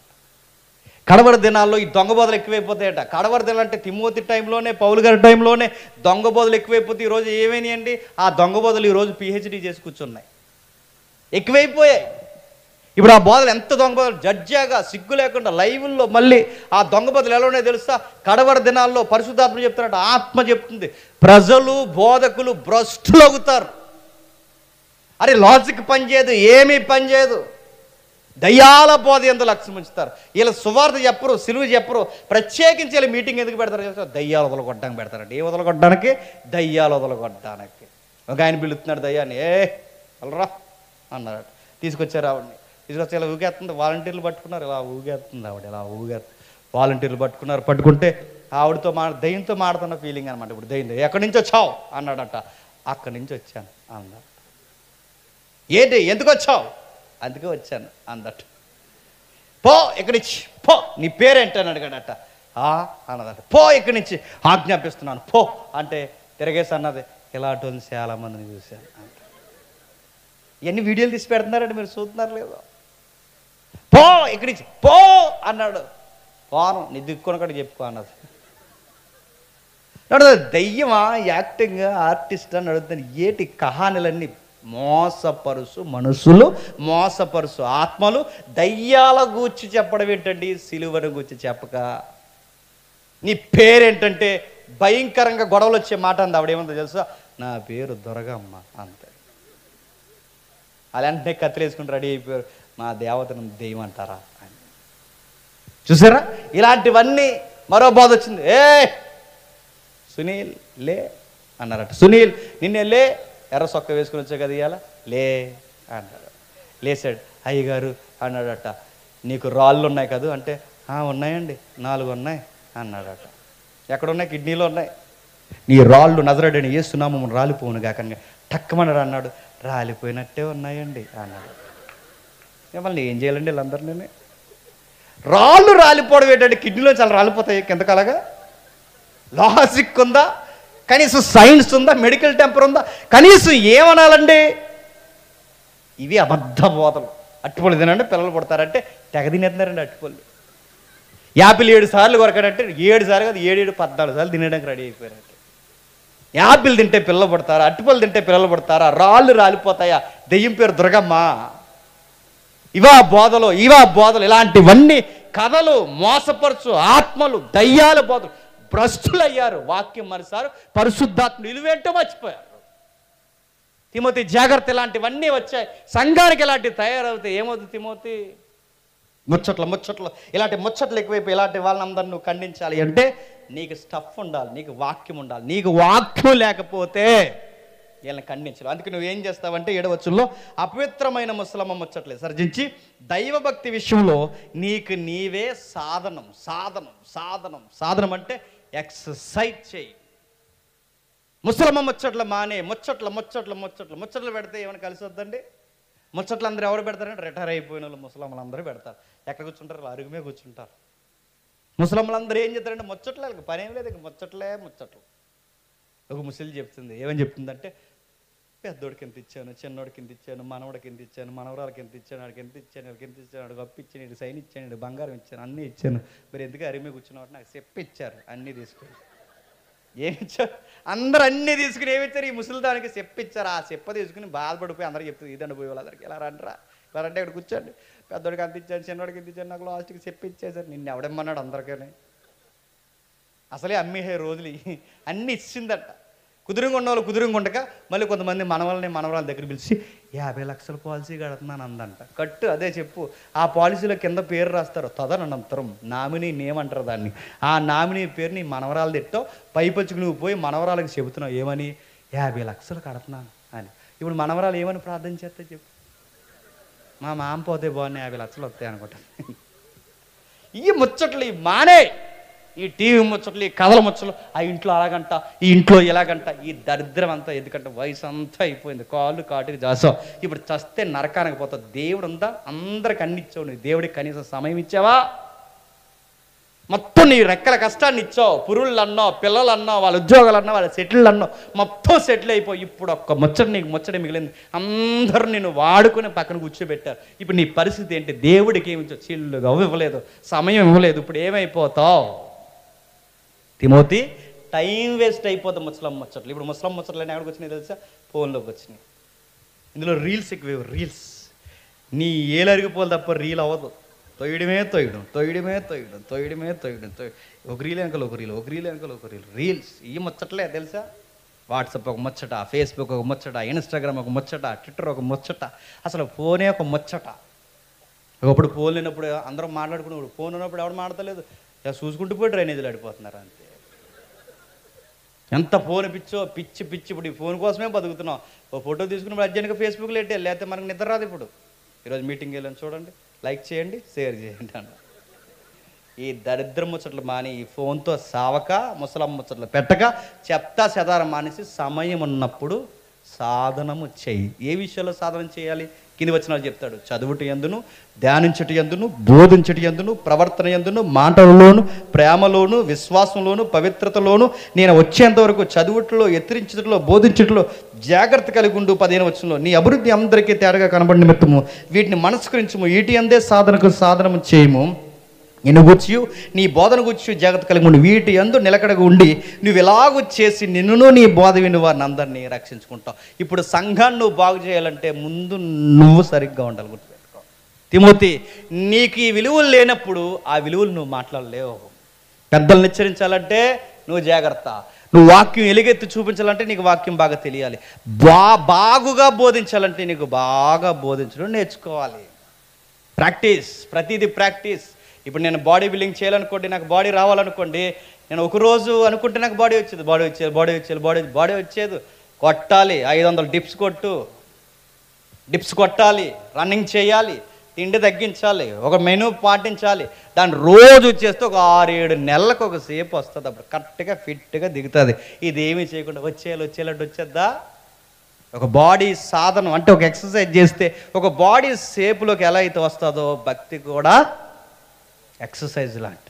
కడవరి దినాల్లో ఈ దొంగ బోధలు ఎక్కువైపోతాయట. కడవరి దినాలు అంటే తిమోతి టైంలోనే, పౌలు గారి టైంలోనే దొంగ బోధలు ఎక్కువైపోతే ఈరోజు ఏమైనాయండి? ఆ దొంగ బోధలు ఈరోజు PhD చేసి కూర్చున్నాయి, ఎక్కువైపోయాయి. ఇప్పుడు ఆ బోధలు ఎంత దొంగ బోధలు, జడ్జాగా సిగ్గు లేకుండా లైవ్ల్లో మళ్ళీ ఆ దొంగ బోధలు ఎలా ఉన్నాయో తెలుసా? కడవరి దినాల్లో పరిశుద్ధాత్మ చెప్తున్నట్టు ఆత్మ చెప్తుంది, ప్రజలు బోధకులు భ్రష్టులు అవుతారు. అరే లాజిక్ పనిచేయదు, ఏమీ పనిచేయదు. దయ్యాల బోధ యందు లక్ష్యం ఉంచుతారు. వీళ్ళ సువార్త చెప్పరు, సిలువ చెప్పరు. ప్రత్యేకించి వీళ్ళు మీటింగ్ ఎందుకు పెడతారు? దయ్యాలు వదలగొట్టడానికి పెడతారంట. ఏ వదలగొట్టడానికి? దయ్యాలు వదలగొట్టడానికి. ఒక ఆయన పిలుస్తున్నాడు దయ్యాన్ని, వెళ్ళరా అన్నారట. తీసుకొచ్చారు ఆవిడని. తీసుకొచ్చి ఇలా ఊగేస్తుంది. వాలంటీర్లు పట్టుకున్నారు, ఇలా ఊగేస్తుంది ఆవిడ, ఇలా వాలంటీర్లు పట్టుకుంటే ఆవిడతో దయ్యంతో మాడుతున్న ఫీలింగ్ అనమాట. ఇప్పుడు దయ్యం ఎక్కడి నుంచి వచ్చావు అన్నాడట. అక్కడి నుంచి వచ్చాను అన్నాడు. ఏంటి ఎందుకు వచ్చావు? అందుకే వచ్చాను అందట. పో ఇక్కడి నుంచి పో, నీ పేరేంటి అని అడిగాడట. అన్నదట. పో ఇక్కడి నుంచి, ఆజ్ఞాపిస్తున్నాను పో అంటే తిరగేసి అన్నది. ఇలాంటి వాళ్ళని చాలా మందిని చూశాను అంట. ఇవన్నీ వీడియోలు తీసి పెడుతున్నారండి, మీరు చూస్తున్నారు లేదో? పో ఇక్కడి నుంచి పో అన్నాడు. పోను, నీ దిక్కుని కూడా చెప్పుకో అన్నది. దయ్యమా యాక్టింగ్ ఆర్టిస్ట్ అని అడుగుతాను. ఏటి కహానీలన్నీ మోసపరుసు మనుషులు, మోసపరుసు ఆత్మలు, దయ్యాల గూర్చి చెప్పడం ఏంటండి? సిలువను గూర్చి చెప్పక. నీ పేరేంటంటే భయంకరంగా గొడవలు వచ్చే మాట అంది ఆవిడేమందో తెలుసా? నా పేరు దొరగమ్మ అంతే. అలాంటి కత్తిలేసుకుని రెడీ అయిపోయారు. మా దేవతను దెయ్యం అంటారా అని. చూసారా? ఇలాంటివన్నీ. మరో బోధ వచ్చింది. సునీల్ లే అన్నారట. సునీల్ నిన్నే లే, ఎర్ర సొక్క వేసుకుని వచ్చా కదా ఇవాళ, లే అన్నాడు. లేచాడు. అయ్యగారు అన్నాడట, నీకు రాళ్ళు ఉన్నాయి కదా అంటే, ఉన్నాయండి 4 ఉన్నాయి అన్నాడట. ఎక్కడున్నాయి? కిడ్నీలో ఉన్నాయి. నీ రాళ్ళు నజరేయుడైన యేసు నామమున రాలిపోవును గాక టక్కమన్నాడు అన్నాడు. రాలిపోయినట్టే ఉన్నాయండి అన్నాడు. మళ్ళీ ఏం చేయాలండి వీళ్ళందరినీ? రాళ్ళు రాలిపోవడం ఏంటంటే కిడ్నీలో చాలా రాలిపోతాయి కిందకలాగా. లాజిక్ ఉందా? కనీసం సైన్స్ ఉందా? మెడికల్ టెంపర్ ఉందా? కనీసం ఏమనాలండి? ఇవి అబద్ధ బోధలు. అట్టుపళ్ళు తినండి పిల్లలు పుడతారంటే తెగ తినేస్తున్నారండి అట్టుపళ్ళు. యాపిల్ 7 సార్లు కొరకాడంటే 7 సార్లు కాదు 7 14 సార్లు తినడానికి రెడీ అయిపోయారంటే. యాపిల్ తింటే పిల్లలు పుడతారా, అట్టుపళ్ళు తింటే పిల్లలు పుడతారా, రాళ్ళు రాలిపోతాయా, దెయ్యం పేరు దుర్గమ్మ, ఇవా బోధలు ఇలాంటివన్నీ కథలు, మోసపరుచు ఆత్మలు, దయ్యాల బోధలు, భ్రష్టులయ్యారు. వాక్యం మనసారు, పరిశుద్ధాత్మ విలువేంటో మర్చిపోయారు. తిమోతి జాగ్రత్త, ఇలాంటివన్నీ వచ్చాయి. సంఘానికి ఇలాంటివి తయారవుతాయి. ఏమవుతుంది తిమోతి? ముచ్చట్లు ఇలాంటి ముచ్చట్లు ఎక్కువైపోయి ఇలాంటి వాళ్ళందరూ నువ్వు ఖండించాలి అంటే నీకు స్టఫ్ ఉండాలి, నీకు వాక్యం ఉండాలి. నీకు వాక్యం లేకపోతే వీళ్ళని ఖండించాలి. అందుకే నువ్వేం చేస్తావంటే 7వ వచనంలో అపవిత్రమైన ముసలమ్మ ముచ్చట్లే సర్జించి దైవభక్తి విషయంలో నీకు నీవే సాధనం అంటే ఎక్సర్సైజ్ చేయి. ముసలమ్మ ముచ్చట్లు మానే, ముచ్చట్లు పెడితే ఏమైనా కలిసి వద్దండి. ముచ్చట్లు అందరూ ఎవరు పెడతారంటే రిటైర్ అయిపోయిన వాళ్ళు ముసలమ్మలు అందరూ పెడతారు. ఎక్కడ కూర్చుంటారు? అరుగుమే కూర్చుంటారు. ముసలమ్మలందరూ ఏం చేస్తారంటే ముచ్చట్లు, వాళ్ళకి పని ఏం లేదు, ఇక ముచ్చట్లు. ఒక ముసలి చెప్తుంది, ఏమని చెప్తుందంటే పెద్దోడికి ఎంత ఇచ్చాను, చిన్నోడికి ఎంత ఇచ్చాను, మనవడికి ఎంత ఇచ్చాను, మనవరాలకి ఎంత ఇచ్చాను, వాడికి ఎంత ఇచ్చాను, వాడికి ఎంత ఇచ్చాను, వాడికి అప్పు ఇచ్చాను, ఇటు సైన్ ఇచ్చాను, ఇటు బంగారం ఇచ్చాను, అన్నీ ఇచ్చాను. మరి ఎందుకు అరిమే కూర్చున్నావు? నాకు చెప్పిచ్చారు, అన్నీ తీసుకుని. ఏమిచ్చారు? అందరూ అన్నీ తీసుకుని ఏమిచ్చారు? ఈ ముసలి దానికి చెప్పిచ్చారు. ఆ చెప్ప తీసుకుని బాధపడిపోయి అందరికి చెప్తుంది, ఇదండి పోయి వాళ్ళందరికి ఇలా రంటరా, ఇలా రంటే ఇక్కడ కూర్చోండి, పెద్దోడికి అంత ఇచ్చాను, చిన్నోడికి ఎంత ఇచ్చాను, నాకు లాస్ట్కి చెప్పిచ్చేసారు. నిన్ను ఎవడమ్మన్నాడు అందరికీ? అసలే అమ్మేహే రోజులు అన్నీ ఇచ్చిందట. కుదురుగా ఉన్నవాళ్ళు కుదురుగా ఉండక మళ్ళీ కొంతమంది మనవరాల దగ్గర పిలిచి 50 లక్షల పాలసీ కడుతున్నాను అందంట. కట్టు, అదే చెప్పు. ఆ పాలసీలో కింద పేరు రాస్తారు, తదనంతరం నామినీ నేమ్ అంటారు దాన్ని. ఆ నామినీ పేరు నీ మనవరాలు తిట్టో పైపచ్చుకు నువ్వు పోయి మనవరాలకు చెబుతున్నావు ఏమని? 50 లక్షలు కడుతున్నాను అని. ఇప్పుడు మనవరాలు ఏమని ప్రార్థన చేస్తే చెప్పు? మా మామ పోతే బాగున్నాయి, 50 లక్షలు వస్తాయి అనుకుంటాను. ఈ ముచ్చట్లు మానే, ఈ టీవీ ముచ్చట్లు, ఈ కథల ముచ్చట్లు, ఆ ఇంట్లో అలాగంట, ఈ ఇంట్లో ఇలాగంట, ఈ దరిద్రం అంతా. ఎందుకంటే వయసు అంతా అయిపోయింది, కాళ్ళు కాటికి జాసావు. ఇప్పుడు చస్తే నరకానికి పోతావు. దేవుడు అంతా అందరికి అన్ని ఇచ్చావు, నువ్వు దేవుడికి కనీసం సమయం ఇచ్చావా? మొత్తం నీ రెక్కల కష్టాన్ని ఇచ్చావు. పురుళ్ళు అన్నావు, పిల్లలు అన్నావు, వాళ్ళ ఉద్యోగాలు అన్నావు, వాళ్ళ సెటిల్ అన్నావు, మొత్తం సెటిల్ అయిపోయి ఇప్పుడు ఒక్క ముచ్చట నీకు ముచ్చట మిగిలింది. అందరూ నిన్ను వాడుకుని పక్కన కూర్చోబెట్టారు. ఇప్పుడు నీ పరిస్థితి ఏంటి? దేవుడికి ఏమి ఇచ్చావు? చిల్లుగా ఇవ్వలేదు, సమయం ఇవ్వలేదు. ఇప్పుడు ఏమైపోతావు తిమోతి? టైం వేస్ట్ అయిపోతాం ముసలమ్మ ముచ్చట్లు. ఇప్పుడు ముసలమ్మ ముచ్చట్లు ఎక్కడికి వచ్చినాయి తెలుసా? ఫోన్లోకి వచ్చినాయి. ఇందులో రీల్స్ ఎక్కువ. రీల్స్ నీ ఏలరిగిపోలు తప్ప రీల్ అవ్వదు. తొయ్యడమే ఒక రీల్ వెనకాల ఒక రీల్. రీల్స్ ఈ ముచ్చట్లే తెలుసా? వాట్సాప్ ఒక ముచ్చట, ఫేస్బుక్ ఒక ముచ్చట, ఇన్స్టాగ్రామ్ ఒక ముచ్చట, ట్విట్టర్ ఒక ముచ్చట, అసలు ఫోనే ఒక ముచ్చట. ఒకప్పుడు ఫోన్ లేనప్పుడు అందరం మాట్లాడుకునేప్పుడు, ఫోన్ ఉన్నప్పుడు ఎవరు మాట్లాడలేదు, ఇలా చూసుకుంటూ పోయి డ్రైనేజీలు ఆడిపోతున్నారు అంతే. ఎంత ఫోన్ పిచ్చి. ఇప్పుడు ఈ ఫోన్ కోసమే బతుకుతున్నాం. ఓ ఫోటో తీసుకున్నప్పుడు అర్జెంట్గా ఫేస్బుక్లో పెట్టాలి, లేకపోతే మనకు నిద్ర రాదు. ఇప్పుడు ఈరోజు మీటింగ్ వెళ్ళాను చూడండి, లైక్ చేయండి, షేర్ చేయండి అన్న. ఈ దరిద్ర ముచ్చట్లు మాని, ఈ ఫోన్తో సావక, ముసలమ్మ ముచ్చట్లు పెట్టక, చెప్తా చెదారం మానేసి సమయం ఉన్నప్పుడు సాధనము చేయి. ఏ విషయంలో సాధన చేయాలి? కింది వచనాలు చెప్తాడు. చదువుటి యందును, ధ్యానించుటి యందును, బోధించుటి యందును, ప్రవర్తన యందును, మాటలలోను, ప్రేమలోను, విశ్వాసంలోను, పవిత్రతలోను నేను వచ్చేంత వరకు చదువుట్లో, ఎత్తిరించుటలో, బోధించుటలో జాగ్రత్త కలిగి ఉండు. 15వ వచనంలో నీ అభివృద్ధి అందరికీ తేడాగా కనబడి నిమిత్తము వీటిని మనస్కరించము, వీటి అందే సాధనము చేయము. నిన్ను గుర్చి నీ బోధన గుర్చి జాగ్రత్త కలిగి ఉండి వీటి యందు నిలకడగా ఉండి నువ్వు ఎలాగూ చేసి నిన్నును నీ బోధ విని వారిని అందరినీ రక్షించుకుంటావు. ఇప్పుడు సంఘాన్ని నువ్వు బాగు చేయాలంటే ముందు నువ్వు సరిగ్గా ఉండాలి. గుర్తుపెట్టుకో తిమోతి, నీకు ఈ విలువలు లేనప్పుడు ఆ విలువలు నువ్వు మాట్లాడలేవు. పెద్దలను హెచ్చరించాలంటే నువ్వు జాగ్రత్త. నువ్వు వాక్యం ఎలుగెత్తి చూపించాలంటే నీకు వాక్యం బాగా తెలియాలి. బాగుగా బోధించాలంటే నీకు బాగా బోధించడం నేర్చుకోవాలి. ప్రాక్టీస్, ప్రతిదీ ప్రాక్టీస్. ఇప్పుడు నేను బాడీ బిల్డింగ్ చేయాలనుకోండి, నాకు బాడీ రావాలనుకోండి, నేను ఒకరోజు అనుకుంటే నాకు బాడీ బాడీ వచ్చేది. కొట్టాలి, 500 డిప్స్ కొట్టాలి, రన్నింగ్ చేయాలి, తిండి తగ్గించాలి, ఒక మెనూ పాటించాలి. దాన్ని రోజు చేస్తే ఒక 6-7 నెలలకు ఒక సేపు వస్తుంది. అప్పుడు కరెక్ట్గా ఫిట్గా దిగుతుంది. ఇదేమీ చేయకుండా వచ్చేయాలంటే వచ్చేద్దా? ఒక బాడీ సాధనం అంటే ఒక ఎక్సర్సైజ్ చేస్తే ఒక బాడీ షేపులోకి ఎలా అయితే వస్తుందో భక్తి కూడా ఎక్సర్సైజ్ లాంటి.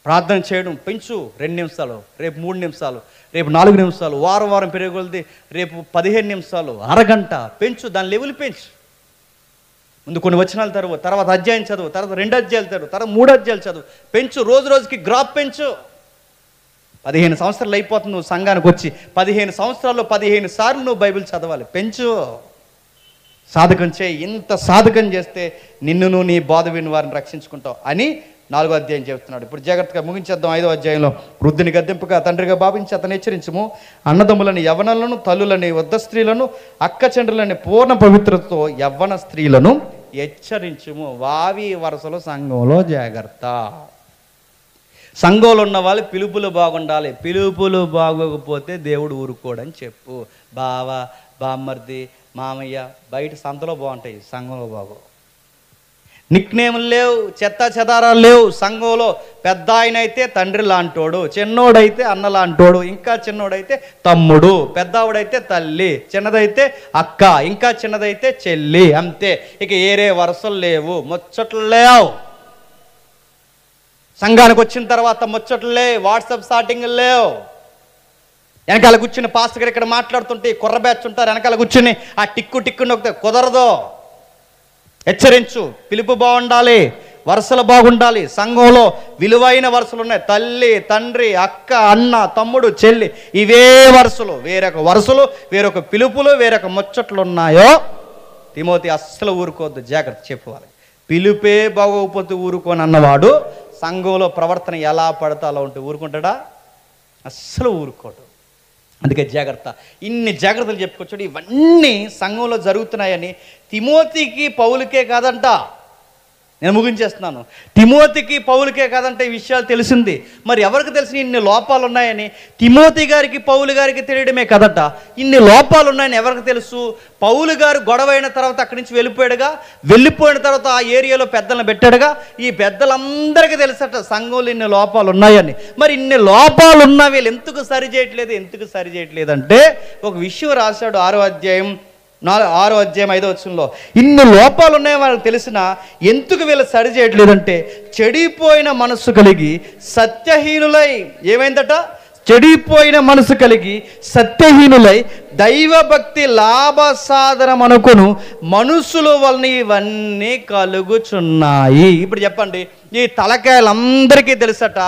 ప్రార్థన చేయడం పెంచు. 2 నిమిషాలు, రేపు 3 నిమిషాలు, రేపు 4 నిమిషాలు, వారం పెరిగొలది రేపు 15 నిమిషాలు, అరగంట పెంచు. దాని లెవెల్ పెంచు. ముందు కొన్ని వచనాలు తర్వాత అధ్యాయం చదువు, తర్వాత 2 అధ్యాయాలు చదువు, తర్వాత 3 అధ్యాయాలు చదువు. పెంచు, రోజు రోజుకి గ్రాఫ్ పెంచు. 15 సంవత్సరాలు అయిపోతుంది నువ్వు సంఘానికి వచ్చి. 15 సంవత్సరాల్లో 15 సార్లు నువ్వు బైబిల్ చదవాలి. పెంచు, సాధకం చేయి. ఇంత సాధకం చేస్తే నిన్నును నీ బోధ విని వారిని రక్షించుకుంటావు అని 4వ అధ్యాయం చెప్తున్నాడు. ఇప్పుడు జాగ్రత్తగా ముగించేద్దాం. 5వ అధ్యాయంలో, వృద్ధుని గద్దెంపుగా తండ్రిగా భావించి అతను హెచ్చరించుము. అన్నదమ్ములని, యవ్వనులను, తల్లులని, వృద్ధ స్త్రీలను, అక్క చెండ్రులని, పూర్ణ పవిత్రతతో యవ్వన స్త్రీలను హెచ్చరించుము. వావి వరుసలో సంఘంలో జాగ్రత్త. సంఘంలో ఉన్న వాళ్ళు పిలుపులు బాగుండాలి. పిలుపులు బాగోకపోతే దేవుడు ఊరుకోడని చెప్పు. బావ, బామ్మర్ది, మామయ్య బయట సంతలో బాగుంటాయి, సంఘంలో బాగో. నిక్నేములు లేవు, చెత్త చెదారాలు లేవు సంఘంలో. పెద్ద ఆయన అయితే తండ్రి లాంటోడు, చిన్నోడైతే అన్న లాంటోడు, ఇంకా చిన్నోడైతే తమ్ముడు, పెద్దవాడైతే తల్లి, చిన్నదైతే అక్క, ఇంకా చిన్నదైతే చెల్లి, అంతే. ఇక ఏరే వరుసలు లేవు, ముచ్చట్లు లేవు. సంఘానికి వచ్చిన తర్వాత ముచ్చట్లు లేవు, వాట్సాప్ స్టార్టింగ్ లేవు. వెనకాల కూర్చుని పాస్టర్ గారు ఇక్కడ మాట్లాడుతుంటే కుర్ర బ్యాచ్ ఉంటారు, వెనకాల కూర్చుని ఆ టిక్కు నొక్కితే కుదరదు. హెచ్చరించు. పిలుపు బాగుండాలి, వరుసలు బాగుండాలి. సంఘంలో విలువైన వరుసలు ఉన్నాయి. తల్లి, తండ్రి, అక్క, అన్న, తమ్ముడు, చెల్లి, ఇవే వరుసలు. వేరొక వరుసలు, వేరొక పిలుపులు, వేరొక ముచ్చట్లు ఉన్నాయో తిమోతి అస్సలు ఊరుకోవద్దు, జాగ్రత్త చెప్పుకోవాలి. పిలుపే బాగోకపోతే ఊరుకోని అన్నవాడు సంఘంలో ప్రవర్తన ఎలా పడితే అలా ఉంటే ఊరుకుంటాడా? అస్సలు ఊరుకోడు. అందుకే జాగ్రత్త. ఇన్ని జాగ్రత్తలు చెప్పుకోవచ్చు. ఇవన్నీ సంఘంలో జరుగుతున్నాయని తిమోతికి పౌలుకే కాదంట. నేను ముగించేస్తున్నాను. తిమోతికి పౌలుకే కాదంటే ఈ విషయాలు తెలిసింది. మరి ఎవరికి తెలిసిన ఇన్ని లోపాలు ఉన్నాయని? తిమోతి గారికి పౌలు గారికి తెలియడమే కదట, ఇన్ని లోపాలు ఉన్నాయని ఎవరికి తెలుసు? పౌలు గారు గొడవైన తర్వాత అక్కడి నుంచి వెళ్ళిపోయిన తర్వాత ఆ ఏరియాలో పెద్దలను పెట్టాడుగా. ఈ పెద్దలందరికీ తెలుసట సంఘంలో ఇన్ని లోపాలు ఉన్నాయని. మరి ఇన్ని లోపాలు ఉన్న వీళ్ళు ఎందుకు సరి చేయట్లేదు అంటే ఒక విషయం రాశాడు. 6వ అధ్యాయం 5వ వచనంలో ఇన్ని లోపాలు ఉన్నాయి వాళ్ళకి తెలిసిన ఎందుకు వీళ్ళు సరి చేయట్లేదంటే చెడిపోయిన మనస్సు కలిగి సత్యహీనులై, ఏమైందట? చెడిపోయిన మనసు కలిగి సత్యహీనులై దైవభక్తి లాభ సాధనం అనుకును మనుషుల వలన ఇవన్నీ కలుగుచున్నాయి. ఇప్పుడు చెప్పండి, ఈ తలకాయలందరికీ తెలుసట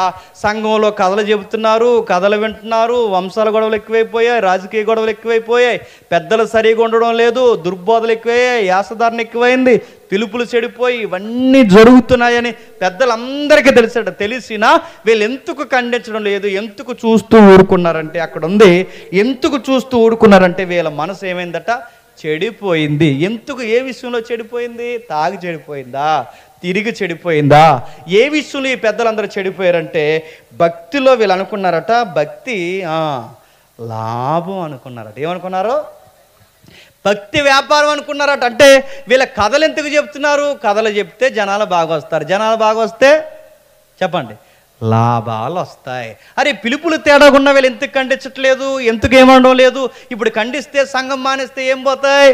సంఘంలో కథలు చెబుతున్నారు, కథలు వింటున్నారు, వంశాల గొడవలు ఎక్కువైపోయాయి, రాజకీయ గొడవలు ఎక్కువైపోయాయి, పెద్దలు సరిగా ఉండడం లేదు, దుర్బోధలు ఎక్కువయ్యాయి, యాసధారణ ఎక్కువైంది, పిలుపులు చెడిపోయి ఇవన్నీ జరుగుతున్నాయని పెద్దలందరికీ తెలుసట. తెలిసినా వీళ్ళు ఎందుకు ఖండించడం లేదు, ఎందుకు చూస్తూ ఊరుకున్నారంటే అక్కడ ఉంది. ఎందుకు చూస్తూ ఊరుకున్నారంటే వీళ్ళ మనసు ఏమైందట? చెడిపోయింది. ఎందుకు? ఏ విషయంలో చెడిపోయింది? తాగి చెడిపోయిందా? తిరిగి చెడిపోయిందా? ఏ విషయంలో ఈ పెద్దలందరూ చెడిపోయారంటే భక్తిలో వీళ్ళు అనుకున్నారట, భక్తి లాభం అనుకున్నారట. ఏమనుకున్నారు? భక్తి వ్యాపారం అనుకున్నారట. అంటే వీళ్ళ కథలు ఎందుకు చెప్తున్నారు? కథలు చెప్తే జనాలు బాగా వస్తారు, జనాలు బాగా వస్తే చెప్పండి లాభాలు వస్తాయి. అరే పిలుపులు తేడాగా ఉన్న వీళ్ళు ఎందుకు ఖండించట్లేదు, ఎందుకు ఏమనడం లేదు? ఇప్పుడు ఖండిస్తే సంఘం మానేస్తే ఏం పోతాయి?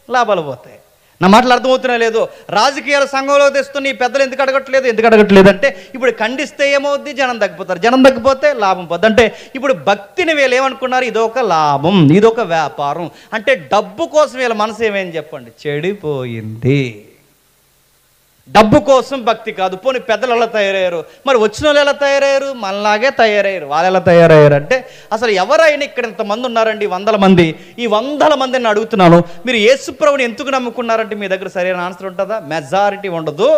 లాభాలు పోతాయి. నా మాటలు అర్థమవుతున్నా లేదు? రాజకీయాల సంఘంలో తెస్తున్న ఈ పెద్దలు ఎందుకు అడగట్లేదు అంటే ఇప్పుడు ఖండిస్తే ఏమవుద్ది? జనం తగ్గిపోతారు, జనం తగ్గిపోతే లాభం పోద్ది. అంటే ఇప్పుడు భక్తిని వీళ్ళు ఏమనుకున్నారు? ఇదొక లాభం, ఇదొక వ్యాపారం. అంటే డబ్బు కోసం వీళ్ళ మనసు ఏమేం చెప్పండి? చెడిపోయింది. డబ్బు కోసం భక్తి కాదు. పోనీ పెద్దలు ఎలా తయారయ్యారు? మరి వచ్చిన వాళ్ళు ఎలా తయారయ్యారు? మనలాగే తయారయ్యారు. వాళ్ళు ఎలా తయారయ్యారు అంటే అసలు ఎవరైనా ఇక్కడ ఇంతమంది ఉన్నారండి, 100 మంది. ఈ 100 మందిని అడుగుతున్నాను, మీరు యేసుప్రభుని ఎందుకు నమ్ముకున్నారంటే మీ దగ్గర సరైన ఆన్సర్ ఉంటుందా? మెజారిటీ ఉండదు.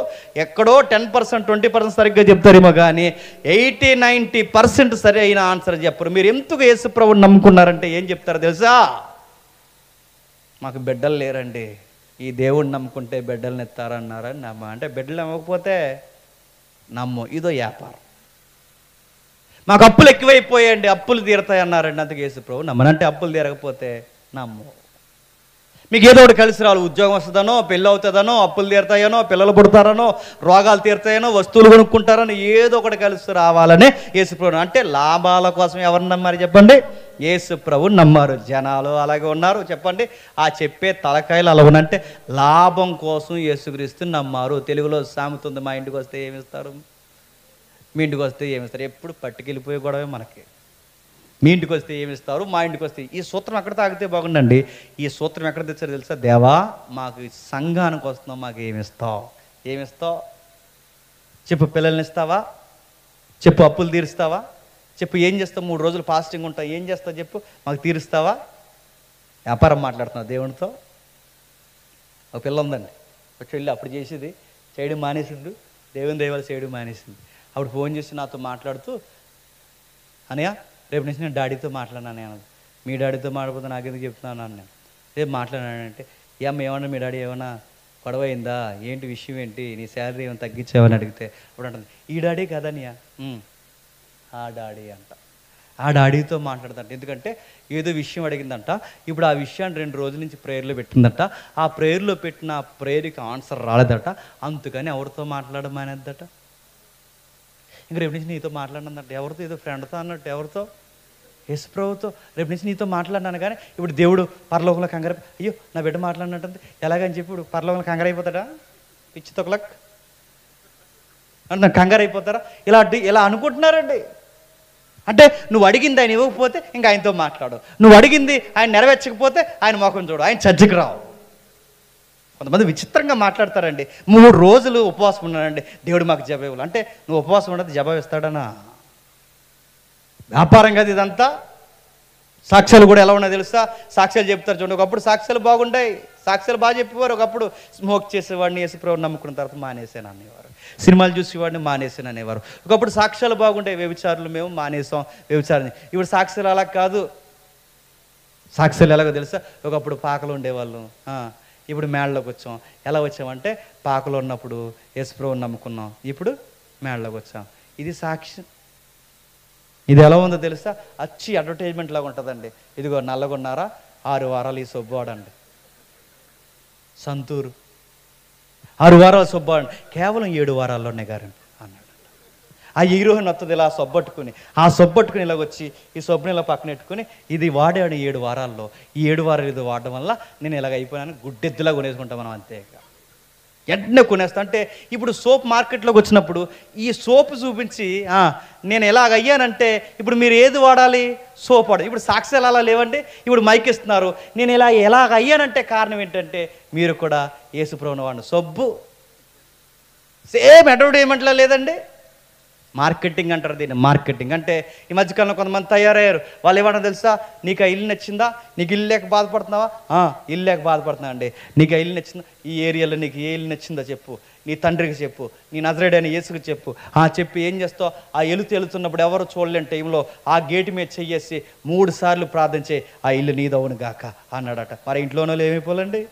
ఎక్కడో 10%, 20% సరిగ్గా చెప్తారేమో కానీ 80-90% సరైన ఆన్సర్ చెప్పరు. మీరు ఎందుకు యేసుప్రభుని నమ్ముకున్నారంటే ఏం చెప్తారో తెలుసా? మాకు బిడ్డలు లేరండి, ఈ దేవుడిని నమ్ముకుంటే బిడ్డలను ఎత్తారన్నారని అంటే బిడ్డలు నమ్మకపోతే నమ్ము, ఇదో వ్యాపారం. మాకు అప్పులు ఎక్కువైపోయాయండి, అప్పులు తీరుతాయి అన్నారండి, అందుకే యేసుప్రభు నమ్మనంటే అప్పులు తీరకపోతే నమ్ము. మీకు ఏదో ఒకటి కలిసి రావాలి, ఉద్యోగం వస్తుందనో, పెళ్ళి అవుతుందనో, అప్పులు తీరుతాయనో, పిల్లలు పుడతారనో, రోగాలు తీరుతాయనో, వస్తువులు కొనుక్కుంటారనో, ఏదో ఒకటి కలిసి రావాలనే యేసుప్రభు. అంటే లాభాల కోసం ఎవరిని నమ్మారు చెప్పండి? యేసుప్రభుని నమ్మారు. జనాలు అలాగే ఉన్నారు చెప్పండి. ఆ చెప్పే తలకాయలు అలా ఉన్నంటే లాభం కోసం యేసుక్రీస్తుని నమ్మారు. తెలుగులో సామెత ఉంది, మా ఇంటికి వస్తే ఏమిస్తారు, మీ ఇంటికి వస్తే ఏమిస్తారు. ఎప్పుడు పట్టుకెళ్ళిపోయే గొడవే మనకి. మీ ఇంటికి వస్తే ఏమిస్తారు, మా ఇంటికి వస్తే. ఈ సూత్రం ఎక్కడ తాగితే బాగుండండి. ఈ సూత్రం ఎక్కడ తెచ్చారో తెలుసా? దేవా మాకు సంఘానికి వస్తున్నావు, మాకు ఏమిస్తావు? ఏమిస్తావు చెప్పు. పిల్లల్ని ఇస్తావా చెప్పు. అప్పులు తీరుస్తావా చెప్పు. ఏం చేస్తావు? 3 రోజులు ఫాస్టింగ్ ఉంటావు, ఏం చేస్తావు చెప్పు. మాకు తీరుస్తావా? వ్యాపారం మాట్లాడుతున్నావు దేవునితో. ఒక పిల్ల ఉందండి, ఒక చెల్లి అప్పుడు చేసేది, చేయడం మానేసిండు. దేవుని దైవాలు చేయడం మానేసింది. అప్పుడు ఫోన్ చేసి నాతో మాట్లాడుతూ, అనయ్య రేపు నుంచి నేను డాడీతో మాట్లాడినాను నేను. మీ డాడీతో మాట్లాడిపోతే నాకెందుకు చెప్తున్నాను అని. నేను రేపు మాట్లాడానంటే, ఏమన్నా మీ డాడీ ఏమన్నా గొడవ అయిందా, ఏంటి విషయం ఏంటి, నీ శాలరీ ఏమైనా తగ్గించావని అడిగితే అప్పుడు అంటుంది, ఈ డాడీ కదనియా, ఆ డాడీ అంట. ఆ డాడీతో మాట్లాడదంట. ఎందుకంటే ఏదో విషయం అడిగిందంట. ఇప్పుడు ఆ విషయాన్ని 2 రోజుల నుంచి ప్రేయర్లో పెట్టిందట. ఆ ప్రేయర్లో పెట్టిన ఆ ప్రేయర్కి ఆన్సర్ రాలేదట. అందుకని ఎవరితో మాట్లాడమనేద్దట. ఇంక రేపు నుంచి నీతో మాట్లాడినందట. ఎవరితో? ఏదో ఫ్రెండ్తో అన్నట్టు. ఎవరితో? యేసుప్రభుతో. రేపు నుంచి నీతో మాట్లాడినాను. కానీ ఇప్పుడు దేవుడు పరలోకంలో కంగారు, అయ్యో నా బిడ్డ మాట్లాడినట్టుంది ఎలాగని చెప్పి ఇప్పుడు పరలోకంలో కంగారు అయిపోతాడా? పిచ్చి తొకలక్ అంటే కంగారు అయిపోతారా? ఇలా అనుకుంటున్నారండి. అంటే నువ్వు అడిగింది ఆయన ఇవ్వకపోతే ఇంకా ఆయనతో మాట్లాడు, నువ్వు అడిగింది ఆయన నెరవేర్చకపోతే ఆయన ముఖం చూడు, ఆయన చర్చకు రావు. కొంతమంది విచిత్రంగా మాట్లాడతారండి. 3 రోజులు ఉపవాసం ఉన్నానండి, దేవుడు మాకు జవాబు ఇవ్వాలి అంటే నువ్వు ఉపవాసం ఉండదు జవాబు ఇస్తాడనా? వ్యాపారం కదా ఇదంతా. సాక్ష్యాలు కూడా ఎలా ఉన్నాయో తెలుసా? సాక్ష్యాలు చెప్తారు చూడండి. ఒకప్పుడు సాక్ష్యాలు బాగుంటాయి, సాక్ష్యాలు బాగా చెప్పేవారు. ఒకప్పుడు స్మోక్ చేసేవాడిని యేసుప్రభువుని నమ్ముకున్న తర్వాత మానేసాను అనేవారు. సినిమాలు చూసేవాడిని మానేసాను అనేవారు. ఒకప్పుడు సాక్ష్యాలు బాగుంటాయి, వ్యభిచారులు మేము మానేసాం వ్యభిచారాన్ని. ఇప్పుడు సాక్ష్యాలు అలా కాదు. సాక్ష్యాలు ఎలాగో తెలుసా? ఒకప్పుడు పాకలు ఉండేవాళ్ళు, ఇప్పుడు మేళ్ళలోకి వచ్చాం. ఎలా వచ్చామంటే పాకలో ఉన్నప్పుడు యేసుప్రభువుని నమ్ముకున్నాం, ఇప్పుడు మేళ్ళలోకి వచ్చాం. ఇది సాక్ష్యం. ఇది ఎలా ఉందో తెలుసా? అచ్చి అడ్వర్టైజ్మెంట్ లాగా ఉంటుందండి. ఇదిగో నల్లగొన్నారా 6 వారాలు ఈ సొబ్బు వాడండి. సంతూరు 6 వారాలు సొబ్బు వాడండి, కేవలం 7 వారాల్లోనే గారండి అన్నాడు. ఆ హీరోయిన్ వస్తుంది ఇలా సొబ్బట్టుకుని, ఆ సొబ్బట్టుకుని ఇలాగ వచ్చి ఈ సొబ్బుని ఇలా పక్కన పెట్టుకుని, ఇది వాడాడు 7 వారాల్లో, ఈ 7 వారాలు ఇది వాడడం వల్ల నేను ఇలాగ అయిపోయాను, గుడ్డెద్దులా కొనేసుకుంటాం మనం అంతేగా. వెంటనే కొనేస్తా. అంటే ఇప్పుడు సోప్ మార్కెట్లోకి వచ్చినప్పుడు ఈ సోప్ చూపించి నేను ఎలాగ అయ్యానంటే ఇప్పుడు మీరు ఏది వాడాలి? సోప్ వాడాలి. ఇప్పుడు సాక్ష్యాలు అలా లేవండి. ఇప్పుడు మైక్ ఇస్తున్నారు, నేను ఎలాగ అయ్యానంటే కారణం ఏంటంటే మీరు కూడా యేసుప్రభువుని వాడిన సబ్బు. సేమ్ అడ్వర్టైజ్మెంట్లో లేదండి. మార్కెటింగ్ అంటారు దీన్ని. మార్కెటింగ్ అంటే ఈ మధ్యకాలంలో కొంతమంది తయారయ్యారు. వాళ్ళు ఏమన్నా తెలుసా? నీకు ఆ ఇల్లు నచ్చిందా? నీకు ఇల్లు లేక బాధపడుతున్నావా? ఇల్లు లేక బాధపడుతున్నా అండి. నీకు ఆ ఇల్లు నచ్చిందా? ఈ ఏరియాలో నీకు ఏ ఇల్లు నచ్చిందో చెప్పు, నీ తండ్రికి చెప్పు, నీ నజరేడైన యేసుకు చెప్పు. చెప్పి ఏం చేస్తావు? ఆ వెళుతున్నప్పుడు ఎవరు చూడలేని టైంలో ఆ గేటు మీద చెయ్యేసి 3 సార్లు ప్రార్థించే ఆ ఇల్లు నీదవును గాక అన్నాడట. మరి ఇంట్లోనో ఏమైపోలండి?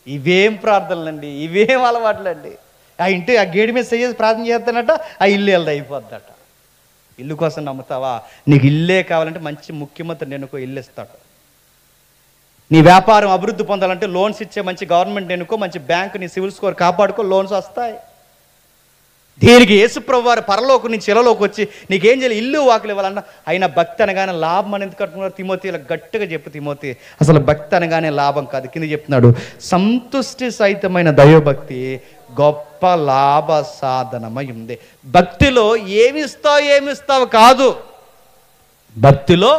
ఇవేం ప్రార్థనలండి, ఇవేం అలవాట్లండి. ఆ గేటు మీద చెయ్యేసి ప్రార్థన చేస్తానట, ఆ ఇల్లు వెళ్దా అయిపోద్దట. ఇల్లు కోసం నమ్ముతావా? నీకు ఇల్లే కావాలంటే మంచి ముఖ్యమంత్రి ఎన్నుకో, ఇల్లు ఇస్తాడు. నీ వ్యాపారం అభివృద్ధి పొందాలంటే లోన్స్ ఇచ్చే మంచి గవర్నమెంట్ ఎన్నుకో, మంచి బ్యాంకు, నీ సివిల్ స్కోర్ కాపాడుకో, లోన్స్ వస్తాయి. దీనికి యేసుప్రభువు వారు పరలోకం నుంచి ఇలలోకి వచ్చి నీకేం చేయాలి? ఇల్లు వాకులు ఇవ్వాలన్నా. అయినా భక్తి అనగానే లాభం అని ఎందుకు కట్టుకున్నారు? తిమోతి ఇలా గట్టిగా చెప్పు తిమోతి, అసలు భక్తి అనగానే లాభం కాదు. కింద చెప్తున్నాడు, సంతుష్టి సహితమైన దైవభక్తి గొప్ప లాభ సాధనమై ఉంది. భక్తిలో ఏమిస్తావు కాదు, భక్తిలో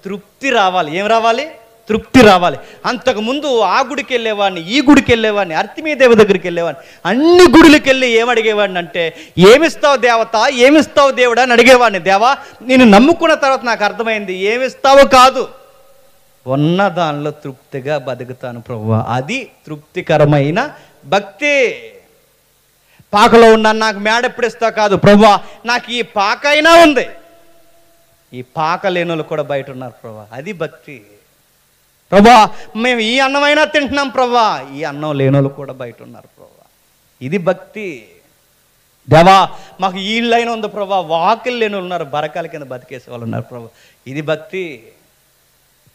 తృప్తి రావాలి. ఏం రావాలి? తృప్తి రావాలి. అంతకుముందు ఆ గుడికి వెళ్ళేవాడిని, ఈ గుడికి వెళ్ళేవాడిని, అర్తిమీదేవి దగ్గరికి వెళ్ళేవాడిని, అన్ని గుడులకి వెళ్ళి ఏమడిగేవాడిని అంటే ఏమిస్తావు దేవత, ఏమిస్తావు దేవుడా అని అడిగేవాడిని. దేవా నేను నమ్ముకున్న తర్వాత నాకు అర్థమైంది ఏమిస్తావో కాదు, ఉన్న దానిలో తృప్తిగా బతుకుతాను ప్రభువా. అది తృప్తికరమైన భక్తి. పాకలో ఉన్నాను, నాకు మేడ ఎప్పుడు ఇస్తావు కాదు, ప్రభువా నాకు ఈ పాక అయినా ఉంది. ఈ పాక లేని వాళ్ళు కూడా బయట ఉన్నారు ప్రభువా, అది భక్తి. ప్రభా మేము ఈ అన్నమైనా తింటున్నాం ప్రభా, ఈ అన్నం లేనోళ్ళు కూడా బయట ఉన్నారు ప్రభా, ఇది భక్తి. దేవా మాకు ఈ ఇళ్ళైనా ఉంది ప్రభా, వాకిలు లేని వాళ్ళు ఉన్నారు, బరకాల కింద బతికేసే వాళ్ళు ఉన్నారు ప్రభా, ఇది భక్తి.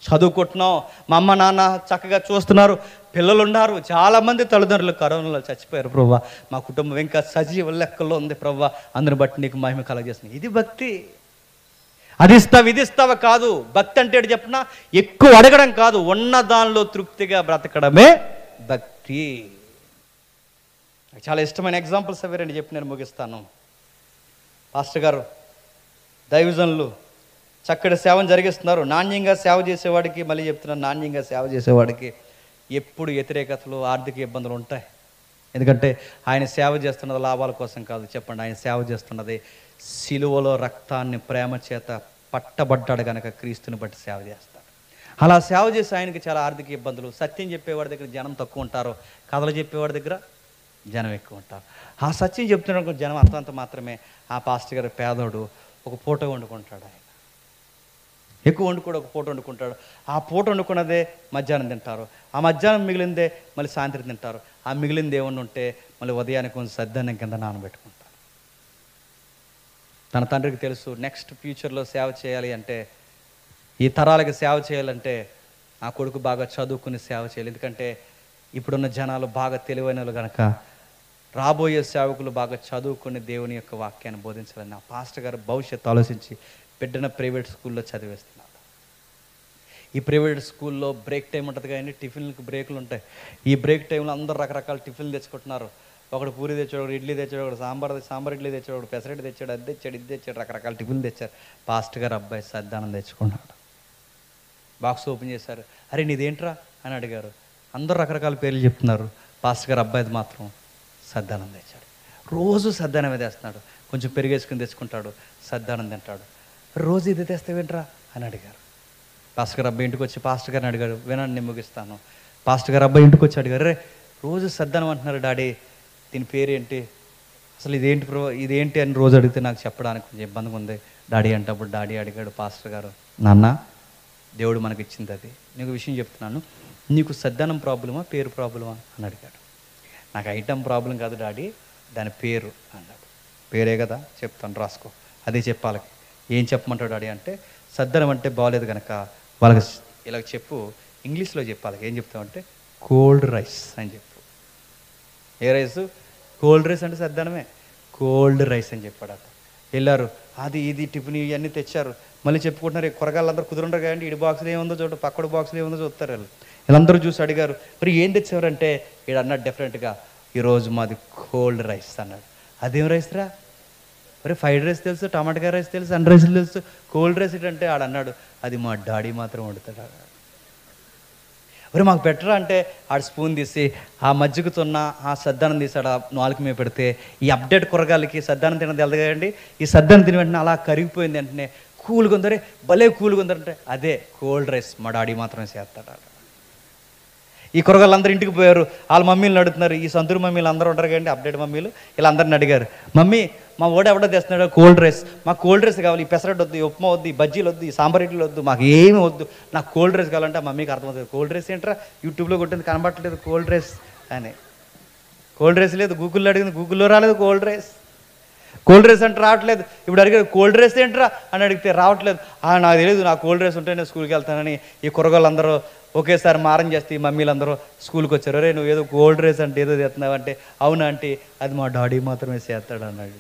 చదువుకుంటున్నాం, మా అమ్మ నాన్న చక్కగా చూస్తున్నారు, పిల్లలు ఉన్నారు. చాలామంది తల్లిదండ్రులు కరోనాలో చచ్చిపోయారు ప్రభా, మా కుటుంబం ఇంకా సజీవ లెక్కల్లో ఉంది ప్రభా, అందుని బట్టి నీకు మహిమ కలగజేస్తుంది. ఇది భక్తి. అది ఇస్తావు ఇది ఇస్తావా కాదు. భక్తి అంటే చెప్పిన ఎక్కువ అడగడం కాదు, ఉన్న దానిలో తృప్తిగా బ్రతకడమే భక్తి. చాలా ఇష్టమైన ఎగ్జాంపుల్స్ అవి 2 చెప్పి నేను ముగిస్తాను. పాస్టర్ గారు దైవజనులు చక్కటి సేవను జరిగిస్తున్నారు. నాణ్యంగా సేవ చేసేవాడికి, మళ్ళీ చెప్తున్నాను, నాణ్యంగా సేవ చేసేవాడికి ఎప్పుడు వ్యతిరేకతలు, ఆర్థిక ఇబ్బందులు ఉంటాయి. ఎందుకంటే ఆయన సేవ చేస్తున్నది లాభాల కోసం కాదు. చెప్పండి, ఆయన సేవ చేస్తున్నది సిలువలో రక్తాన్ని ప్రేమ చేత పట్టబడ్డాడు కనుక క్రీస్తుని బట్టి సేవ చేస్తాడు. అలా సేవ చేసి ఆయనకి చాలా ఆర్థిక ఇబ్బందులు. సత్యం చెప్పేవాడి దగ్గర జనం తక్కువ ఉంటారు, కథలు చెప్పేవాడి దగ్గర జనం ఎక్కువ ఉంటారు. ఆ సత్యం చెప్తున్న జనం అంతంత మాత్రమే. ఆ పాస్టర్ గారు పేదోడు, ఒక పూట వండుకుంటాడు. ఆయన ఎక్కువ వండుకోడు, ఒక పూట వండుకుంటాడు. ఆ పూట వండుకున్నదే మధ్యాహ్నం తింటారు. ఆ మధ్యాహ్నం మిగిలిందే మళ్ళీ సాయంత్రం తింటారు. ఆ మిగిలింది ఏమన్నా ఉంటే మళ్ళీ ఉదయానికి కొంచెం సద్దన్నం కింద నానబెట్టుకుంటారు. తన తండ్రికి తెలుసు, నెక్స్ట్ ఫ్యూచర్లో సేవ చేయాలి అంటే, ఈ తరాలకి సేవ చేయాలంటే ఆ కొడుకు బాగా చదువుకుని సేవ చేయాలి. ఎందుకంటే ఇప్పుడున్న జనాలు బాగా తెలివైన వాళ్ళు కనుక రాబోయే సేవకులు బాగా చదువుకుని దేవుని యొక్క వాక్యాన్ని బోధించాలని ఆ పాస్టర్ గారు భవిష్యత్తు ఆలోచించి బిడ్డను ప్రైవేట్ స్కూల్లో చదివేస్తున్నారు. ఈ ప్రైవేట్ స్కూల్లో బ్రేక్ టైం ఉంటుంది కానీ టిఫిన్లకు బ్రేకులు ఉంటాయి. ఈ బ్రేక్ టైంలో అందరూ రకరకాల టిఫిన్లు తెచ్చుకుంటున్నారు. ఒకడు పూరి తెచ్చాడు, ఒకడు ఇడ్లీ తెచ్చాడు, ఒకడు సాంబార్ ఇడ్లీ తెచ్చాడు, ఒకడు పెసరెట్ తెచ్చాడు, అది తెచ్చాడు, ఇది తెచ్చాడు, రకరకాల టిఫిన్లు తెచ్చారు. పాస్టర్ గారు అబ్బాయి సద్దానం తెచ్చుకున్నాడు. బాక్స్ ఓపెన్ చేశారు. అరే నీదేంట్రా అని అడిగారు. అందరూ రకరకాల పేర్లు చెప్తున్నారు. పాస్టర్ గారు అబ్బాయిది మాత్రం సద్దానం తెచ్చాడు. రోజు సద్దానమే తెస్తున్నాడు. కొంచెం పెరిగేసుకుని తెచ్చుకుంటాడు, సద్దానం తింటాడు. రోజు ఇది తెస్తావేంట్రా అని అడిగారు. పాస్టర్ గారు అబ్బాయి ఇంటికి వచ్చి పాస్టర్ గారిని అడిగారు, వినండి నేను ముగిస్తాను. పాస్టర్ గారు అబ్బాయి ఇంటికి వచ్చి అడిగారు, రే రోజు సద్దానం అంటున్నారు డాడీ, దీని పేరేంటి, అసలు ఇదేంటి అని రోజు అడిగితే నాకు చెప్పడానికి కొంచెం ఇబ్బందిగా ఉంది డాడీ అంటే. అప్పుడు డాడీ అడిగాడు పాస్టర్ గారు, నాన్న దేవుడు మనకి ఇచ్చింది అది, నీకు విషయం చెప్తున్నాను, నీకు సద్దానం ప్రాబ్లమా పేరు ప్రాబ్లమా అని అడిగాడు. నాకు ఐటమ్ ప్రాబ్లం కాదు డాడీ, దాని పేరు అన్నాడు. పేరే కదా, చెప్తాను రాసుకో, అదే చెప్పాలి. ఏం చెప్పమంటాడు డాడీ అంటే, సద్దానం అంటే బాగోలేదు కనుక వాళ్ళకి ఇలా చెప్పు, ఇంగ్లీష్లో చెప్పాలి. ఏం చెప్తామంటే కోల్డ్ రైస్ అని చెప్పు. ఏ రైస్? కోల్డ్ రైస్ అంటే సద్దానమే, కోల్డ్ రైస్ అని చెప్పాడు. అతను వెళ్ళారు, అది ఇది టిఫిన్ ఇవన్నీ తెచ్చారు. మళ్ళీ చెప్పుకుంటున్నారు, కూరగాయలు అందరూ కుదురుంటారు కదండి, ఇడి బాక్స్లో ఏముందో చూడండి, పక్కడ బాక్స్లో ఏముందో చూస్తారు. వీళ్ళందరూ చూసి అడిగారు, మరి ఏం తెచ్చేవారంటే ఈడు అన్నాడు డిఫరెంట్గా, ఈరోజు మాది కోల్డ్ రైస్ అన్నాడు. అదేం రైస్ రా? మరి ఫ్రైడ్ రైస్ తెలుసు, టమాటా రైస్ తెలుసు, అన్ రైస్ తెలుసు, కోల్డ్ రైస్ ఏంటంటే ఆడు అన్నాడు, అది మా డాడీ మాత్రం వండుతాడు. మరి మాకు పెట్టరా అంటే ఆడు స్పూన్ తీసి ఆ మజ్జిగతున్న ఆ సద్దానం తీసాడు, ఆ నాలుగు మీద పెడితే ఈ అప్డేట్ కూరగాయలకి సద్దానం తినది వెళ్దు కదండి, ఈ సద్దానం తిని వెంటనే అలా కరిగిపోయింది. వెంటనే కూల్గా ఉందరే, భలే కూల్గా ఉందంటే అదే కోల్డ్ రైస్, మా డాడీ మాత్రమే చేస్తాడు. ఈ కూరగాయలు అందరూ ఇంటికి పోయారు. వాళ్ళ మమ్మీలను అడుగుతున్నారు, ఈ సంతూరు మమ్మీలు అందరూ ఉంటారు కదండి, అప్డేట్ మమ్మీలు, వీళ్ళందరిని అడిగారు, మమ్మీ మా ఓడి ఎవడో తెస్తున్నాడు కోల్డ్ రైస్, మాకు కోల్డ్ రైస్ కావాలి, ఈ పెసరట్ వద్దు, ఈ ఉప్మా వద్దు, ఈ బజ్జీలు వద్దు, ఈ సాంబార్ ఇడ్లీలు వద్దు, మాకు ఏమి వద్దు, నాకు కోల్డ్ రైస్ కావాలంటే మమ్మీకి అర్థమవుతుంది. కోల్డ్ రైస్ ఏంట్రా, యూట్యూబ్లో కొట్టింది కనబట్టలేదు కోల్డ్ రైస్ అని. కోల్డ్ రైస్ లేదు, గూగుల్లో అడిగింది, గూగుల్లో రాలేదు కోల్డ్ రైస్. కోల్డ్ రైస్ అంటే రావట్లేదు. ఇప్పుడు అడిగారు కోల్డ్ రైస్ ఏంట్రా అని అడిగితే రావట్లేదు. నాకు తెలియదు, నాకు కోల్డ్ రైస్ ఉంటే నేను స్కూల్కి వెళ్తానని ఈ కూరగాయలు అందరూ ఒకేసారి మారం చేస్తే ఈ మమ్మీలు అందరూ స్కూల్కి వచ్చారు. అరే నువ్వు ఏదో కోల్డ్ రైస్ అంటే ఏదో తెస్తున్నావు అంటే, అవునా అంటే అది మా డాడీ మాత్రమే చేస్తాడు అన్నాడు.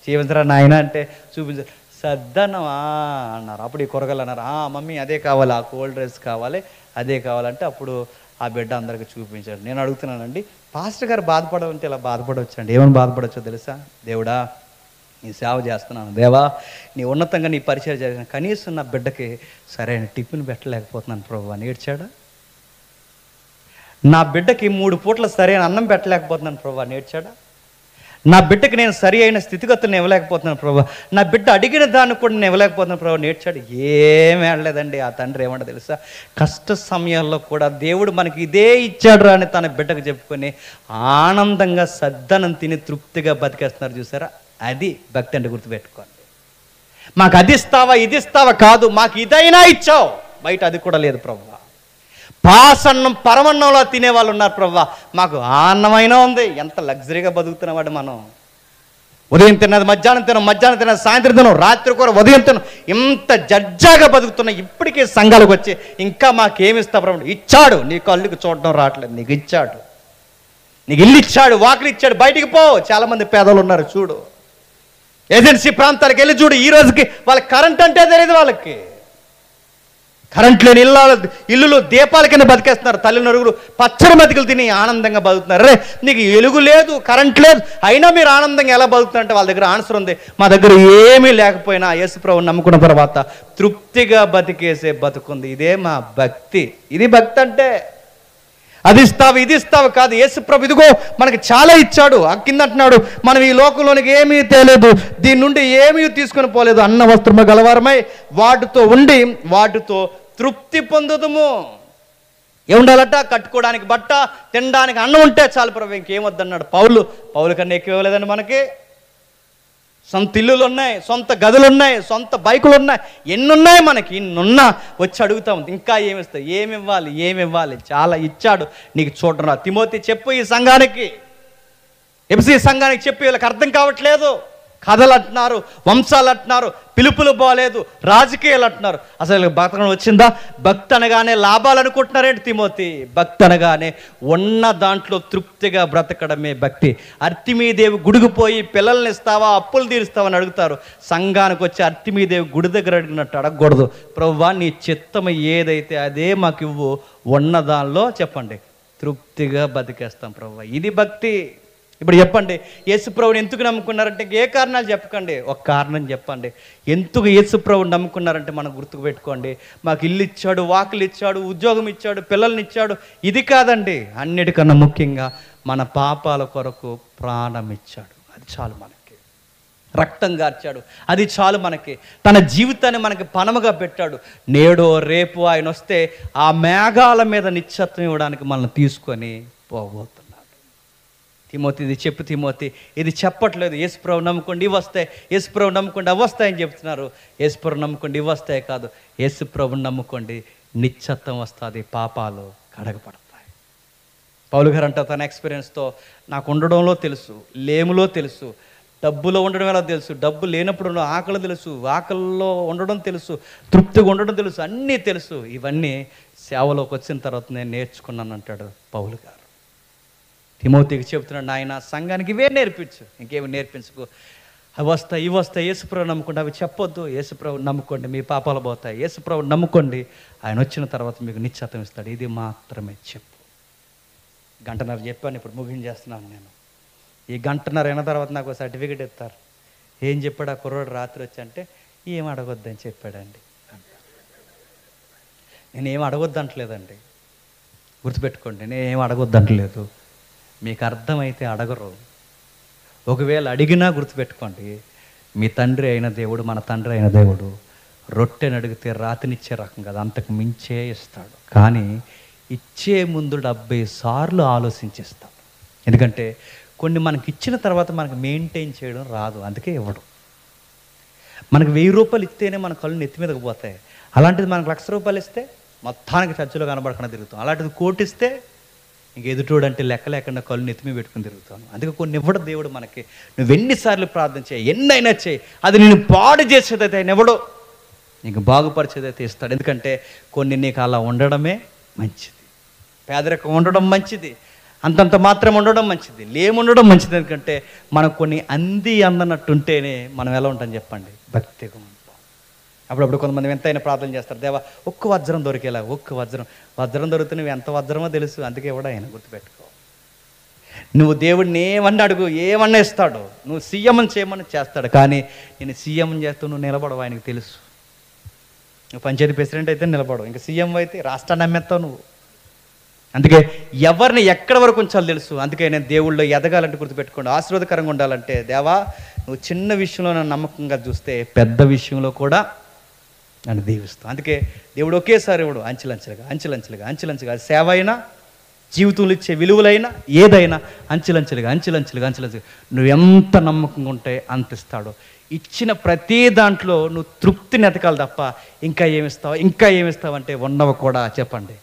చూపించరా నాయన అంటే చూపించారు. సద్దన్నమా అన్నారు. అప్పుడు ఈ కూరగాయలు అన్నారు, మమ్మీ అదే కావాలి, ఆ కోల్డ్ రైస్ కావాలి, అదే కావాలంటే అప్పుడు ఆ బిడ్డ అందరికి చూపించాడు. నేను అడుగుతున్నానండి, పాస్టర్ గారు బాధపడాలంటే ఇలా బాధపడవచ్చండి. ఏమని బాధపడవచ్చో తెలుసా? దేవుడా నీ సేవ చేస్తున్నాను, దేవా నీ ఉన్నతంగా నీ పరిచయం చేసిన కనీసం నా బిడ్డకి సరైన టిఫిన్ పెట్టలేకపోతున్నాను ప్రభు అని ఏడ్చాడా? నా బిడ్డకి 3 పూట్ల సరైన అన్నం పెట్టలేకపోతున్నాను ప్రభు అని ఏడ్చాడా? నా బిడ్డకి నేను సరి అయిన స్థితిగతులను ఇవ్వలేకపోతున్నాను ప్రభు, నా బిడ్డ అడిగిన దాన్ని కూడా నేను ఇవ్వలేకపోతున్నాను ప్రభు నేర్చాడు. ఏమీ అనలేదండి. ఆ తండ్రి ఏమంట తెలుసా? కష్ట సమయాల్లో కూడా దేవుడు మనకి ఇదే ఇచ్చాడు అని తన బిడ్డకు చెప్పుకొని ఆనందంగా సద్దనం తిని తృప్తిగా బతికేస్తున్నారు. చూసారా? అది భక్తి అంటే గుర్తుపెట్టుకోండి. మాకు అది ఇస్తావా ఇది ఇస్తావా కాదు, మాకు ఇదైనా ఇచ్చావు, బయట అది కూడా లేదు ప్రభు. పాసన్నం పరమన్నంలో తినేవాళ్ళు ఉన్నారు ప్రభు, మాకు అన్నమైనా ఉంది. ఎంత లగ్జరీగా బతుకుతున్నవాడు మనం. ఉదయం తిన్నది మధ్యాహ్నం తినం, మధ్యాహ్నం తిన్నది సాయంత్రం తినం, రాత్రి కూడా ఉదయం తినం, ఇంత జడ్జాగా బతుకుతున్నా. ఇప్పటికీ సంఘాలకు వచ్చి ఇంకా మాకేమిస్తా ప్రభు? ఇచ్చాడు. నీ కళ్ళుకి చూడడం రావట్లేదు, నీకు ఇచ్చాడు. నీకు ఇల్లు ఇచ్చాడు, వాకిలు ఇచ్చాడు, బయటికి పో. చాలామంది పేదలు ఉన్నారు చూడు, ఏజెన్సీ ప్రాంతాలకు వెళ్ళి చూడు, ఈ రోజుకి వాళ్ళకి కరెంట్ అంటే తెలియదు వాళ్ళకి. కరెంట్ లేని ఇల్లులు దీపాల కింద బతికేస్తున్నారు. తల్లి నలుగురు పచ్చడి బతికలు తిని ఆనందంగా బతుకుతున్నారు. రే నీకు వెలుగు లేదు, కరెంట్ లేదు, అయినా మీరు ఆనందంగా ఎలా బతుకుతారంటే వాళ్ళ దగ్గర ఆన్సర్ ఉంది. మా దగ్గర ఏమీ లేకపోయినా యేసుప్రభువుని నమ్ముకున్న తర్వాత తృప్తిగా బతికేసే బతుకుంది. ఇదే మా భక్తి. ఇది భక్తి అంటే. అది ఇస్తావు ఇది ఇస్తావు కాదు. యేసుప్రభు ఇదిగో మనకి చాలా ఇచ్చాడు. ఆ కింద అంటున్నాడు, మనం ఈ లోకంలోనికి ఏమీ తేలేదు, దీని నుండి ఏమీ తీసుకొని పోలేదు. అన్న వస్త్రము గలవారమై వాటితో ఉండి వాటితో తృప్తి పొందుదుము. ఏముండాలట? కట్టుకోవడానికి బట్ట, తినడానికి అన్నం ఉంటే చాలు ప్రభు, ఇంకేమొద్దన్నాడు. పౌలు కన్నా ఎక్కువ ఇవ్వలేదండి మనకి. సొంత ఇల్లులు ఉన్నాయి, సొంత గదులు ఉన్నాయి, సొంత బైకులు ఉన్నాయి, ఎన్నున్నాయి మనకి. ఇన్నున్నా వచ్చి అడుగుతా ఉంది ఇంకా ఏమిస్తావు, ఏమివ్వాలి. చాలా ఇచ్చాడు నీకు చూడరా. తిమోతి చెప్పు ఈ సంఘానికి, ఎఫెసీ సంఘానికి చెప్పి, వీళ్ళకి అర్థం కావట్లేదు. కథలు అంటున్నారు, వంశాలు అంటున్నారు, పిలుపులు బాలేదు, రాజకీయాలు అంటున్నారు. అసలు బతకడం వచ్చిందా? భక్తి అనగానే లాభాలు అనుకుంటున్నారేంటి తిమోతి? భక్తి అనగానే ఉన్న దాంట్లో తృప్తిగా బ్రతకడమే భక్తి. అర్తిమీదేవి గుడికి పోయి పిల్లల్ని ఇస్తావా, అప్పులు తీరుస్తావని అడుగుతారు. సంఘానికి వచ్చి అర్తిమీదేవి గుడి దగ్గర అడిగినట్టు అడగకూడదు. ప్రభువా నీ చిత్తం ఏదైతే అదే మాకు ఇవ్వు, ఉన్న దానిలో చెప్పండి తృప్తిగా బతికేస్తాం ప్రభువా. ఇది భక్తి. ఇప్పుడు చెప్పండి, యేసుప్రభుని ఎందుకు నమ్ముకున్నారంటే ఏ కారణాలు చెప్పకండి, ఒక కారణం చెప్పండి. ఎందుకు యేసుప్రభుని నమ్ముకున్నారంటే మనం గుర్తుకు పెట్టుకోండి. మాకు ఇల్లు ఇచ్చాడు, వాకిలు ఇచ్చాడు, ఉద్యోగం ఇచ్చాడు, పిల్లల్ని ఇచ్చాడు, ఇది కాదండి. అన్నిటికన్నా ముఖ్యంగా మన పాపాల కొరకు ప్రాణం ఇచ్చాడు. అది చాలు మనకి. రక్తం గార్చాడు, అది చాలు మనకి. తన జీవితాన్ని మనకి పణముగా పెట్టాడు. నేడో రేపు ఆయన వస్తే ఆ మేఘాల మీద నిత్యత్వం ఇవ్వడానికి మనల్ని తీసుకొని పోబోతున్నాడు. తిమోతి ఇది చెప్పు, తిమోతి ఇది చెప్పట్లేదు. యేసుప్రభు నమ్ముకోండి ఇవి వస్తాయి, యేసుప్రభు నమ్ముకోండి అవి వస్తాయని చెప్తున్నారు. యేసుప్రభు నమ్ముకోండి ఇవి వస్తాయి కాదు, యేసుప్రభుని నమ్ముకోండి నిత్యత్వం వస్తుంది, పాపాలు కడగపడతాయి. పౌలు గారు అంటారు తన ఎక్స్పీరియన్స్తో, నాకు ఉండడంలో తెలుసు, లేములో తెలుసు, డబ్బులో ఉండడం ఎలా తెలుసు, డబ్బు లేనప్పుడు ఆకలి తెలుసు, ఆకలిలో ఉండడం తెలుసు, తృప్తిగా ఉండడం తెలుసు, అన్నీ తెలుసు. ఇవన్నీ సేవలోకి వచ్చిన తర్వాత నేను నేర్చుకున్నాను అంటాడు పౌలు గారు. తిమోతికి చెబుతున్నాడు, నాయన సంఘానికి ఇవే నేర్పించు, ఇంకేమి నేర్పించుకో. అవి వస్తాయి ఇవి వస్తాయి, యేసుప్రభు నమ్ముకోండి అవి చెప్పొద్దు. యేసుప్రభు నమ్ముకోండి మీ పాపాలు పోతాయి, యేసుప్రభు నమ్ముకోండి ఆయన వచ్చిన తర్వాత మీకు నిశ్చయితం ఇస్తాడు. ఇది మాత్రమే చెప్పు. గంటన్నర చెప్పాను, ఇప్పుడు ముగించేస్తున్నాను నేను. ఈ గంటన్నర అయిన తర్వాత నాకు సర్టిఫికేట్ ఇస్తారు. ఏం చెప్పాడు ఆ కుర్రోడు రాత్రి వచ్చి అంటే, ఏం అడగొద్దని చెప్పాడండి. నేనేం అడగొద్దంటలేదండి, గుర్తుపెట్టుకోండి. నేనేం అడగొద్దంటలేదు. మీకు అర్థమైతే అడగరు. ఒకవేళ అడిగినా గుర్తుపెట్టుకోండి, మీ తండ్రి అయిన దేవుడు, మన తండ్రి అయిన దేవుడు రొట్టెని అడిగితే రాతినిచ్చే రకం కదా, అంతకు మించే ఇస్తాడు. కానీ ఇచ్చే ముందు 70 సార్లు ఆలోచించేస్తాడు. ఎందుకంటే కొన్ని మనకి ఇచ్చిన తర్వాత మనకు మెయింటైన్ చేయడం రాదు, అందుకే ఇవ్వడం. మనకు 1000 రూపాయలు ఇస్తేనే మన కళ్ళు నెత్తి మీదకి పోతాయి. అలాంటిది మనకు 1,00,000 రూపాయలు ఇస్తే మొత్తానికి చర్చలో కనబడకుండా తిరుగుతాం. అలాంటిది 1,00,000 ఇస్తే ఇంక ఎదుటోడు అంటే లెక్క లేకుండా కళ్ళు నెత్తిమీ పెట్టుకుని తిరుగుతాను. అందుకే కొన్ని ఇవ్వడం దేవుడు మనకి. నువ్వు ఎన్నిసార్లు ప్రార్థన చేయి, ఎన్నైనా చేయి, అది నేను పాడు చేసేదైతే ఆయన ఇవ్వడు, నీకు బాగుపరిచేదైతే ఇస్తాడు. ఎందుకంటే కొన్ని నీకు అలా ఉండడమే మంచిది. పేదరికం ఉండడం మంచిది, అంతంత మాత్రం ఉండడం మంచిది, లేముండడం మంచిది. ఎందుకంటే మనకు కొన్ని అందనట్టుంటేనే మనం ఎలా ఉంటాం చెప్పండి, భక్తిగా ఉంటాం. అప్పుడప్పుడు కొంతమంది ఎంతైనా ప్రార్థన చేస్తారు, దేవా ఒక్క వజ్రం దొరికేలా, ఒక్క వజ్రం దొరికితే నువ్వు ఎంత వజ్రమో తెలుసు, అందుకే కూడా ఆయన గుర్తుపెట్టుకో. నువ్వు దేవుడిని ఏమన్నా అడుగు, ఏమన్నా ఇస్తాడు. నువ్వు సీఎం చేయమని చేస్తాడు, కానీ నేను సీఎం చేస్తూ నువ్వు నిలబడవు, ఆయనకు తెలుసు. నువ్వు పంచాయతీ ప్రెసిడెంట్ అయితే నిలబడవు, ఇంకా సీఎం అయితే రాష్ట్రాన్ని అమ్మేస్తావు నువ్వు. అందుకే ఎవరిని ఎక్కడ వరకు ఉంచాలో తెలుసు. అందుకే నేను దేవుళ్ళు ఎదగాలంటే గుర్తుపెట్టుకోండి, ఆశీర్వాదకరంగా ఉండాలంటే, దేవా నువ్వు చిన్న విషయంలో నన్ను నమ్మకంగా చూస్తే పెద్ద విషయంలో కూడా నన్ను దీవిస్తాం. అందుకే దేవుడు ఒకేసారి ఇవ్వడు, అంచెలంచెలుగా సేవ అయినా, జీవితంలో ఇచ్చే విలువలైనా, ఏదైనా అంచెలంచెలుగా నువ్వు ఎంత నమ్మకంగా ఉంటే అంత ఇస్తాడు. ఇచ్చిన ప్రతి దాంట్లో నువ్వు తృప్తిని ఎతకాలి తప్ప ఇంకా ఏమిస్తావు అంటే ఉన్నవి కూడా చెప్పండి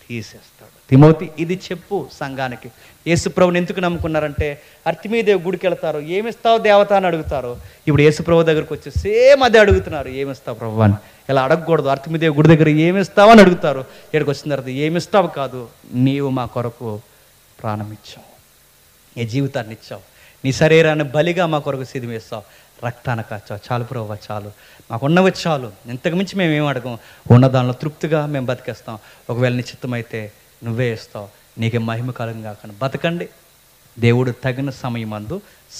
తీసేస్తాడు. తిమోతి ఇది చెప్పు సంఘానికి. యేసుప్రభుని ఎందుకు నమ్ముకున్నారంటే, అర్తిమీదేవి గుడికి వెళ్తారు, ఏమిస్తావు దేవత అని అడుగుతారు. ఇప్పుడు యేసుప్రభు దగ్గరకు వచ్చి సేమ్ అదే అడుగుతున్నారు, ఏమిస్తావు ప్రభు అని. ఇలా అడగకూడదు. అర్తిమీదేవి గుడి దగ్గర ఏమిస్తావు అని అడుగుతారు. ఇక్కడికి వచ్చిన తర్వాత ఏమిస్తావు కాదు, నీవు మా కొరకు ప్రాణం ఇచ్చావు, నీ జీవితాన్ని ఇచ్చావు, నీ శరీరాన్ని బలిగా మా కొరకు సిద్ధం వేస్తావు. రక్తాన కాచా చాలు ప్రభు చాలు, మాకు ఉన్నవి చాలు, ఇంతకు మించి మేము ఏం అడగం, ఉన్న దానిలో తృప్తిగా మేము బతికేస్తాం. ఒకవేళ నీ చిత్తమైతే నువ్వే ఇస్తావు, నీకే మహిమ కలుగు కాకుండా బతకండి. దేవుడు తగిన సమయమందు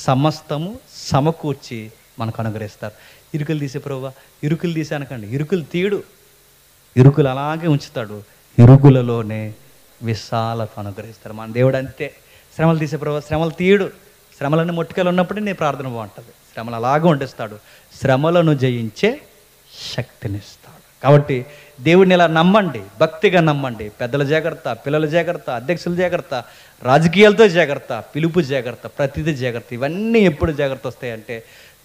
సమస్తము సమకూర్చి మనకు అనుగ్రహిస్తారు. ఇరుకులు తీసే ప్రభు, ఇరుకులు తీసే అనకండి, ఇరుకులు తీయడు, ఇరుకులు అలాగే ఉంచుతాడు, ఇరుకులలోనే విశాలత అనుగ్రహిస్తాడు మన దేవుడు. అంతే, శ్రమలు తీసే ప్రభు శ్రమలు తీయడు, శ్రమలన్నీ మొట్టుకెళ్ళి ఉన్నప్పుడే నీ ప్రార్థన బాగుంటుంది. శ్రమలు అలాగే వండిస్తాడు, శ్రమలను జయించే శక్తినిస్తాడు. కాబట్టి దేవుడిని ఇలా నమ్మండి, భక్తిగా నమ్మండి. పెద్దల జాగ్రత్త, పిల్లల జాగ్రత్త, అధ్యక్షుల జాగ్రత్త, రాజకీయాలతో జాగ్రత్త, పిలుపు జాగ్రత్త, ప్రతిదీ జాగ్రత్త. ఇవన్నీ ఎప్పుడు జాగ్రత్త వస్తాయంటే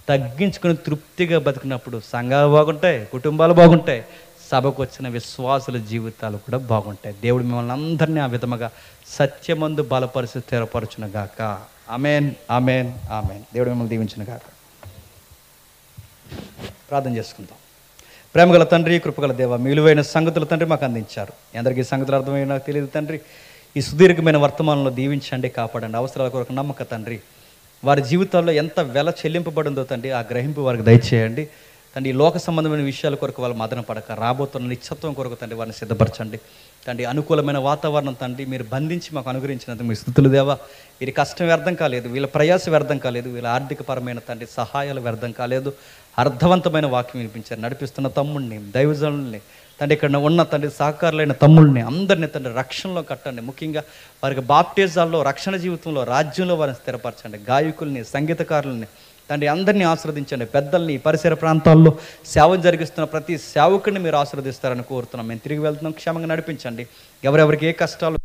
తగ్గించుకుని తృప్తిగా బతికినప్పుడు సంఘాలు బాగుంటాయి, కుటుంబాలు బాగుంటాయి, సభకు వచ్చిన విశ్వాసుల జీవితాలు కూడా బాగుంటాయి. దేవుడు మిమ్మల్ని అందరినీ ఆ విధముగా సత్యమందు బలపరిచి స్థిరపరచును గాక. ఆమేన్, ఆమేన్, ఆమేన్. దేవుడు మిమ్మల్ని దీవించును గాక. ప్రార్థన చేసుకుందాం. ప్రేమగల తండ్రి, కృపగల దేవ, మీ విలువైన సంగతులు తండ్రి మాకు అందించారు. అందరికీ సంగతులు అర్థమయ్యే నాకు తెలియదు తండ్రి. ఈ సుదీర్ఘమైన వర్తమానంలో దీవించండి, కాపాడండి. అవసరాల కొరకు నమ్మక తండ్రి, వారి జీవితాల్లో ఎంత వెల చెల్లింపబడిందో తండ్రి ఆ గ్రహింపు వారికి దయచేయండి తండ్రి. ఈ లోక సంబంధమైన విషయాల కొరకు వాళ్ళు మదన పడక, రాబోతున్న నిత్యత్వం కొరకు తండ్రి వారిని సిద్ధపరచండి తండ్రి. అనుకూలమైన వాతావరణం తండ్రి మీరు బంధించి మాకు అనుగ్రహించినందుకు మీ స్తుతులు దేవా. వీరి కష్టం వ్యర్థం కాలేదు, వీళ్ళ ప్రయాస వ్యర్థం కాలేదు, వీళ్ళ ఆర్థికపరమైన తండ్రి సహాయాలు వ్యర్థం కాలేదు. అర్థవంతమైన వాక్యం వినిపించారు. నడిపిస్తున్న తమ్ముడిని, దైవజనుల్ని తండ్రి, ఇక్కడ ఉన్న తండ్రి సహకారులైన తమ్ముళ్ళని అందరినీ తండ్రి రక్షణలో కట్టండి. ముఖ్యంగా వారికి బాప్టిజాల్లో, రక్షణ జీవితంలో, రాజ్యంలో వారిని స్థిరపరచండి. గాయకుల్ని, సంగీతకారుల్ని తండ్రి అందరినీ ఆశీర్వదించండి. పెద్దల్ని, పరిసర ప్రాంతాల్లో సేవ జరిగిస్తున్న ప్రతి సేవకుడిని మీరు ఆశీర్వదిస్తారని కోరుతున్నాం. మేము తిరిగి వెళ్తున్నాం, క్షేమంగా నడిపించండి. ఎవరెవరికి ఏ కష్టాలు